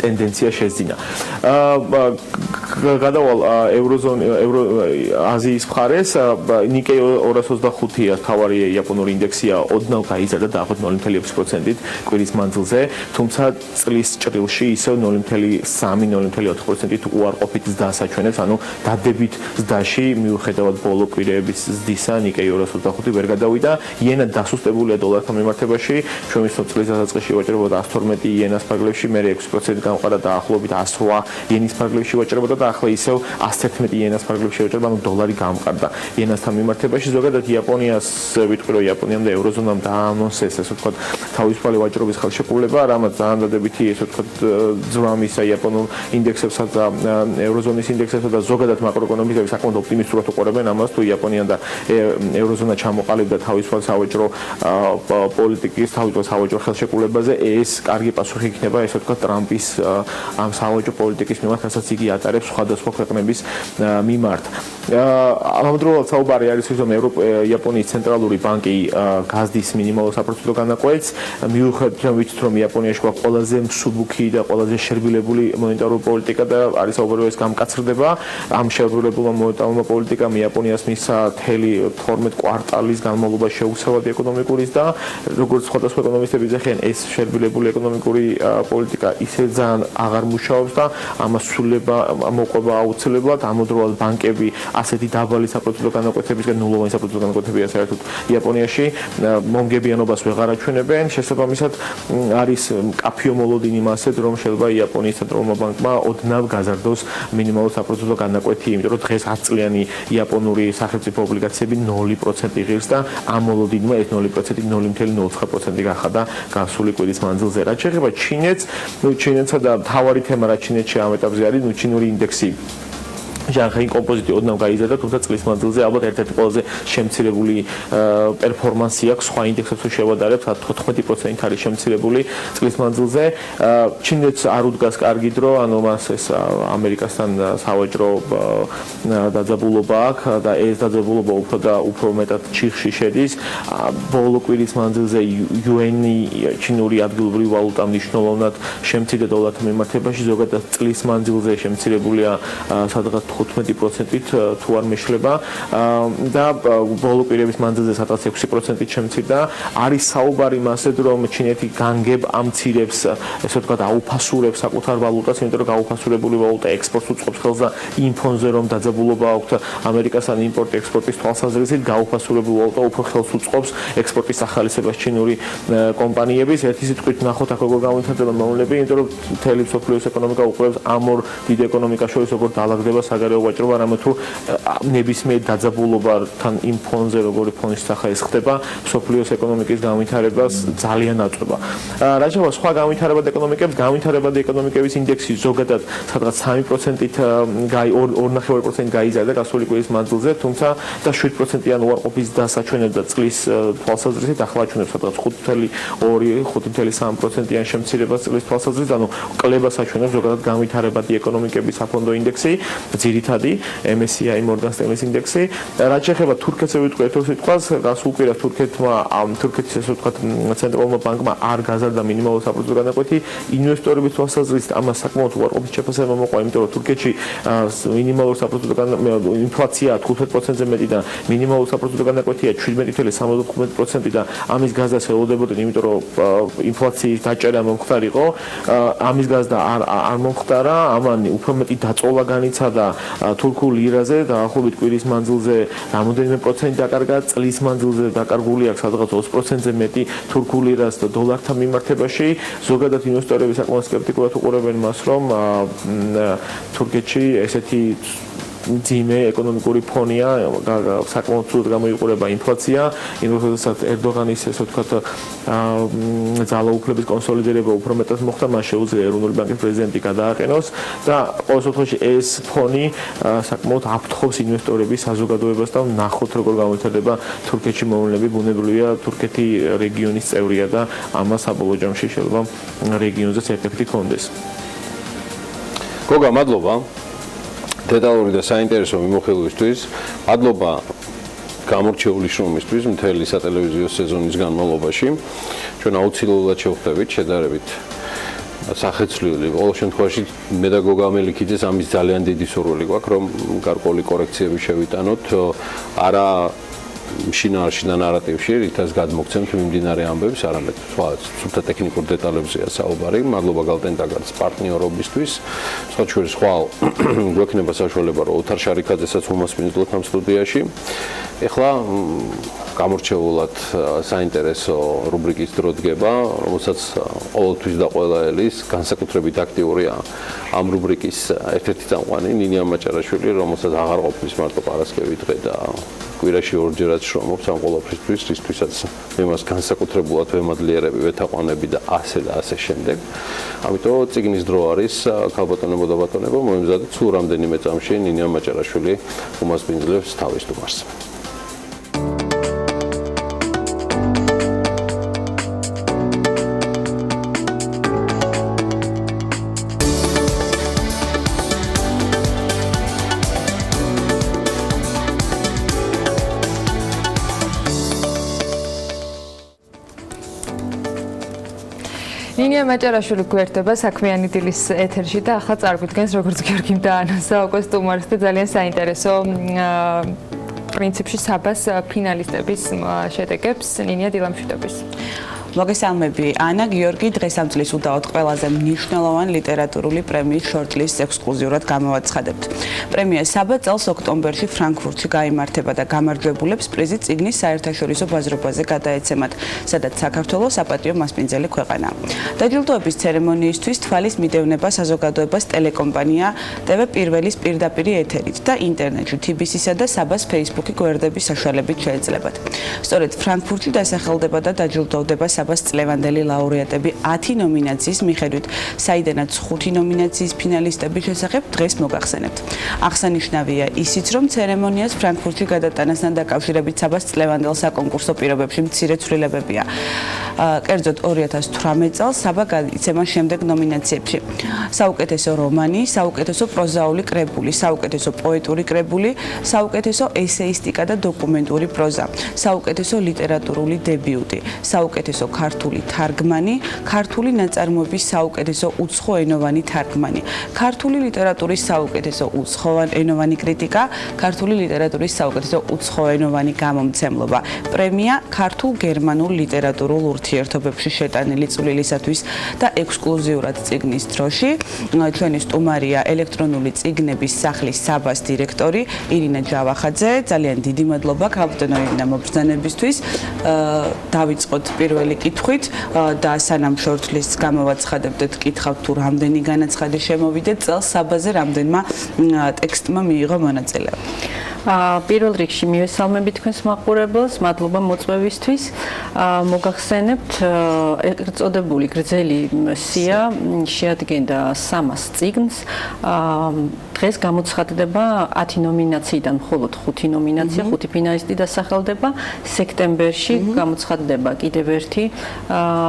ტენდენცია შეძინა. გადავალ აზიის მხარეს, ნიკეი 225-ია თავარი იაპონური ინდექსია, ოდნავ გაიზარდა დაახლოებით 0.6%-ით კვირის მანძილზე, თუმცა წლის ჭრილში ისევ 0.3-0.4%-ით უარყოფით ზდას აჩვენებს, ანუ დადებით ზდაში მიუხედავად ბოლო კვირეების ზდისა, ნიკეი 225 ვერ გადავიდა, იენა დასუსტებულია დოლართან მიმართებაში, ჩვენ ვიცით წლის დასაწყისში ვაჭრებოდა 112 იენას ფარგლებში, მერე 6% გამყარა დაახლოებით 108 იენის ფარგლებში ვაჭრებოდა და ახლა ისევ 111 იენას ფარგლებში ვაჭრება, ანუ დოლარი გამყარდა იენასთან მიმართებაში. ზოგადად იაპონიას ვიტყვი, რომ იაპონიამ და ევროზონამ დაანონსეს, ესე ვთქვათ, თავისუფალი ვაჭრობის ხელშეკრულება, რამაც ძალიან დადებითი, ესე ვთქვათ, ძმა მისცა იაპონურ ინდექსებსა და ევროზონის ინდექსებსა და ზოგადად მაკროეკონომისტები საკმაოდ ოპტიმისტურად უყურებენ ამას, თუ იაპონია და ევროზონა ჩამოყალიბდა თავისუფალ სავაჭრო პოლიტიკის, თავისუფალ სავაჭრო ხელშეკრულებაზე, ეს კარგი პასუხი იქნება, ესე ვთქვათ, ტრამპის ამ სავაჭრო პოლიტიკის მიმართ, რასაც იგი ატარებს სხვადასხვა ქვეყნების მიმართ. ამავდროულად საუბარი არის ის, რომ იაპონიის ცენტრალური ბანკი გაზდის მინიმალურ საპროცენტო განაკვეთს, მიუხედავად ვიცით, რომ იაპონიაში გვაქვს ყველაზე მსუბუქი და ყველაზე შერბილებული მონეტარული პოლიტიკა და არის საუბარი, ეს გამკაცრდება. ამ შერბილებულმა მონეტარულმა პოლიტიკამ იაპონიას მისცა მთელი 12 კვარტალის განმავლობაში შეუცვლელი ეკონომიკური ზრდა, როგორც სხვადასხვა ეკონომისტები ძახიან, ეს შერბილებული ეკონომიკური პოლიტიკა ისე ძალიან აღარ მუშაობს და ამას სულება მოყვება აუცილებლად. ამავდროულად ბანკები ასეთი დაბალი საპროცენტო განაკვეთებისგან ნულოვანი საპროცენტო განაკვეთებია საერთოდ იაპონიაში მომგებიანობას ვეღარ აჩვენებენ. შესაბამისად არის მკაფიო მოლოდინი მასეთ, რომ შეიძლება იაპონიის ცენტრალურმა ბანკმა ოდნავ გაზარდოს მინიმალური საპროცენტო განაკვეთი, იმიტომ რომ დღეს 10 წლიანი იაპონური სახელმწიფო ობლიგაციები 0% იღებს და ამ მოლოდინმა ეს 0% 0.09% გახადა გასული კვირის მანძილზე. რაც შეეხება ჩინეთს, ჩინეთსა და თავარი თემა რა ჩინეთში ამ ეტაპზე არის, ჩინური ინდექსი ჟანხაი კომპოზიტი ოდნავ გაიზარდა, თუმცა წლის მანძილზე ალბათ ერთ-ერთი ყველაზე შემცირებული პერფორმანსი აქვს სხვა ინდექსებს შევადარებთ, 14% არის შემცირებული წლის მანძილზე. ჩინეთს არ უდგას კარგი დრო, ანუ მას ეს ამერიკასთან სავაჭრო დაძაბულობა აქვს და ეს დაძაბულობა უფრო მეტად ჩიხში შედის. ბოლო კვირის მანძილზე იუენი ჩინური ადგილობრივი ვალუტა მნიშვნელოვნად შემცირდა დოლართან მიმართებაში, ზოგადად წლის მანძილზე შემცირებულია სადღაც 15%-ით თუ არ მეშლება და ბოლო კვირების მანძილზე სადღაც 6%-ით შემცირდა. არის საუბარი მასეთ, რომ ჩინეთი განგებ ამცირებს, ესე ვთქვათ, აუფასურებს საკუთარ ვალუტას, იმიტომ რომ გაუფასურებული ვალუტა ექსპორტს უწყობს ხელს და იმ ფონზე რომ დაძაბულობა აქვს ამერიკასთან იმპორტ-ექსპორტის თვალსაზრისით, გაუფასურებული ვალუტა უფრო ხელს უწყობს ექსპორტის ახალისებას ჩინური კომპანიების. ერთი სიტყვით ნახოთ აქ როგორ გამოიხატება მოვლენები, იმიტომ რომ მთელი მსოფლიოს ეკონომიკა უყურებს ამ ორ დიდ ეკონომიკას შორის როგორ დაალაგდება საგარეო ვაჭრობა, რამე თუ ნებისმიერ დაძაბულობასთან იმ ფონზე როგორი ფონის სახე ეს ხდება, მსოფლიოს ეკონომიკის განვითარებას ძალიან აწვება. რაც შეეხება სხვა განვითარებად ეკონომიკებს, განვითარებადი ეკონომიკების ინდექსი ზოგადად სადღაც 3%-ით 2.5% გაიზარდა გასული კვირის მანძილზე, თუმცა და 7%-იან უარყოფის დასაჩვენებდა წლის თვალსაზრისით, ახლა აჩვენებს სადღაც 5.2-5.3%-იან შემცირებას წლის თვალსაზრისით, ანუ კლებას აჩვენებს ზოგადად განვითარებადი ეკონომიკების საფონდო ინდექსი, ძირითადი MSCI Morgan Stanley-ის ინდექსი. რაც შეეხება თურქეთს ვიტყვი ერთ სიტყვას, გასულ კვირას თურქეთის ესე ვთქვათ ცენტრალურმა ბანკმა არ გაზარდა მინიმალური საპროცენტო განაკვეთი, ინვესტორების თვალსაზრისით ამას საკმაოდ უარყოფით შეფასება მოყვა, იმიტომ რომ თურქეთში მინიმალური საპროცენტო ინფლაცია 15%-ზე მეტი და მინიმალური საპროცენტო განაკვეთია 17.75% და ამის გაზრდას ელოდებოდნენ, იმიტომ რომ ინფლაციის დაჭერა მომხდარიყო, ამის გაზრდა არ მომხდარა, ამან უფრო მეტი დაწოლა განიცადა თურქულ ლირაზე, დაახლოებით კვირის მანძილზე რამოდენიმე პროცენტი დაკარგა, წლის მანძილზე დაკარგული აქვს სადღაც 20%-ზე მეტი თურქულ ლირას და დოლართან მიმართებაში. ზოგადად ინვესტორები საკმაოდ სკეპტიკურად უყურებენ მას, რომ თურქეთში ესეთი ძიმე ეკონომიკური ფონია, საკმაოდ ცუდად გამოიყურება ინფლაცია, როდესაც ერდოღანის ესე ვთქვათ ძალაუფლების კონსოლიდირება უფრო მეტად მოხდა, მას შეუძლია ეროვნული ბანკის პრეზიდენტი გადააყენოს და ყოველ შემთხვევაში ეს ფონი საკმაოდ აფრთხობს ინვესტორების საზოგადოებას და ნახოთ როგორ გამოიხატება თურქეთში მოვლენები. ბუნებრივია თურქეთი რეგიონის წევრია და ამას საბოლოო ჯამში შეიძლება რეგიონზეც ეფექტი ჰქონდეს. გოგა, მადლობა. დეტალური და საინტერესო მიმოხილვისთვის. მადლობა გამორჩეული შრომისთვის მთელი სატელევიზიო სეზონის განმავლობაში. ჩვენ აუცილებლად შევხვდებით შედარებით სახეცვლილი. ყოველ შემთხვევაში მე და გოგა მელიქიძეს ამის ძალიან დიდი სურვილი გვაქვს, რომ გარკვეული კორექციები შევიტანოთ, არა შინაარსში და ნარატივში, რითაც გადმოგცემთ მიმდინარე ამბებს, არამედ სხვა სულთა ტექნიკურ დეტალებზეა საუბარი. მადლობა გალტენ დაგარც პარტნიორობისთვის. სხვა გვექნება საშუალება, რომ ოთარ შარიქაძესაც უმასპინძლოთ ამ სტუდიაში. ეხლა გამორჩეულად საინტერესო რუბრიკის დრო დგება, რომელსაც ყოველთვის და ყველა ელის განსაკუთრებით აქტიურია ამ რუბრიკის ერთ-ერთი წამყვანი ნინია მაჭარაშვილი, რომელსაც აღარ ყოფნის მარტო პარასკევი დღე და კვირაში ორჯერაც შრომობს ამ ყველაფრისთვის, რისთვისაც მე მას განსაკუთრებულად ვემადლიერები, ვეთაყვანები და ასე შემდეგ. ამიტომ წიგნის დრო არის, ქალბატონებო და ბატონებო, მოემზადეთ სულ რამდენიმე წამში ნინია მაჭარაშვილი უმასპინძლებს თავის სტუმარს. ნინია მაჭარაშვილი გვერდება საქმიანი დილის ეთერში და ახლა წარგვიდგენს როგორც გიორგიმ დაანონსა უკვე სტუმარს და ძალიან საინტერესო პრინციპში საბას ფინალისტების შედეგებს ნინია დილამშვიდობის. მოგესალმები ანა გიორგი დღეს ამ წლის უდაოდ ყველაზე მნიშვნელოვანი ლიტერატურული პრემიის შორტლისტს ექსკლუზიურად გამოვაცხადებთ. პრემია საბა წელს ოქტომბერში ფრანკფურტში გაიმართება და გამარჯვებულებს პრიზი წიგნის საერთაშორისო ბაზრობაზე გადაეცემათ, სადაც საქართველოს საპატიო მასპინძელი ქვეყანაა. დაჯილდოების ცერემონიისთვის თვალის მიდევნება საზოგადოებას ტელეკომპანია TV პირველის პირდაპირი ეთერით და ინტერნეტში TBC-სა და საბას Facebook-ი გვერდების საშუალებით შეეძლებათ. სწორედ ფრანკფურტში დასახელდება და დაჯილდოვდება საბას წლევანდელი ლაურეატები 10 ნომინაციის მიხედვით, საიდანაც 5 ნომინაციის ფინალისტების შესახებ დღეს მოგახსენებთ. აღსანიშნავია ისიც, რომ ცერემონიას ფრანკფურტში გადატანასთან დაკავშირებით საბას წლევანდელ საკონკურსო პირობებში მცირე ცვლილებებია. კერძოდ 2018 წელს საბა გაიცემა შემდეგ ნომინაციებში: საუკეთესო რომანი, საუკეთესო პროზაული კრებული, საუკეთესო პოეტური კრებული, საუკეთესო ესეისტიკა და დოკუმენტური პროზა, საუკეთესო ლიტერატურული დებიუტი, საუკეთესო ქართული თარგმანი, ქართული ნაწარმოების საუკეთესო უცხოენოვანი თარგმანი, ქართული ლიტერატურის საუკეთესო უცხოენოვანი კრიტიკა, ქართული ლიტერატურის საუკეთესო უცხოენოვანი გამომცემლობა. პრემია ქართულ-გერმანულ ლიტერატურულ ურთიერთობებში შეტანილი წვლილისათვის და ექსკლუზიურად წიგნის დროში. ჩვენი სტუმარია ელექტრონული წიგნების სახლის საბას დირექტორი ირინა ჯავახაძე. ძალიან დიდი მადლობა ქალბატონო ირინა მობრძანებისთვის. დავიწყოთ პირველი კითხვით და სანამ შორტლისტს გამოვაცხადებდეთ, კითხავთ თუ რამდენი განაცხადი შემოვიდა წელს საბაზე, რამდენმა ტექსტმა მიიღო მონაწილეობა. პირველ რიგში მივესალმები თქვენს მაყურებელს, მადლობა მოწვევისთვის. მოგახსენებთ, წოდებული გრძელი სია შეადგენდა 300 წიგნს. დღეს გამოცხადდება 10 ნომინაციიდან მხოლოდ 5 ნომინაცია, 5 ფინალისტი დასახელდება. სექტემბერში გამოცხადდება კიდევ ერთი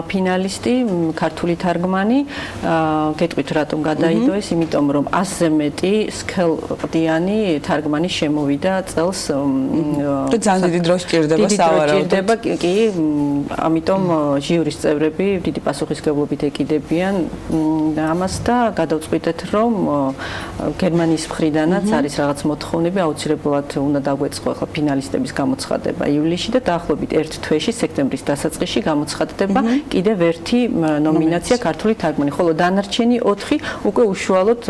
ფინალისტი, ქართული თარგმანი. გეტყვით რატომ გადაიდო ეს, იმიტომ რომ 100-ზე მეტი სქელყდიანი თარგმანი შემოვიდა წელს. ძალიან დიდი დრო სჭირდება სავარაუდოდ. კი, ამიტომ ჟიურის წევრები დიდი პასუხისმგებლობით ეკიდებიან ამას და გადავწყვიტეთ, რომ გერმანიის მხრიდანაც არის რაღაც მოთხოვნები, აუცილებლად უნდა დაგვეწყო ახლა ფინალისტების გამოცხადება ივლისში და დაახლოებით ერთ თვეში, სექტემბრის დასაწყისში გამოცხადდება კიდევ ერთი ნომინაცია ქართული თარგმანი, ხოლო დანარჩენი 4 უკვე უშუალოდ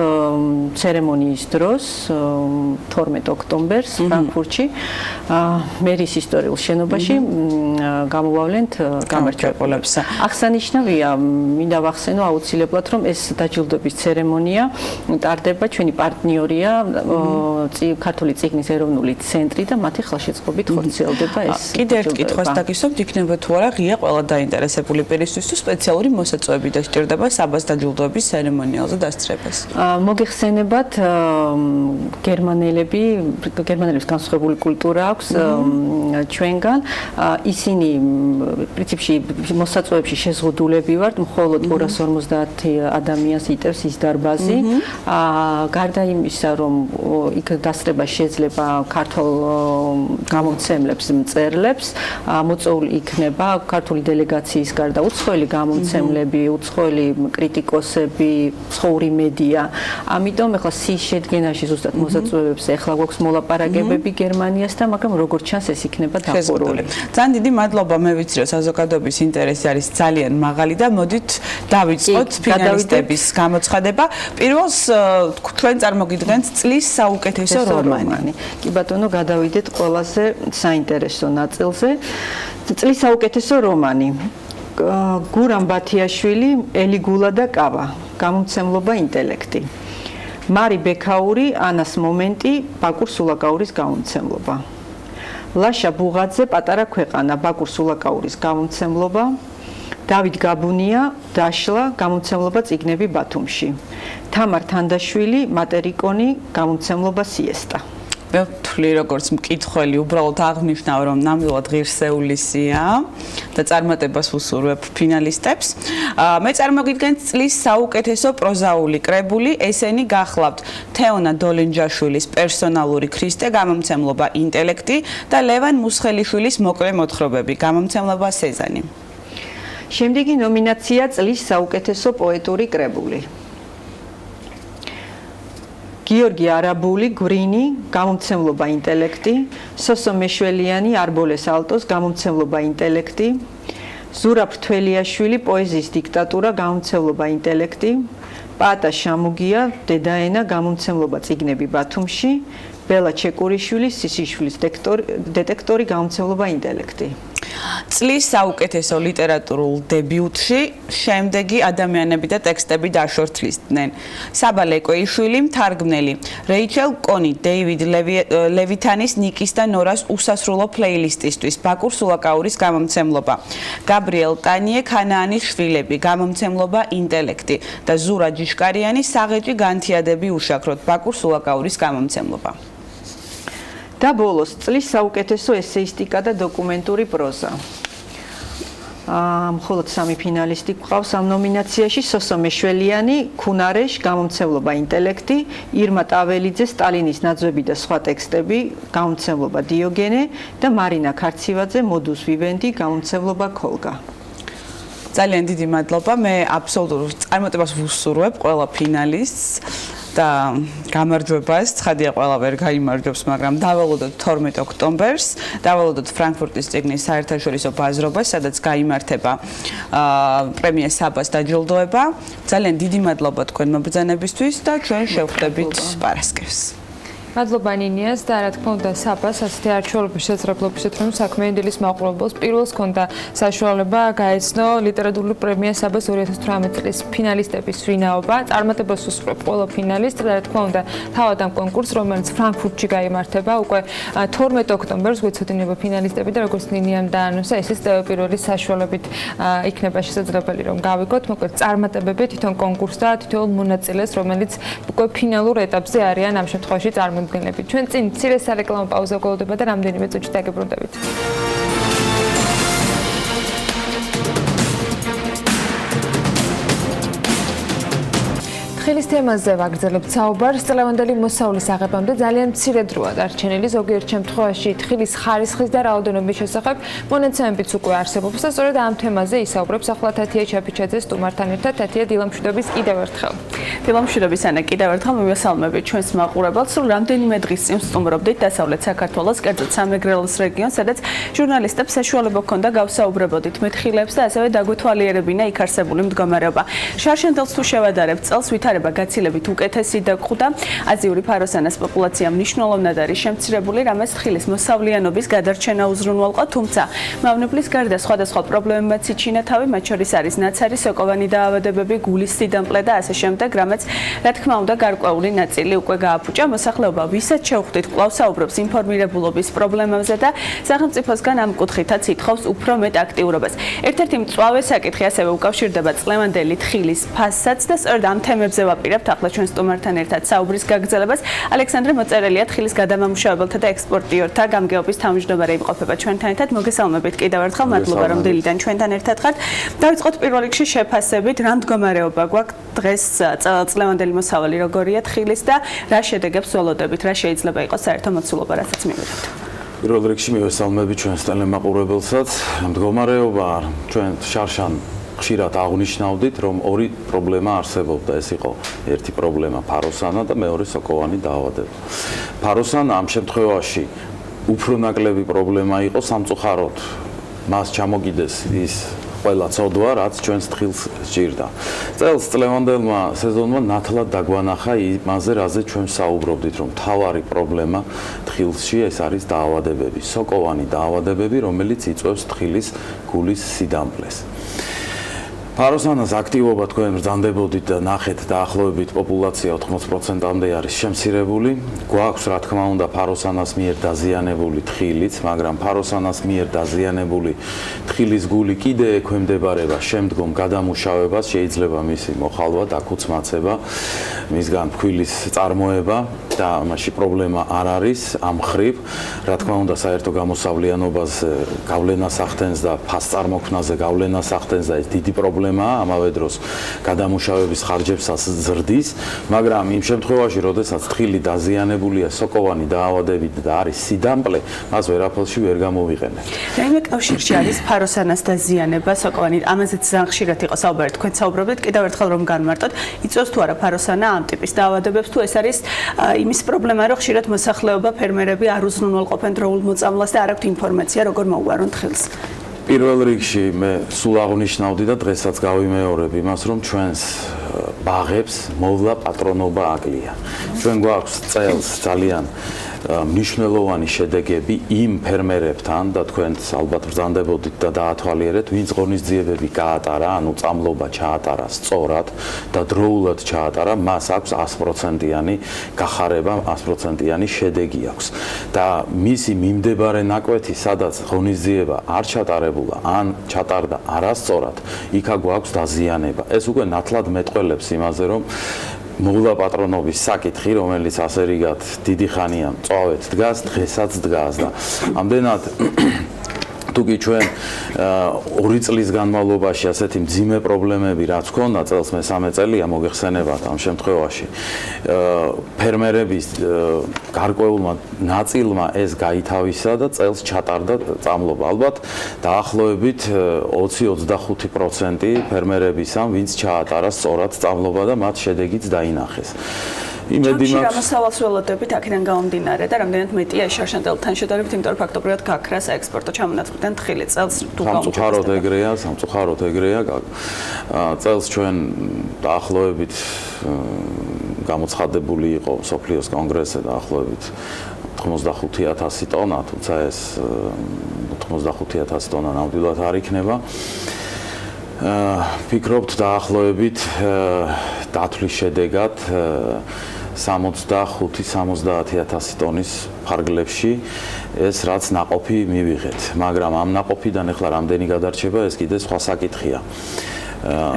ცერემონიის დროს 12 ოქტომბერს ფრანკფურტში მერის ისტორიულ შენობაში გამოვავლენთ გამარჯვებულებს. აღსანიშნავია, მინდა ვახსენო აუცილებლად, რომ ეს დაჯილდოების ცერემონია ტარდება ჩვენი პარტნიორია ქართული წიგნის ეროვნული ცენტრი და მათი ხელშეწყობით ხორციელდება ეს. კიდევ ერთ კითხვას დაგისვამთ, იქნება თუ არა ღია ყველა დაინტერესებული პირისთვის თუ სპეციალური მოსაწვევები დასჭირდება საბას დაჯილდოების ცერემონიალზე დასწრებას. მოგეხსენებათ, გერმანელების განსხვავებული კულტურა აქვს ჩვენგან. ისინი პრინციპში მოსაწვევებში შეზღუდულები ვართ, მხოლოდ 250 ადამიანს იტევს ის დარბაზი. გარდა იმისა, რომ იქ დასწრება შეიძლება ქართულ გამომცემლებს, მწერლებს, მოწვეული იქნება ქართული დელეგაციის გარდა უცხოელი გამომცემლები, უცხოელი კრიტიკოსები, ცხოვრი მედია. ამიტომ ახლა სის შედგენაში ზუსტად მოსაწვევებს ახლა გვაქვს მოლაპარაკებები გერმანიასთან, მაგრამ როგორც ჩანს ეს იქნება დახურული. ძალიან დიდი მადლობა, მე ვიცი რომ საზოგადოების ინტერესი არის ძალიან მაღალი და მოდით დავიწყოთ ფინალისტების გამოცხადება. პირველს თქვენ წარმოგიდგენთ წლის საუკეთესო რომანი. კი ბატონო, გადავიდეთ ყველაზე საინტერესო ნაწილზე. წლის საუკეთესო რომანი. გურამ ბათიაშვილი, ელიგულა და კავა. გამომცემლობა ინტელექტი. მარი ბექაური, ანას მომენტი, ბაკურ სულაკაურის გამომცემლობა. ლაშა ბუღაძე, პატარა ქვეყანა, ბაკურ სულაკაურის გამომცემლობა. დავით გაბუნია, დაშლა, გამომცემლობა წიგნები ბათუმში. თამარ თანდაშვილი, მატერიკონი, გამომცემლობა სიესტა. მე ვთვლი როგორც მკითხველი, უბრალოდ აღნიშნავ რომ ნამდვილად ღირსეულისია და წარმატებას ვუსურვებ ფინალისტებს. მე წარმოგიდგენთ წლის საუკეთესო პროზაული კრებული, ესენი გახლავთ თეონა დოლენჯაშვილის პერსონალური ქრისტე, გამომცემლობა ინტელექტი და ლევან მუსხელიშვილის მოკლე მოთხრობები, გამომცემლობა სეზანი. შემდეგი ნომინაცია წლის საუკეთესო პოეტური კრებული. გიორგი არაბული, გვრინი, გამომცემლობა ინტელექტი, სოსო მეშველიანი, არბოლეს ალტოს, გამომცემლობა ინტელექტი, ზურაბ თველიაშვილი, პოეზიის დიქტატურა, გამომცემლობა ინტელექტი, პაატა შამუგია, დედაენა, გამომცემლობა წიგნები ბათუმში, ბელა ჩეკურიშვილი, სისიშვილის დეტექტორი, გამომცემლობა ინტელექტი. წლის საუკეთესო ლიტერატურულ დებიუტში შემდეგი ადამიანები და ტექსტები დაშორთლისდნენ. საბა ლეკვეიშვილი, მთარგმნელი, რეიჩელ კონი, დეივიდ ლევითანის, ნიკის და ნორას უსასრულო პლეილისტისთვის, ბაკურ სულაკაურის გამომცემლობა. გაბრიელ ტანიე, ქანაანის შვილები, გამომცემლობა ინტელექტი და ზურა ჯიშკარიანი, საღეჭი განთიადები უშაქროთ, ბაკურ სულაკაურის გამომცემლობა. და ბოლოს წლის საუკეთესო ესეისტიკა და დოკუმენტური პროზა. მხოლოდ 3 ფინალისტი გვყავს ამ ნომინაციაში: სოსო მეშველიანი, ქუნარეშ, გამომცემლობა ინტელექტი, ირმა ტაველიძე, სტალინის ნაძვები და სხვა ტექსტები, გამომცემლობა დიოგენე და მარინა ქარცივაძე, მოდუს ვივენდი, გამომცემლობა ქოლგა. ძალიან დიდი მადლობა. მე აბსოლუტურ წარმატებას ვუსურვებ ყველა ფინალისტს. და გამარჯვებას, ცხადია ყველა ვერ გაიმარჯვებს, მაგრამ დავალოდოთ 12 ოქტომბერს, დავალოდოთ ფრანკფურტის წიგნის საერთაშორისო ბაზრობას, სადაც გაიმართება პრემია საბას დაჯილდოება. ძალიან დიდი მადლობა თქვენ მობრძანებისთვის და ჩვენ შევხვდებით პარასკევს. მადლობა ნინიას და რა თქმა უნდა საბას ასეთი არჩეულების შესაძლებლობისით რომ საქმიანი დილის მაყურებელს პირველს ჰქონდა საშუალება გაეცნო ლიტერატურული პრემია საბას 2018 წლის ფინალისტების ვინაობა. წარმატებას უსურვებ ყველა ფინალისტს და რა თქმა უნდა თავად ამ კონკურსს, რომელიც ფრანკფურტში გაიმართება უკვე 12 ოქტომბერს გვეცოდინება ფინალისტები და როგორც ნინიამ დაანონსა, ესეც პირველი საშუალებით იქნება შესაძლებელი რომ გავიგოთ, მოკლედ წარმატებები თვითონ კონკურსს და თითოეულ მონაწილეს, რომელიც უკვე ფინალურ ეტაპზე არიან ამ შემთხვევაში წარმოდგენლები. ჩვენ წინ მცირე სარეკლამო პაუზა გველოდება და რამდენიმე წუთში დაგებრუნდებით. ხილის თემაზე ვაგრძელებთ საუბარს. წლევანდელი მოსავლის აღებამდე ძალიან მცირე დროა დარჩენილი, ზოგიერთ შემთხვევაში ხილის ხარისხის და რაოდენობის შესახებ მონაცემებიც უკვე არსებობს და სწორედ ამ თემაზე ისაუბრებს ახლა თათია ჩაფიჩაძე სტუმართან ერთად. თათია, დილა მშვიდობის კიდევ ერთხელ. დილა მშვიდობის ანა, კიდევ ერთხელ მივესალმებით ჩვენს მაყურებელს. სულ რამდენიმე დღის წინ ვსტუმრობდით დასავლეთ საქართველოს, კერძოდ სამეგრელოს რეგიონს, სადაც ჟურნალისტებს საშუალება ჰქონდა გავსაუბრებოდით მე ხილებს და ასევე დაგვეთვალიერებინა იქ არსებული მდგომარეობა. შარშანდელს თუ შევადარებთ წელს ვითარება გაცილებით უკეთესი დაგხვდა. აზიური ფაროსანას პოპულაცია მნიშვნელოვნად არის შემცირებული, რამაც ხილის მოსავლიანობის გადარჩენა უზრუნველყო, თუმცა მავნებლის გარდა სხვადასხვა პრობლემებიც იჩინა თავი, მათ შორის არის ნაცარი სოკოვანი დაავადებები, გულის სიდამკლე და ასე შემდეგ, რამაც რა თქმა უნდა გარკვეული ნაწილი უკვე გააფუჭა. მოსახლეობა ვისაც შევხვდით, კვლავ საუბრობს ინფორმირებულობის პრობლემებზე და სახელმწიფოსგან ამ კუთხითაც ითხოვს უფრო მეტ აქტიურობას. ერთ-ერთი მწვავე საკითხი ასევე უკავშირდება წლევანდელი ხილის ფასსაც და სწორედ ამ თემებზე გავაპირებთ ახლა ჩვენ სტუმართან ერთად საუბრის გაგრძელებას. ალექსანდრე მოწერელია თხილის გადამამუშავებელთა და ექსპორტიორთა გამგეობის თავმჯდომარე იმყოფება ჩვენთან ერთად. მოგესალმებით კიდევ ერთხელ, მადლობა რომ დილიდან ჩვენთან ერთად ხართ. დავიწყოთ პირველ რიგში შეფასებით, რა მდგომარეობა გვაქვს დღეს წლევანდელი მოსავალი როგორია თხილის და რა შედეგებს ველოდებით, რა შეიძლება იყოს საერთო მოცულობა, რასაც მივიღებთ. პირველ რიგში მივესალმები ჩვენს ტელემაყურებელსაც. მდგომარეობა ჩვენ შარშან ხშირად აღნიშნავდით, რომ ორი პრობლემა არსებობდა. ეს იყო ერთი პრობლემა ფაროსანა და მეორე სოკოვანი დაავადება. ფაროსანა ამ შემთხვევაში უფრო ნაკლები პრობლემა იყო სამწუხაროდ. მას ჩამოგიდეს ის ყველა ცოდვა, რაც ჩვენს თხილს სჭირდა. წელს წლევანდელმა სეზონმა ნათლად დაგვანახა იმაზე, რაზე ჩვენ საუბრობდით, რომ მთავარი პრობლემა თხილში ეს არის დაავადებები, სოკოვანი დაავადებები, რომელიც იწვევს თხილის გულის სიდამპლეს. ფაროსანას აქტივობა თქვენ ბრძანდებოდით და ნახეთ დაახლოებით პოპულაცია 80%-მდე არის შემცირებული. გვაქვს რა თქმა უნდა ფაროსანას მიერ დაზიანებული თხილიც, მაგრამ ფაროსანას მიერ დაზიანებული თხილის გული კიდე ექვემდებარება შემდგომ გადამუშავებას, შეიძლება მისი მოხალვა, დაქუცმაცება, მისგან ფქვილის წარმოება და ამაში პრობლემა არ არის ამ ხრივ. რა თქმა უნდა საერთო გამოსავლიანობას გავლენას ახდენს და ფასწარმოქმნაზე გავლენას ახდენს და ეს დიდი პრობლემა ამავე დროს გადამუშავების ხარჯებსაც ზრდის, მაგრამ იმ შემთხვევაში, როდესაც თხილი დაზიანებულია სოკოვანი დაავადებით და არის სიდამპლე, მას ვერაფერში ვერ გამოვიყენებ. რაიმე კავშირში არის ფაროსანას დაზიანება სოკოვანი, ამაზეც ძალიან ხშირად იყო საუბარი, თქვენ საუბრობთ კიდევ ერთხელ რომ განმარტოთ, იწვევს თუ არა ფაროსანა ამ ტიპის დაავადებებს, თუ ეს არის იმის პრობლემა, რომ ხშირად მოსახლეობა ფერმერები არ უზრუნველყოფენ დროულ მოწამვლას და არ აქვთ ინფორმაცია როგორ მოუვარონ თხილს. პირველ რიგში მე სულ აღნიშნავდი და დღესაც გავიმეორებ იმას, რომ ჩვენს ბაღებს მოვლა პატრონობა აკლია. ჩვენ გვაქვს წელს ძალიან მნიშვნელოვანი შედეგები იმ ფერმერებთან და თქვენც ალბათ ბრძანდებოდით და დაათვალიერეთ, ვინც ღონისძიებები გაატარა, ანუ წამლობა ჩაატარა სწორად და დროულად ჩაატარა, მას აქვს 100%-იანი გახარება, 100%-იანი შედეგი აქვს. და მისი მიმდებარე ნაკვეთი, სადაც ღონისძიება არ ჩატარებულა, ან ჩატარდა არასწორად, იქა გვაქვს დაზიანება. ეს უკვე ნათლად მეტყველებს იმაზე, რომ მოვლა პატრონობის საკითხი, რომელიც ასე რიგად დიდი ხანია მწვავედ დგას, დღესაც დგას და ამდენად თუკი ჩვენ 2 წლის განმავლობაში ასეთი მძიმე პრობლემები რაც ქონდა, წელს მესამე წელია მოგეხსენებათ ამ შემთხვევაში, ფერმერების გარკვეულმა ნაწილმა ეს გაითავისა და წელს ჩატარდა წამლობა. ალბათ დაახლოებით 20-25% ფერმერებისა, ვინც ჩაატარა სწორად წამლობა და მათ შედეგიც დაინახეს. იმედი მაქვს ამასავალს ველოდებით აქედან გამომდინარე და რამდენად მეტია შარშანდელთან შედარებით, იმიტომ რომ ფაქტობრივად გაქრა საექსპორტო ჩამონაცვლიდან თხილი წელს თუ სამწუხაროდ ეგრეა. წელს ჩვენ დაახლოებით გამოცხადებული იყო მსოფლიოს კონგრესზე დაახლოებით 85,000 ტონა, თუმცა ეს 85,000 ტონა ნამდვილად არ იქნება. ფიქრობთ დაახლოებით დათვლის შედეგად 65-70,000 ტონის ფარგლებში ეს რაც ნაყოფი მივიღეთ, მაგრამ ამ ნაყოფიდან ახლა რამდენი გადარჩება, ეს კიდე სხვა საკითხია.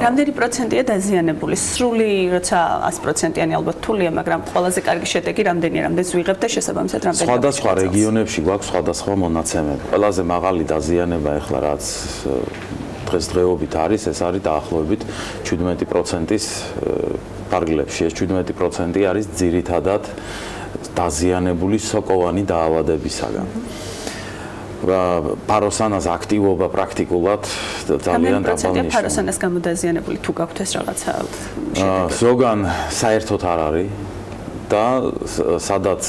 რამდენი პროცენტია დაზიანებული? სრული, როცა 100%-იანი ალბათ რთულია, მაგრამ ყველაზე კარგი შედეგი რამდენია, რამდენს ვიღებთ და შესაბამისად რამდენი? სხვადასხვა რეგიონებში გვაქვს სხვადასხვა მონაცემები. ყველაზე მაღალი დაზიანება ახლა რაც დღესდღეობით არის, ეს არის დაახლოებით 17%-ის ფარგლებში. ეს 17% არის ძირითადად დაზიანებული სოკოვანი დაავადებისაგან. ფაროსანას აქტივობა პრაქტიკულად ძალიან დაბალია. ფაროსანას გამოდაზიანებული თუ გაქვთ ეს რაღაცა? ზოგან საერთოდ არ არის და სადაც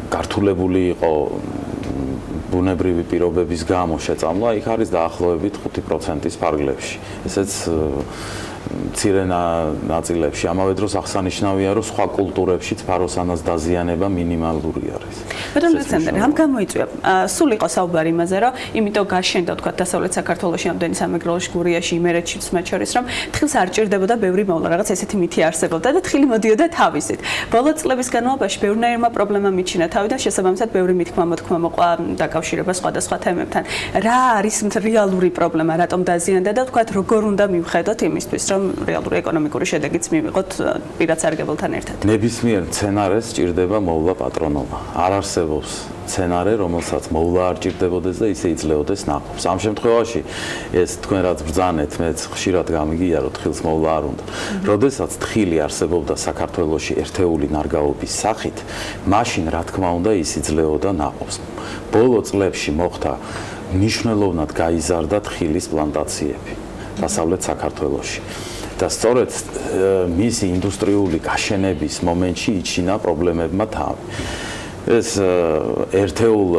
გართულებული იყო ბუნებრივი პირობების გამო შეწამლა, იქ არის დაახლოებით 5%-ის ფარგლებში. ესეც მცირე ნაწილებში. ამავე დროს აღსანიშნავია, რომ სხვა კულტურებშიც ფაროსანას დაზიანება მინიმალური არის. ბატონო ალექსანდრე, რამ გამოიწვია? სულ იყო საუბარი იმაზე, რომ იმიტომ გაშენდა თქვა დასავლეთ საქართველოში, ამდენი სამეგრელოში, გურიაში, იმერეთშიც მათ შორის, რომ თხილს არ ჭირდებოდა ბევრი მოვლა, რაღაც ესეთი მითი არსებობდა და თხილი მოდიოდა თავისით. ბოლო წლების განმავლობაში ბევრნაირმა პრობლემამ მიჩინა თავი და შესაბამისად ბევრი მითქმა-მოთქმა მოყვა დაკავშირება სხვადასხვა თემებთან. რა არის რეალური პრობლემა, რატომ დაზიანდა და თქვა როგორ უნდა მივხედოთ იმისთვის, რომ რეალური ეკონომიკური შედეგიც მივიღოთ პირად სარგებელთან ერთად. ნებისმიერ სცენარეს ჭირდება მოვლა პატრონობა. არ არსებობს სცენარე, რომელსაც მოვლა არ ჭირდებოდეს და ისე იძლეოდეს ნაყოფს. ამ შემთხვევაში ეს თქვენ რაც ბრძანეთ, მეც ხშირად გამიგია, რომ თხილს მოვლა არ უნდა. როდესაც თხილი არსებობდა საქართველოში ერთეული ნარგავობის სახით, მაშინ რა თქმა უნდა ის იძლეოდა ნაყოფს. ბოლო წლებში მოხდა მნიშვნელოვნად გაიზარდა თხილის პლანტაციები დასავლეთ საქართველოში. და სწორედ მისი ინდუსტრიული გაშენების მომენტში იჩინა პრობლემებმა თავი. ეს ერთეულ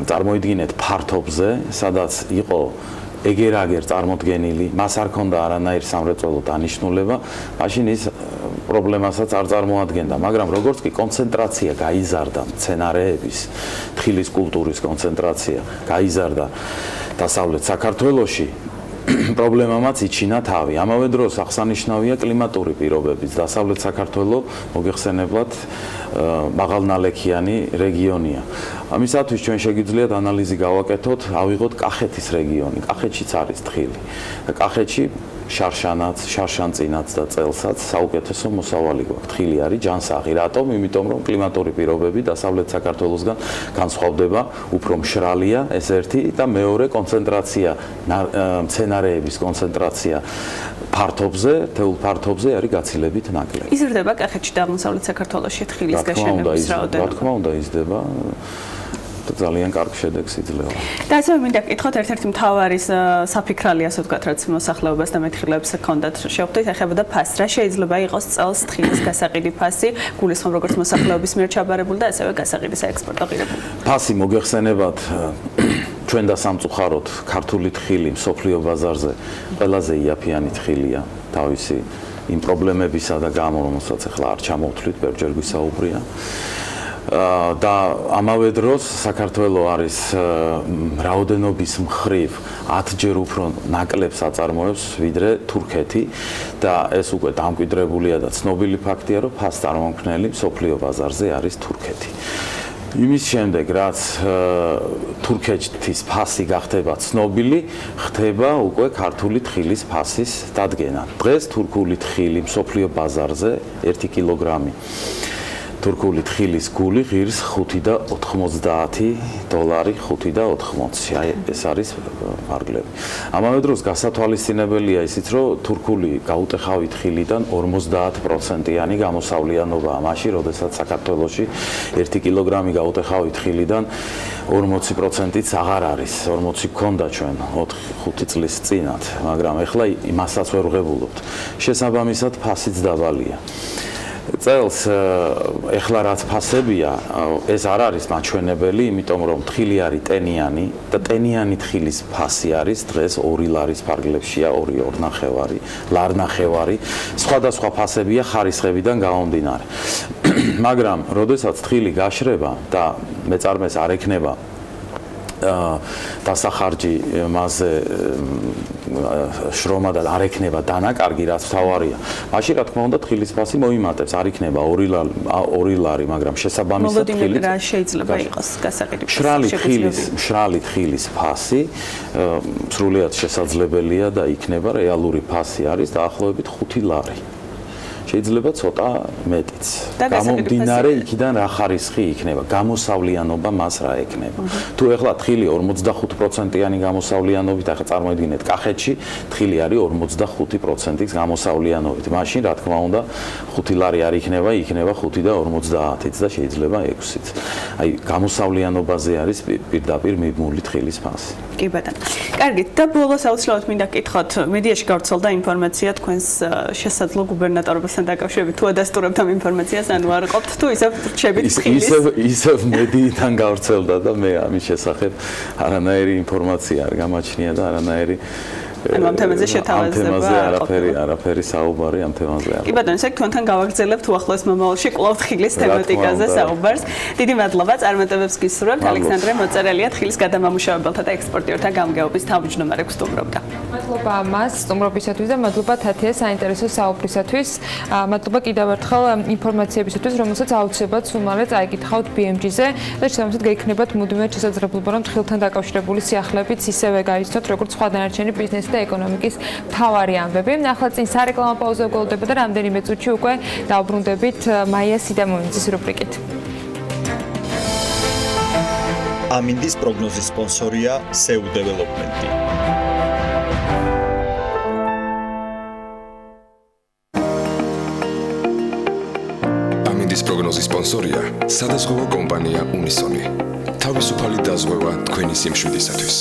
წარმოიდგინეთ ფართობზე, სადაც იყო ეგერ-აგერ წარმოდგენილი, მას არ ჰქონდა არანაირი სამრეწველო დანიშნულება, მაშინ ის პრობლემასაც არ წარმოადგენდა, მაგრამ როგორც კი კონცენტრაცია გაიზარდა, მცენარეების, თხილის კულტურის კონცენტრაცია გაიზარდა დასავლეთ საქართველოში, პრობლემამაც იჩინა თავი. ამავე დროს აღსანიშნავია კლიმატური პირობებიც. დასავლეთ საქართველო მოგეხსენებლად მაღალნალექიანი რეგიონია. ამისათვის ჩვენ შეგიძლიათ ანალიზი გავაკეთოთ, ავიღოთ კახეთის რეგიონი. კახეთშიც არის თხილი. კახეთში შარშანაც, შარშანწინაც და წელსაც საუკეთესო მოსავალი გვაქვს. თხილი არის ჯანსაღი. რატომ? იმიტომ რომ კლიმატური პირობები დასავლეთ საქართველოსგან განსხვავდება, უფრო მშრალია, ეს ერთი და მეორე კონცენტრაცია, მცენარეების კონცენტრაცია ფართობზე, თეულ ფართობზე არის გაცილებით ნაკლები. იზრდება კახეთში და აღმოსავლეთ საქართველოში თხილის გაშენების რაოდენობა? რა თქმა უნდა იზრდება. ძალიან კარგ შედეგს იძლევა. და ასევე მინდა გკითხოთ ერთ-ერთი მთავარი საფიქრალი ასე ვთქვათ, რაც მოსახლეობას და მეთხრილებს ჰქონდათ შევხვდით, ეხებოდა ფასს. რა შეიძლება იყოს წელს თხილის გასაყიდი ფასი, გულისხმობ როგორც მოსახლეობის მიერ ჩაბარებული და ასევე გასაყიდი საექსპორტო ღირებული. ფასი მოგეხსენებათ ჩვენ და სამწუხაროდ ქართული თხილი მსოფლიო ბაზარზე ყველაზე იაფიანი თხილია თავისი იმ პრობლემებისა და გამო, რომელსაც ახლა არ ჩამოვთვლით, ბევრჯერ გვისაუბრია. და ამავე დროს საქართველო არის რაოდენობის მხრივ 10-ჯერ უფრო ნაკლებს აწარმოებს ვიდრე თურქეთი და ეს უკვე დამკვიდრებულია და ცნობილი ფაქტია, რომ ფას წარმომქმნელი მსოფლიო ბაზარზე არის თურქეთი. იმის შემდეგ, რაც თურქეთის ფასი გახდება ცნობილი, ხდება უკვე ქართული თხილის ფასის დადგენა. დღეს თურქული თხილი მსოფლიო ბაზარზე 1 კილოგრამი თურქული თხილის გული ღირს 5.90 დოლარი, 5.80. აი ეს არის ფარგლები. ამავე დროს გასათვალისწინებელია ისიც, რომ თურქული გაუტეხავი თხილიდან 50%-იანი გამოსავლიანობაა. მაშინ, როდესაც საქართველოში 1 კილოგრამი გაუტეხავი თხილიდან 40%-იც აღარ არის. 40 გქონდა ჩვენ 4-5 წლის წინათ, მაგრამ ეხლა იმასაც ვერ ვღებულობთ. შესაბამისად, ფასიც დაბალია. წელს ეხლა რაც ფასებია, ეს არ არის მაჩვენებელი, იმიტომ რომ თხილი არის ტენიანი და ტენიანი თხილის ფასი არის დღეს 2 ლარის ფარგლებშია, 2.5 ლარნახევარი. სხვადასხვა ფასებია ხარისხებიდან გამომდინარე. მაგრამ, როდესაც თხილი გაშრება და მეწარმეს არ ექნება დასახარჯი მასზე შრომა და არ ექნება დანაკარგი, რაც თავარია. მაშინ რა თქმა უნდა თხილის ფასი მოიმატებს, არ იქნება 2 ლარი, მაგრამ შესაბამისად თხილი რა შეიძლება იყოს გასაყიდი მშრალი თხილის ფასი სრულიად შესაძლებელია და იქნება რეალური ფასი არის დაახლოებით 5 ლარი. შეიძლება ცოტა მეტიც. გამომდინარე იქიდან რა ხარისხი იქნება, გამოსავლიანობა მას რა ექნება. თუ ეხლა თხილი 45%-იანი გამოსავლიანობით, ახლა წარმოიდგინეთ კახეთში თხილი არის 45%-ის გამოსავლიანობით. მაშინ რა თქმა უნდა 5 ლარი არ იქნება, იქნება 5.50-იც და შეიძლება 6-იც. აი გამოსავლიანობაზე არის პირდაპირ მიბმული თხილის ფასი. კი ბატონო. კარგით, და ბოლოს აუცილებლად მინდა გკითხოთ, მედიაში გავრცელდა ინფორმაცია თქვენს შესაძლო გუბერნატორობასთან დაკავშირებით, თუ ადასტურებთ ამ ინფორმაციას, ანუ არ ყოფთ თუ ისევ რჩებით თხილის. ისევ მედიიდან გავრცელდა და მე ამის შესახებ არანაირი ინფორმაცია არ გამაჩნია და არანაირი ანუ ამ თემაზე შეთავაზება არაფერი საუბარი ამ თემაზე არ. კი ბატონო, ისე თქვენთან გავაგრძელებთ უახლოეს მომავალში კვლავ თხილის თემატიკაზე საუბარს. დიდი მადლობა, წარმატებებს გისურვებთ. ალექსანდრე მოწერელია თხილის გადამამუშავებელთა და ექსპორტიორთა გამგეობის თავმჯდომარე გსტუმრობდა. მადლობა მას სტუმრობისათვის და მადლობა თათია საინტერესო საუბრისათვის. მადლობა კიდევ ერთხელ ინფორმაციებისათვის, რომელსაც აუცილებლად უმალე წაიკითხავთ BMG-ზე და შესაბამისად გაიქნებათ მუდმივად შესაძლებლობა, რომ თხილთან დაკავშირებული სიახლეებიც ისევე გაიცნოთ, როგორც სხვა დანარჩენი ბიზნეს და ეკონომიკის მთავარი ამბები. ახლა წინ სარეკლამო პაუზა გველოდება და რამდენიმე წუთში უკვე დავბრუნდებით მაია სიდამონიძის რუბრიკით. ამინდის პროგნოზის სპონსორია SEU დეველოპმენტი. ამინდის პროგნოზის სპონსორია სადაზღვევო კომპანია უნისონი. თავისუფალი დაზღვევა თქვენი სიმშვიდისათვის.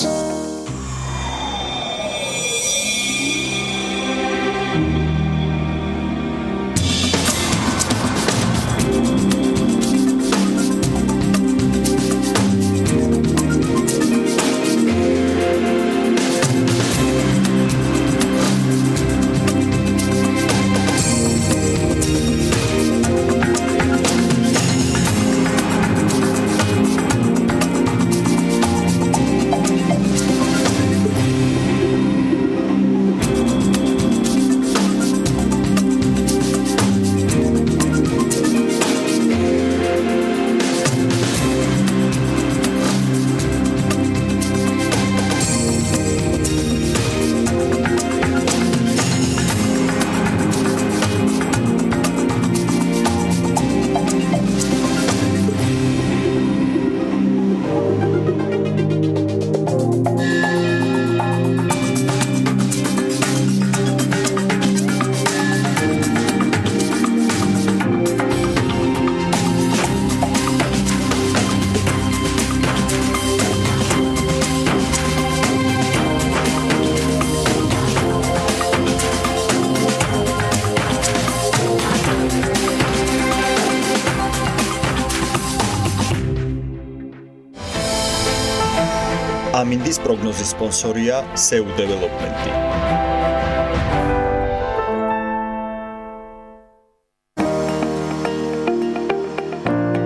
ამინდის პროგნოზის სპონსორია SEU დეველოპმენტი.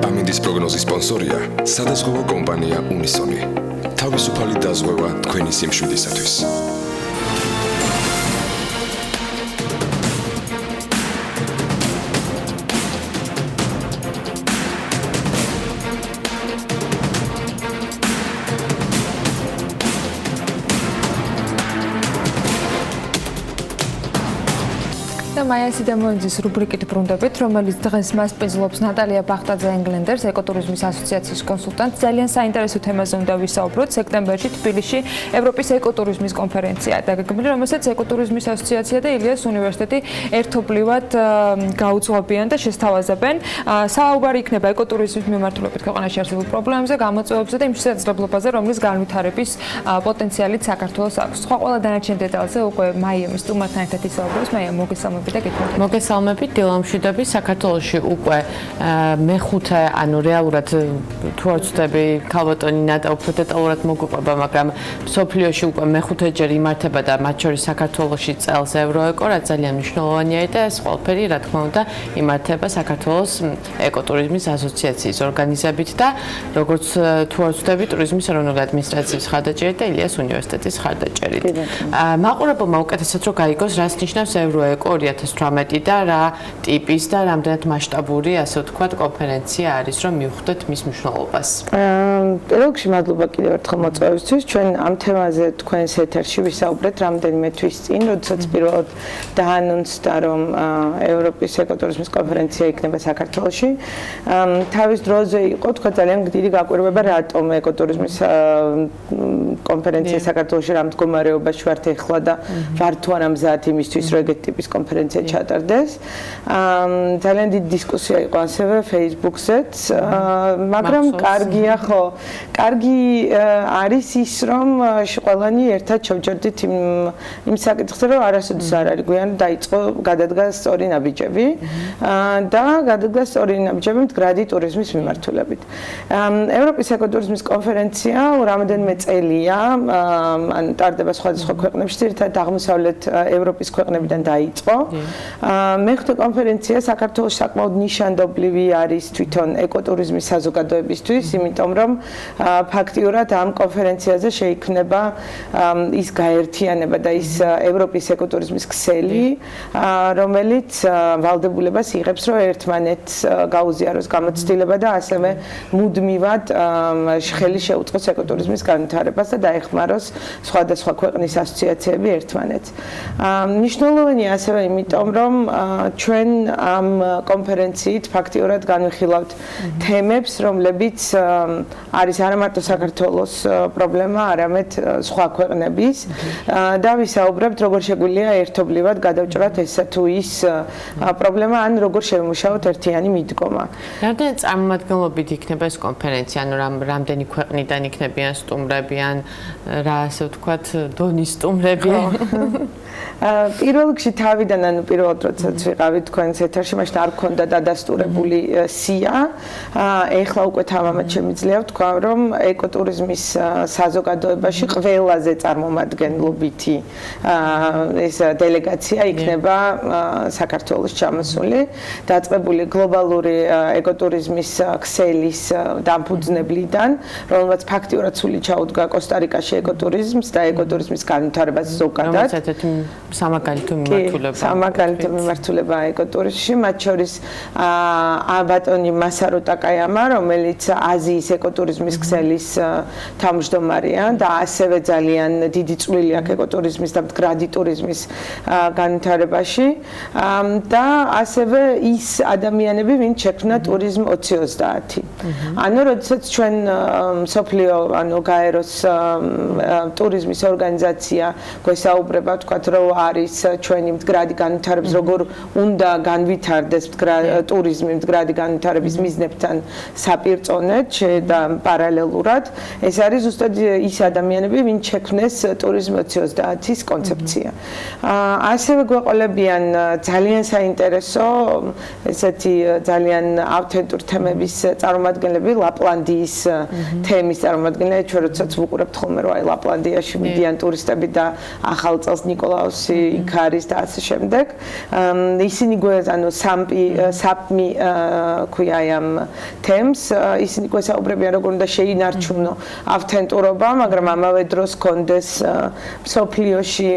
ამინდის პროგნოზის სპონსორია სადაზღვევო კომპანია უნისონი. თავისუფალი დაზღვევა თქვენი სიმშვიდისათვის. მაია სიდამონიძის რუბრიკით ბრუნდებით, რომელიც დღეს მას პინძლობს ნატალია ბახტაძე ენგლენდერს, ეკოტურიზმის ასოციაციის კონსულტანტს. ძალიან საინტერესო თემაზე უნდა ვისაუბროთ. სექტემბერში თბილისში ევროპის ეკოტურიზმის კონფერენცია დაგეგმილი, რომელსაც ეკოტურიზმის ასოციაცია და ილიას უნივერსიტეტი ერთობლივად გაუძღვებიან და შესთავაზებენ. საუბარი იქნება ეკოტურიზმის მიმართულებით ქვეყანაში არსებულ პრობლემებზე, გამოწვევებზე და იმ შესაძლებლობაზე, რომლის განვითარების პოტენციალით საქართველოს აქვს. სხვა ყველა დანარჩენ დეტალზე უკვე მაიამის სტუმართან ერთად ისაუბრებს. მაია, მოგესალმებით. მოგესალმებით, დილა მშვიდები. საქართველოში უკვე მეხუთე, ანუ რეალურად თუ არ ვცდები, ქალბატონი ნატა უფრო დეტალურად მოგუყვება, მაგრამ მსოფლიოში უკვე მეხუთეჯერ იმართება და მათ შორის საქართველოში წელს ევროეკო, რაც ძალიან მნიშვნელოვანია და ეს ყველაფერი, რა თქმა უნდა, იმართება საქართველოს ეკოტურიზმის ასოციაციის ორგანიზებით და როგორც თუ არ ვცდები, ტურიზმის ეროვნული ადმინისტრაციის ხარდაჭერით და ილიას უნივერსიტეტის ხარდაჭერით. მაყურებელმა უკეთესად რომ გაიგოს, რას ნიშნავს ევროეკო 2018 და რა ტიპის და რამდენად მასშტაბური, ასე ვთქვათ, კონფერენცია არის, რომ მივხვდეთ მის მნიშვნელობას. პირველში მადლობა კიდევ ერთხელ მოწვევისთვის. ჩვენ ამ თემაზე თქვენს ეთერში ვისაუბრეთ რამდენიმე თვის წინ, როდესაც პირველად დაანონსდა, რომ ევროპის ეკოტურიზმის კონფერენცია იქნება საქართველოში. თავის დროზე იყო თქვა ძალიან დიდი გაკვირვება, რატომ ეკოტურიზმის კონფერენცია საქართველოში რა მდგომარეობაში ვართ ეხლა და ვარ თუ არა მზად იმისთვის, რომ ეგეთი ტიპის კონფერენცია ჩატარდეს. ძალიან დიდი დისკუსია იყო ასევე Facebook-ზეც, მაგრამ კარგია, ხო. კარგი არის ის, რომ ყველანი ერთად შევჯერდით იმ საკითხზე, რომ არასოდეს არ არის გვიან დაიწყო გადადგა სწორი ნაბიჯები და გადადგა სწორი ნაბიჯები მდგრადი ტურიზმის მიმართულებით. ევროპის ეკოტურიზმის კონფერენცია რამდენიმე წელია, ან ტარდება სხვადასხვა ქვეყნებში, ძირითადად აღმოსავლეთ ევროპის ქვეყნებიდან დაიწყო. მეხუთე კონფერენცია საქართველოს საკმაოდ ნიშანდობლივი არის თვითონ ეკოტურიზმის საზოგადოებისთვის, იმიტომ რომ ფაქტიურად ამ კონფერენციაზე შეიქმნება ის გაერთიანება და ის ევროპის ეკოტურიზმის ქსელი, რომელიც ვალდებულებას იღებს, რომ ერთმანეთს გაუზიაროს გამოცდილება და ასევე მუდმივად ხელი შეუწყოს ეკოტურიზმის განვითარებას და დაეხმაროს სხვადასხვა ქვეყნის ასოციაციები ერთმანეთს. მნიშვნელოვანია ასევე იმიტომ, რომ ჩვენ ამ კონფერენციით ფაქტიურად განვიხილავთ თემებს, რომლებიც არის არა მარტო საქართველოს პრობლემა, არამედ სხვა ქვეყნების და ვისაუბრებთ, როგორ შეგვიძლია ერთობლივად გადავჭრათ ესა თუ ის პრობლემა, ან როგორ შევიმუშაოთ ერთიანი მიდგომა. რამდენი წარმომადგენლობით იქნება ეს კონფერენცია, ანუ რამდენი ქვეყნიდან იქნებიან სტუმრები ან რა ასე ვთქვათ, დონის სტუმრები? პირველ რიგში თავიდან, ანუ პირველად როდესაც ვიყავით თქვენს ეთერში, მაშინ არ გქონდა დადასტურებული სია. ეხლა უკვე თამამად შემიძლია ვთქვა, რომ ეკოტურიზმის საზოგადოებაში ყველაზე წარმომადგენლობითი ეს დელეგაცია იქნება საქართველოს ჩამოსული, დაწყებული გლობალური ეკოტურიზმის ქსელის დამფუძნებლიდან, რომელმაც ფაქტიურად სული ჩაუდგა კოსტა-რიკაში ეკოტურიზმს და ეკოტურიზმის განვითარებას ზოგადად. სამაგალითო მიმართულება ეკოტურიზმში, მათ შორის ბატონი მასარო ტაკაიამა, რომელიც აზიის ეკოტურიზმის ქსელის თავმჯდომარეა და ასევე ძალიან დიდი წვლილი აქვს ეკოტურიზმის და მდგრადი ტურიზმის განვითარებაში და ასევე ის ადამიანები, ვინც შექმნა ტურიზმ 2030. ანუ როდესაც ჩვენ მსოფლიო, ანუ გაეროს ტურიზმის ორგანიზაცია გვესაუბრება, თქვათ, რომ არის ჩვენი მდგრადი განვითარების, როგორ უნდა განვითარდეს ტურიზმი მდგრადი განვითარების მიზნებთან საპირწონედ და პარალელურად, ეს არის ზუსტად ის ადამიანები, ვინც შექმნეს ტურიზმ 2030-ის კონცეფცია. ასევე გვეყოლებიან ძალიან საინტერესო, ესეთი ძალიან ავთენტური თემების წარმომადგენლები, ლაპლანდიის თემის წარმომადგენლები, ჩვენ როდესაც ვუყურებთ ხოლმე, რომ აი ლაპლანდიაში მიდიან ტურისტები და ახალ წელს ნიკოლაუსი იქ არის და ასე შემდეგ. ისინი ანუ საპმი ქვია ამ თემს, ისინი გვესაუბრებიან, როგორ უნდა შეინარჩუნო ავთენტურობა, მაგრამ ამავე დროს კონდეს მსოფლიოში,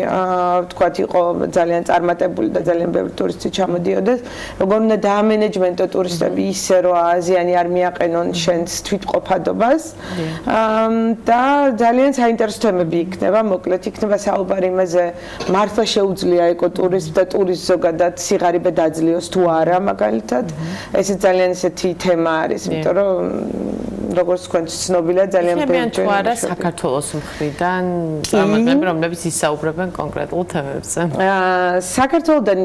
ვთქვათ, იყო ძალიან წარმატებული და ძალიან ბევრი ტურისტი ჩამოდიოდეს, როგორ უნდა დაამენეჯმენტო ტურისტები ისე, რომ აზიანი არ მიაყენონ შენს თვითყოფადობას და ძალიან საინტერესო თემები იქნება, მოკლედ იქნება საუბარი იმაზე, მართლა შეუძლია ეკოტურიზმს და ტურიზმს ზოგადად სიღარიბე დაძლიოს თუ არა, მაგალითად. ეს ძალიან ესეთი თემა არის, იმიტომ რომ როგორც თქვენც ცნობილია, ძალიან ბევრი თუ არა საქართველოს მხრიდან წარმატებები, რომლებიც ისაუბრებენ კონკრეტულ თემებზე. საქართველოსთან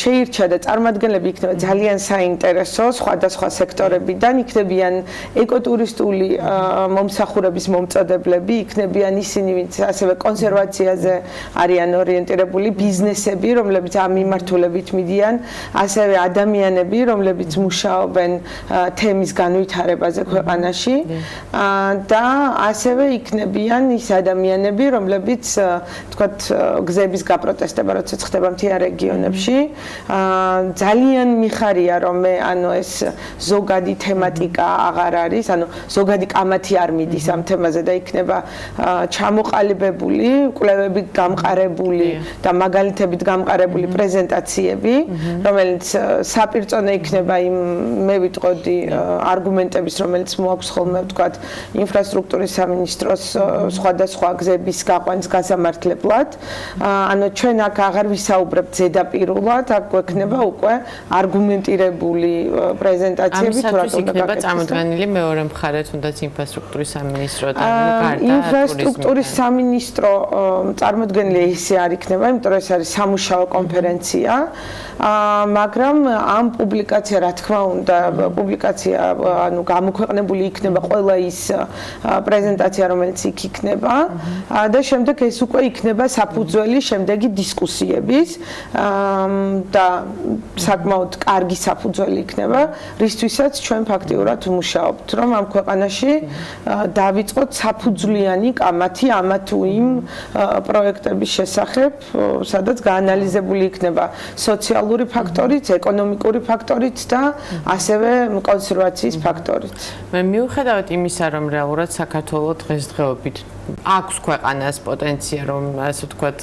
შეირჩა და წარმომადგენლები იქნება ძალიან საინტერესო სხვადასხვა სექტორებიდან, იქნებიან ეკოტურისტული მომსახურების მომწოდებლები, იქნებიან ისინი, ვინც ასევე კონსერვაციაზე არიან ორიენტირებული, ბიზნესები, რომლებიც ამ მიმართულებით მიდიან, ასევე ადამიანები, რომლებიც მუშაობენ თემის განვითარებაზე ქვეყანაში და ასევე იქნებიან ის ადამიანები, რომლებიც თქვათ გზების გაპროტესტება, როცა ხდება მთიან რეგიონებში. ძალიან მიხარია, რომ მე ანუ ეს ზოგადი თემატიკა აღარ არის, ანუ ზოგადი კამათი არ მიდის ამ თემაზე და იქნება ჩამოყალიბებული, კვლევები გამყარებული და მაგალითებით გამყარებული პრეზენტაციები, რომელიც საპირწონე იქნება იმ მე ვიტყოდი არგუმენტების, რომელიც მოაქვს ხოლმე ვთქვათ ინფრასტრუქტურის სამინისტროს სხვადასხვა გზების გაყვანის გასამართლებლად. ანუ ჩვენ აქ აღარ ვისაუბრებთ ზედაპირულად, აქ გვექნება უკვე არგუმენტირებული პრეზენტაციები, თუ რატომ უნდა იქნება წარმოდგენილი მეორე მხარე, თუნდაც ინფრასტრუქტურის სამინისტროდან გარდა. ინფრასტრუქტურის სამინისტრო წარმოდგენილი ისე არ იქნება, იმიტომ რომ ეს არის სამუშაო კონფერენცია, მაგრამ ამ პუბლიკაცია, რა თქმა უნდა, პუბლიკაცია ანუ გამოქვეყნებული იქნება ყველა ის პრეზენტაცია, რომელიც იქ იქნება და შემდეგ ეს უკვე იქნება საფუძველი შემდეგი დისკუსიების და საკმაოდ კარგი საფუძველი იქნება, რისთვისაც ჩვენ ფაქტიურად ვმუშაობთ, რომ ამ ქვეყანაში დავიწყოთ საფუძვლიანი კამათი ამა თუ იმ პროექტების შესახებ, სადაც გაანალიზებული იქნება სოციალური ფაქტორიც, ეკონომიკური ფაქტორიც და ასევე კონსერვაციის ფაქტორიც. მე მიუხედავად იმისა, რომ რეალურად საქართველოს დღესდღეობით აქვს ქვეყანას პოტენცია, რომ ასე ვთქვათ,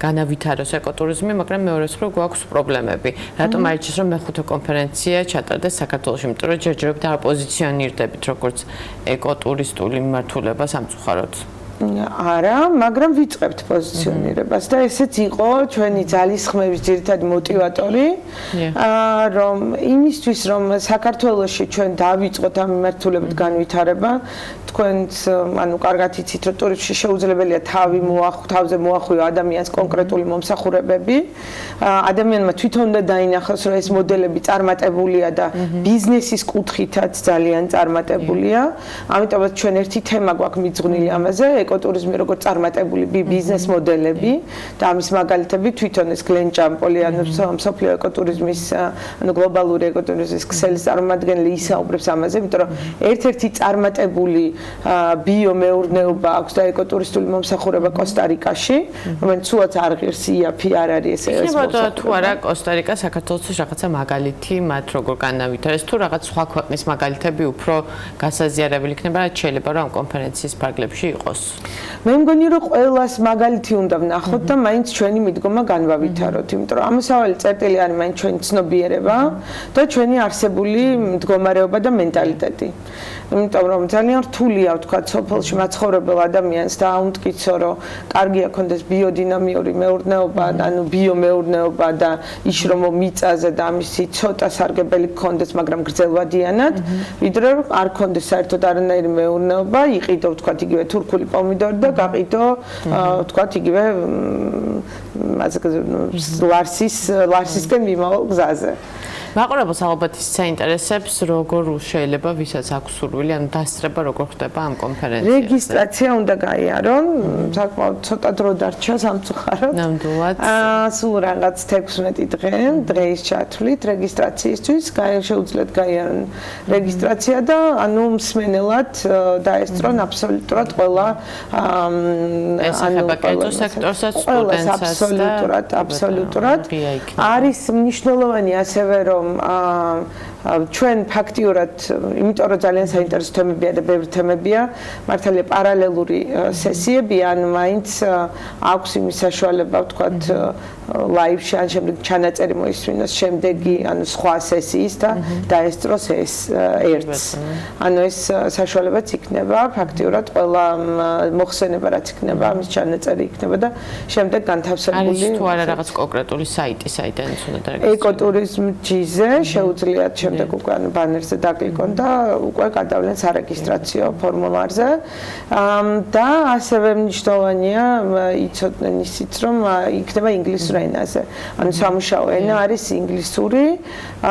განავითაროს ეკოტურიზმი, მაგრამ მეორე მხრივ გვაქვს პრობლემები. რატომ აიჩეს, რომ მეხუთე კონფერენცია ჩატარდეს საქართველოში? იმიტომ რომ ჯერჯერობით არ პოზიციონირდებით როგორც ეკოტურისტული მიმართულება სამწუხაროდ. არა, მაგრამ ვიწყებთ პოზიციონირებას და ესეც იყო ჩვენი ძალისხმევის ძირითადი მოტივატორი, რომ იმისთვის, რომ საქართველოში ჩვენ დავიწყოთ ამ მიმართულებით განვითარება, თქვენც ანუ კარგად იცით, რომ ტურიზმში შეუძლებელია თავზე მოახვიო ადამიანს კონკრეტული მომსახურებები. ადამიანმა თვითონ უნდა დაინახოს, რომ ეს მოდელები წარმატებულია და ბიზნესის კუთხითაც ძალიან წარმატებულია. ამიტომაც ჩვენ ერთი თემა გვაქვს მიძღვნილი ამაზე, ეკოტურიზმი როგორც წარმატებული ბიზნეს მოდელები და ამის მაგალითები თვითონ ეს გლენ ჭამპოლი, ანუ მსოფლიო ეკოტურიზმის, ანუ გლობალური ეკოტურიზმის ქსელის წარმომადგენელი ისაუბრებს ამაზე, იმიტომ რომ ერთ-ერთი წარმატებული ბიომეურნეობა აქვს და ეკოტურისტული მომსახურება კოსტა-რიკაში, რომელიც სულაც არ ღირს იაფი არ არის ეს იქნებოდა თუ არა კოსტა-რიკა საქართველოს რაღაცა მაგალითი მათ როგორ განავითარეს თუ რაღაც სხვა ქვეყნის მაგალითები უფრო გასაზიარებელი იქნება, რაც შეიძლება რომ ამ კონფერენციის ფარგლებში იყოს. მე მგონი რომ ყველას მაგალითი უნდა ვნახოთ და მაინც ჩვენი მიდგომა განვავითაროთ, იმიტომ რომ ამოსავალი წერტილი არის მაინც ჩვენი ცნობიერება და ჩვენი არსებული მდგომარეობა და მენტალიტეტი. იმიტომ რომ ძალიან რთულია ვთქვა სოფელში მაცხოვრებელ ადამიანს და აუნტკიცო რომ კარგია ქონდეს ბიოდინამიური მეურნეობა, ანუ ბიომეურნეობა და იშრომო მიწაზე და ამისი ცოტა სარგებელი ქონდეს, მაგრამ გრძელვადიანად, ვიდრე რომ არ ქონდეს საერთოდ არანაირი მეურნეობა, იყიდო ვთქვა იგივე თურქული პომიდორი და გაყიდო ვთქვა იგივე ლარსისკენ მიმავალ გზაზე. მაყურებელს ალბათ საინტერესებს, როგორ შეიძლება ვისაც აქვს სურვილი, ანუ დასწრება როგორ ხდება ამ კონფერენციაზე. რეგისტრაცია უნდა გაიარონ, საკმაოდ ცოტა დრო დარჩა სამწუხაროდ. ნამდვილად. სულ რაღაც 16 დღეის ჩათვლით რეგისტრაციისთვის, შეუძლიათ გაიარონ რეგისტრაცია და ანუ მსმენელად დაესწრონ აბსოლუტურად ყველა ეხება კერძო სექტორსაც, სტუდენტსაც აბსოლუტურად. არის მნიშვნელოვანი ასევე რომ ჩვენ ფაქტიურად, იმიტომ რომ ძალიან საინტერესო თემებია და ბევრი თემებია, მართალია პარალელური სესიებია, ან მაინც აქვს იმის საშუალება, ვთქვათ, ლაივში ან შემდეგ ჩანაწერი მოისმინოს შემდეგი, ანუ სხვა სესიის და დაესწროს ეს ერთს. ანუ ეს საშუალებაც იქნება, ფაქტიურად ყველა მოხსენება რაც იქნება, ამის ჩანაწერი იქნება და შემდეგ განთავსებული. არის თუ არა რაღაც კონკრეტული საიტი, საიდანაც უნდა დარეგისტრირდეს. ეკოტურიზმ.gz შეუძლიათ შემდეგ უკვე ბანერზე დაკლიკონ და უკვე გადავლენ სარეგისტრაციო ფორმულარზე. და ასევე მნიშვნელოვანია იცოდნენ ისიც, რომ იქნება ინგლისური ენაზე. ანუ სამუშაო ენა არის ინგლისური.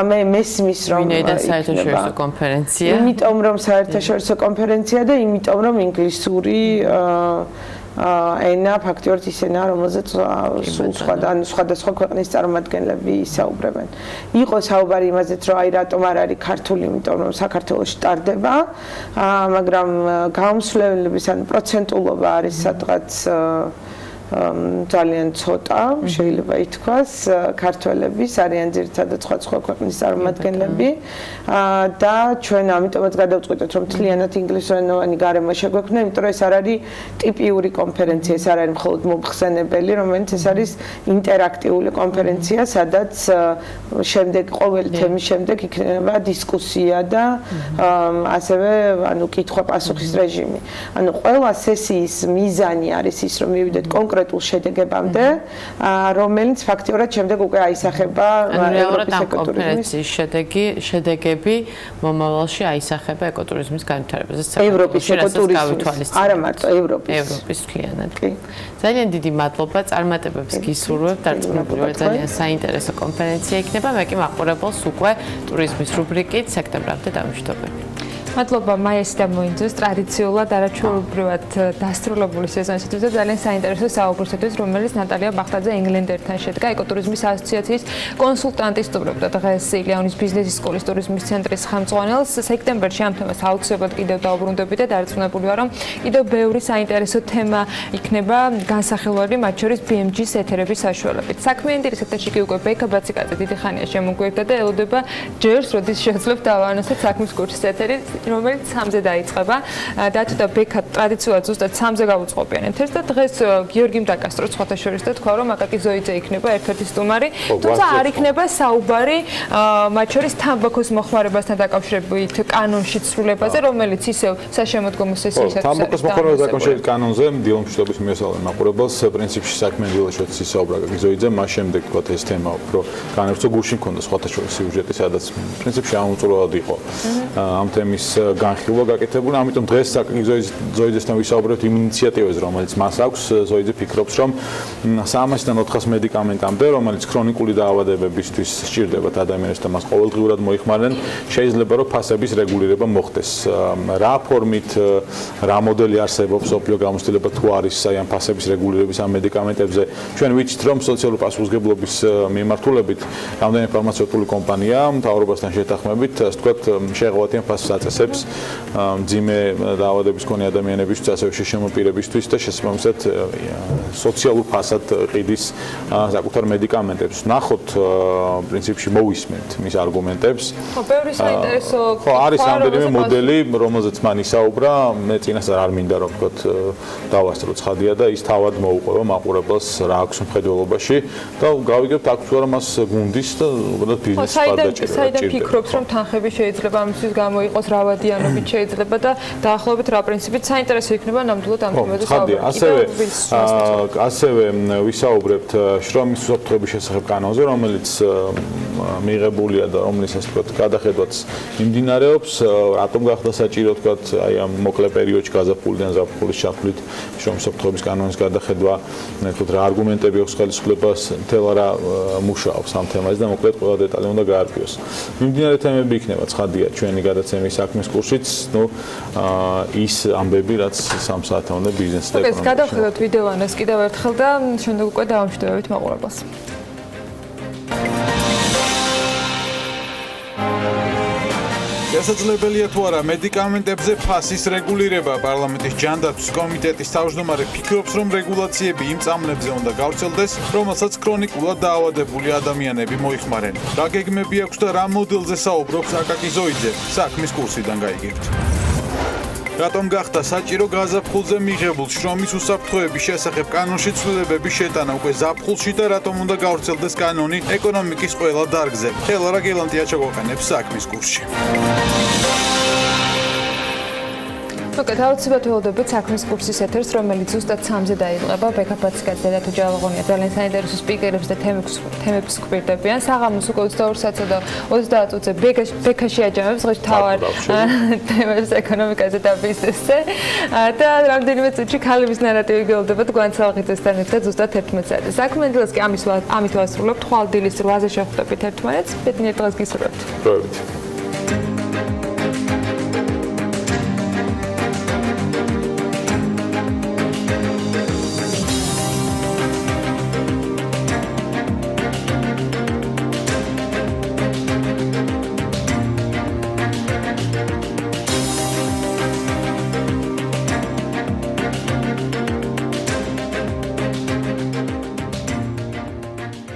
მე მესმის რომ ვინაიდან საერთაშორისო კონფერენცია. იმიტომ რომ საერთაშორისო კონფერენცია და იმიტომ რომ ინგლისური ენა ფაქტიურად ის ენაა, რომელზეც სულ სხვადასხვა ქვეყნის წარმომადგენლები ისაუბრებენ. იყო საუბარი იმაზეც, რომ აი რატომ არ არის ქართული, იმიტომ რომ საქართველოში ტარდება, მაგრამ გამოსვლელების ან პროცენტულობა არის სადღაც ძალიან ცოტა, შეიძლება ითქვას, ქართველების არიან ძირითადად სხვა ქვეყნის წარმომადგენლები და ჩვენ ამიტომაც გადავწყვიტეთ, რომ მთლიანად ინგლისურენოვანი გარემო შეგვექმნა, იმიტომ რომ ეს არ არის ტიპიური კონფერენცია, ეს არ არის მხოლოდ მომხსენებელი, რომელიც ეს არის ინტერაქტიული კონფერენცია, სადაც შემდეგ ყოველი თემის შემდეგ იქნება დისკუსია და ასევე ანუ კითხვა-პასუხის რეჟიმი. ანუ ყველა სესიის მიზანი არის ის, რომ მივიდეთ კონკრეტულ შედეგებამდე, რომელიც ფაქტიურად შემდეგ უკვე აისახება ევროპის ეკოტურიზმის შედეგები მომავალში აისახება ეკოტურიზმის განვითარებაზე. ევროპის ეკოტურიზმის, არა მარტო ევროპის მთლიანად. ძალიან დიდი მადლობა, წარმატებებს გისურვებთ, დარწმუნებული ვარ, ძალიან საინტერესო კონფერენცია იქნება. მე კი მაყურებელს უკვე ტურიზმის რუბრიკით სექტემბრამდე დავიმშვიდობები. მადლობა მაიასი და მოინძოს ტრადიციულად არაჩვეულებრივად დასრულებული სეზონისთვის და ძალიან საინტერესო საუბრისათვის, რომელიც ნატალია ბახტაძე ენგლენდერთან შედგა ეკოტურიზმის ასოციაციის კონსულტანტი სტუმრობდა დღეს ილიანის ბიზნესის სკოლის ტურიზმის ცენტრის ხელმძღვანელს. სექტემბერში ამ თემას აუცილებლად კიდევ დაუბრუნდები და დარწმუნებული ვარ, რომ კიდევ ბევრი საინტერესო თემა იქნება განსახილველი, მათ შორის BMG-ს ეთერების საშუალებით. საქმიანი დილის ეთერში კი უკვე ბექა ბაციკაძე დიდი ხანია შემოგვიერთდა და ელოდება ჯერს, როდის შეძლებ დავაანონსოთ საქმის კურსის ეთერი, რომელიც 3-ზე დაიწყება. დათო და ბექა ტრადიციულად ზუსტად 3-ზე გავუწყობიან ეთერს და დღეს გიორგი მდაკასტრო სხვათა შორის და თქვა, რომ აკაკი ზოიძე იქნება ერთ-ერთი სტუმარი, თუმცა არ იქნება საუბარი მათ შორის თამბაქოს მოხმარებასთან დაკავშირებით კანონში ცვლილებაზე, რომელიც ისევ საშემოდგომო სესიისათვის თამბაქოს მოხმარებასთან დაკავშირებით კანონზე დილა მშვიდობის მიესალმე მაყურებელს პრინციპში საქმიანი დილაშვილის ისაუბრა აკაკი ზოიძე, მას შემდეგ თქვა ეს თემა უფრო განევრცო გულში მქონდა სხვათა შორის სიუჟეტი, სადაც პრინციპში ამოწურებად იყო ამ თემის განხილვა გაკეთებული, ამიტომ დღეს აკაკი ზოიძესთან ვისაუბრებთ იმ ინიციატივაზე, რომელიც მას აქვს. ზოიძე ფიქრობს, რომ 300-დან 400 მედიკამენტამდე, რომელიც ქრონიკული დაავადებებისთვის სჭირდებათ ადამიანებს და მას ყოველდღიურად მოიხმარნენ, შეიძლება რომ ფასების რეგულირება მოხდეს. რა ფორმით, რა მოდელი არსებობს, ოფლიო გამოცდილება თუ არის აი ამ ფასების რეგულირების ამ მედიკამენტებზე. ჩვენ ვიცით, რომ სოციალური პასუხისმგებლობის მიმართულებით რამდენი ფარმაცევტული კომპანია მთავრობასთან შეთანხმებით, ასე ვთქვათ, შეეღავათიან ფასის აწესებს მძიმე დაავადების მქონე ადამიანებისთვის, ასევე შეშემოპირებისთვის და შესაბამისად სოციალურ ფასად ყიდის საკუთარ მედიკამენტებს. ნახოთ პრინციპში მოვისმენთ მის არგუმენტებს. ხო, ბევრი საინტერესო ხო, არის რამდენიმე მოდელი, რომელზეც მან ისაუბრა, მე წინასწარ არ მინდა რომ ვთქვათ დავასწრო ცხადია და ის თავად მოუყვება მაყურებელს რა აქვს მხედველობაში და გავიგებთ აქვს თუ არა მას გუნდის და უბრალოდ ბიზნესის მხარდაჭერა. საიდან ფიქრობს, რომ თანხები შეიძლება ამისთვის გამოიყოს რავადიანობით შეიძლება და დაახლოებით რა პრინციპით საინტერესო იქნება ნამდვილად ამ თემაზე საუბარი. ასევე ვისაუბრებთ შრომის უსაფრთხოების შესახებ კანონზე, რომელიც მიღებულია და რომლის ასე ვთქვათ გადახედვაც მიმდინარეობს, რატომ გახდა საჭირო ვთქვათ აი ამ მოკლე პერიოდში გაზაფხულიდან ზაფხულის ჩათვლით შრომის უსაფრთხოების კანონის გადახედვა, ვთქვათ რა არგუმენტები აქვს ხელისუფლებას მთელ რა მუშაობს ამ თემაზე და მოკლედ ყველა დეტალი უნდა გაარკვიოს. მიმდინარე თემები იქნება ცხადია ჩვენი გადაცემის საქმის კურსიც, ნუ ის ამბები რაც 3 საათამდე ბიზნესს და ეკონომიკას. ეს გადავხედოთ ვიდეოანას კიდევ ერთხელ და შემდეგ უკვე დავამშვიდობებით მაყურებელს. შესაძლებელია თუ არა მედიკამენტებზე ფასის რეგულირება. პარლამენტის ჯანდაცვის კომიტეტის თავმჯდომარე ფიქრობს, რომ რეგულაციები იმ წამლებზე უნდა გავრცელდეს, რომელსაც ქრონიკულად დაავადებული ადამიანები მოიხმარენ. რა გეგმები აქვს და რა მოდელზე საუბრობს აკაკი ზოიძე? საქმის კურსიდან გაიგებთ. რატომ გახდა საჭირო გაზაფხულზე მიღებულ შრომის უსაფრთხოების შესახებ კანონში ცვლილებების შეტანა უკვე ზაფხულში და რატომ უნდა გავრცელდეს კანონი ეკონომიკის ყველა დარგზე? ხელა რა გელანტია ჩაგვაყენებს საქმის კურსში. Okay, თავისუფლად ველოდებით საქმის კურსის ეთერს, რომელიც ზუსტად 3-ზე დაიწყება. ბექა ბაციკაძე და თუ ჯალაღონია ძალიან საინტერესო სპიკერებს და თემებს გვირდებიან. საღამოს უკვე 22 საათსა და 30 წუთზე ბექაში აჯამებს ღირს თავარ თემებს ეკონომიკაზე და ბიზნესზე. და რამდენიმე წუთში ქალების ნარატივი გველოდებათ გვანცალღიძესთან ერთად ზუსტად 11 საათზე. საქმიანი დილას კი ამით ვასრულებთ. ხვალ დილის 8-ზე შევხვდებით ერთმანეთს. ბედნიერ დღეს გისურვებთ.